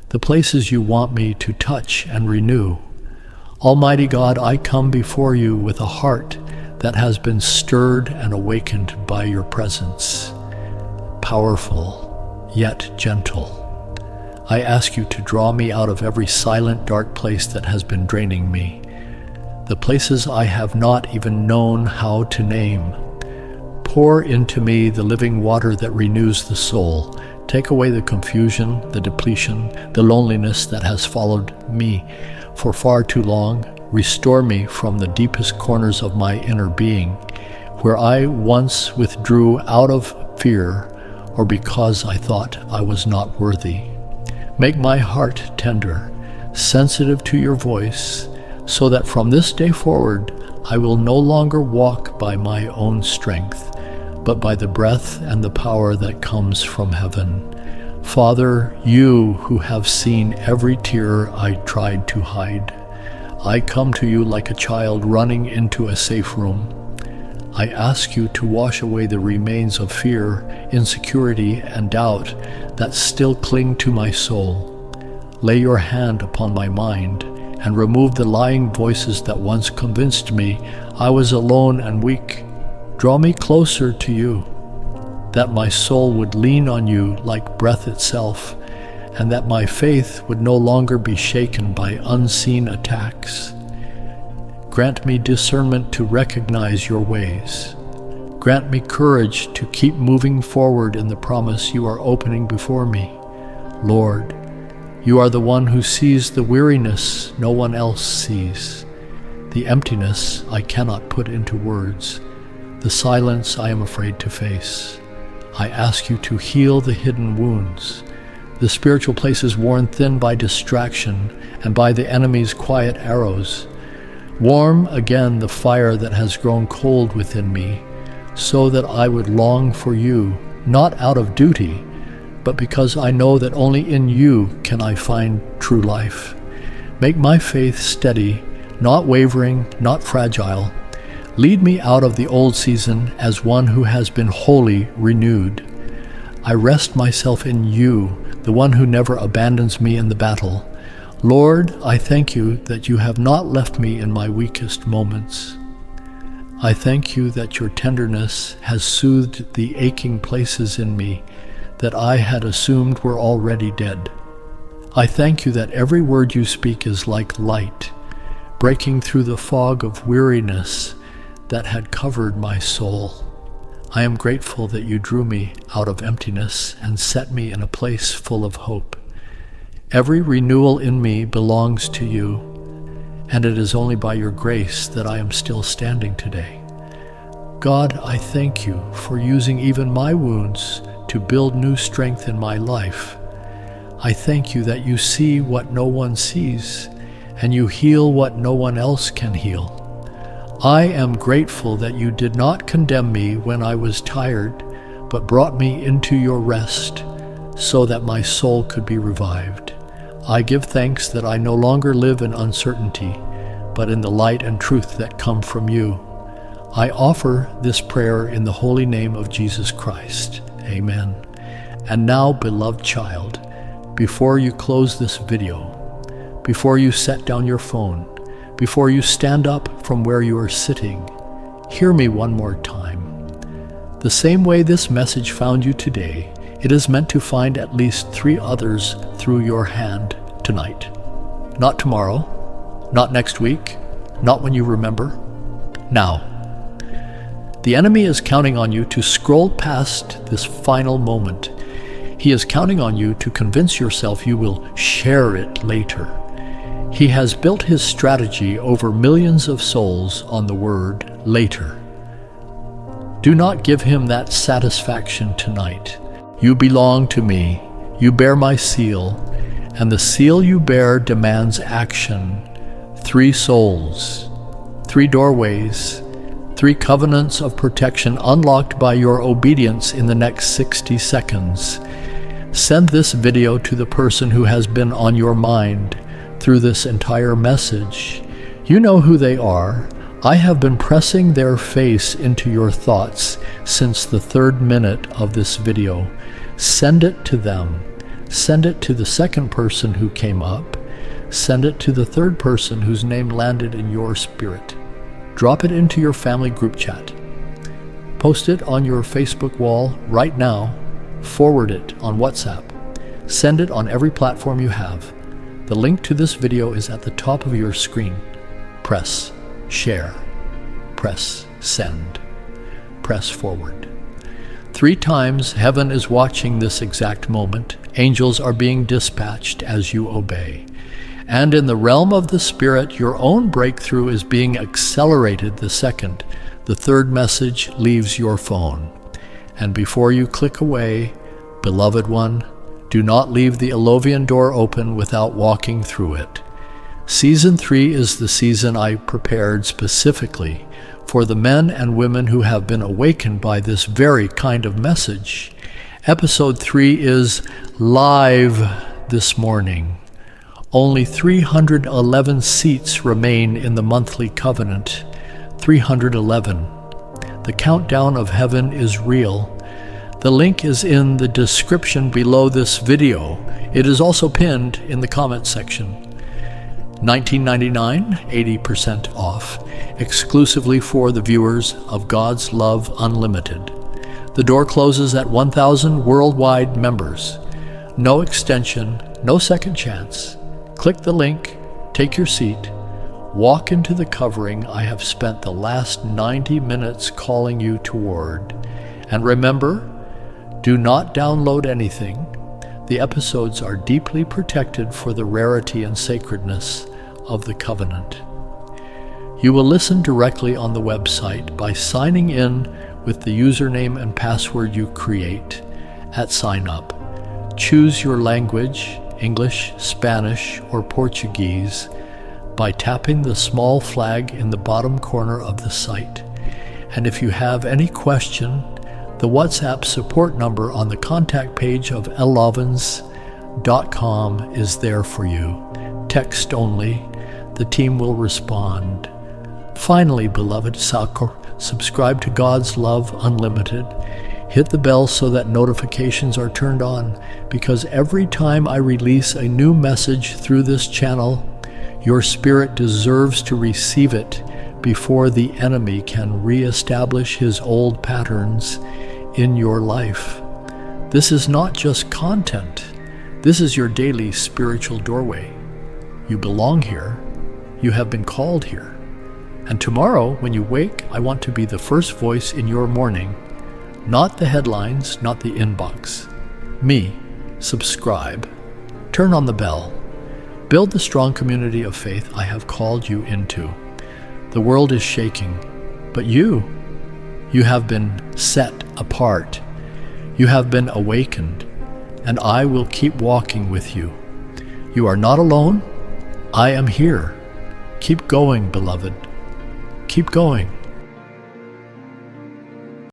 Speaker 1: the places you want me to touch and renew. Almighty God, I come before you with a heart that has been stirred and awakened by your presence. Powerful, yet gentle. I ask you to draw me out of every silent, dark place that has been draining me, the places I have not even known how to name. Pour into me the living water that renews the soul. Take away the confusion, the depletion, the loneliness that has followed me for far too long. Restore me from the deepest corners of my inner being, where I once withdrew out of fear or because I thought I was not worthy. Make my heart tender, sensitive to your voice, so that from this day forward I will no longer walk by my own strength, but by the breath and the power that comes from heaven. Father, you who have seen every tear I tried to hide, I come to you like a child running into a safe room. I ask you to wash away the remains of fear, insecurity, and doubt that still cling to my soul. Lay your hand upon my mind and remove the lying voices that once convinced me I was alone and weak. Draw me closer to you, that my soul would lean on you like breath itself, and that my faith would no longer be shaken by unseen attacks. Grant me discernment to recognize your ways. Grant me courage to keep moving forward in the promise you are opening before me. Lord, You are the one who sees the weariness no one else sees, the emptiness I cannot put into words, the silence I am afraid to face. I ask you to heal the hidden wounds, the spiritual places worn thin by distraction and by the enemy's quiet arrows. Warm again the fire that has grown cold within me, so that I would long for you, not out of duty, but because I know that only in you can I find true life. Make my faith steady, not wavering, not fragile. Lead me out of the old season as one who has been wholly renewed. I rest myself in you, the one who never abandons me in the battle. Lord, I thank you that you have not left me in my weakest moments. I thank you that your tenderness has soothed the aching places in me that I had assumed were already dead. I thank you that every word you speak is like light, breaking through the fog of weariness that had covered my soul. I am grateful that you drew me out of emptiness and set me in a place full of hope. Every renewal in me belongs to you, and it is only by your grace that I am still standing today. God, I thank you for using even my wounds to build new strength in my life. I thank you that you see what no one sees, and you heal what no one else can heal. I am grateful that you did not condemn me when I was tired, but brought me into your rest so that my soul could be revived. I give thanks that I no longer live in uncertainty, but in the light and truth that come from you. I offer this prayer in the holy name of Jesus Christ. Amen. And now, beloved child, before you close this video, before you set down your phone, before you stand up from where you are sitting, hear me one more time. The same way this message found you today, it is meant to find at least 3 others through your hand tonight. Not tomorrow, not next week, not when you remember. Now. The enemy is counting on you to scroll past this final moment. He is counting on you to convince yourself you will share it later. He has built his strategy over millions of souls on the word later. Do not give him that satisfaction tonight. You belong to me. You bear my seal, and the seal you bear demands action. 3 souls, 3 doorways, 3 covenants of protection unlocked by your obedience in the next 60 seconds. Send this video to the person who has been on your mind through this entire message. You know who they are. I have been pressing their face into your thoughts since the 3rd minute of this video. Send it to them. Send it to the 2nd person who came up. Send it to the 3rd person whose name landed in your spirit. Drop it into your family group chat. Post it on your Facebook wall right now. Forward it on WhatsApp. Send it on every platform you have. The link to this video is at the top of your screen. Press share. Press send. Press forward. 3 times heaven is watching this exact moment. Angels are being dispatched as you obey. And in the realm of the Spirit, your own breakthrough is being accelerated the second the 3rd message leaves your phone. And before you click away, beloved one, do not leave the Elovian door open without walking through it. Season 3 is the season I prepared specifically for the men and women who have been awakened by this very kind of message. Episode 3 is live this morning. Only 311 seats remain in the monthly covenant. 311. The countdown of heaven is real. The link is in the description below this video. It is also pinned in the comment section. $19.99, 80% off, exclusively for the viewers of God's Love Unlimited. The door closes at 1,000 worldwide members. No extension, no second chance. Click the link, take your seat, walk into the covering I have spent the last 90 minutes calling you toward. And remember, do not download anything. The episodes are deeply protected for the rarity and sacredness of the covenant. You will listen directly on the website by signing in with the username and password you create at sign up. Choose your language, English, Spanish, or Portuguese, by tapping the small flag in the bottom corner of the site. And if you have any question, the WhatsApp support number on the contact page of elovens.com is there for you. Text only. The team will respond. Finally, beloved, subscribe to God's Love Unlimited. Hit the bell so that notifications are turned on, because every time I release a new message through this channel, your spirit deserves to receive it before the enemy can reestablish his old patterns in your life. This is not just content. This is your daily spiritual doorway. You belong here. You have been called here. And tomorrow, when you wake, I want to be the first voice in your morning, not the headlines, not the inbox. Me. Subscribe. Turn on the bell. Build the strong community of faith I have called you into. The world is shaking, but you have been set apart. You have been awakened, and I will keep walking with you. You are not alone. I am here. Keep going, beloved. Keep going.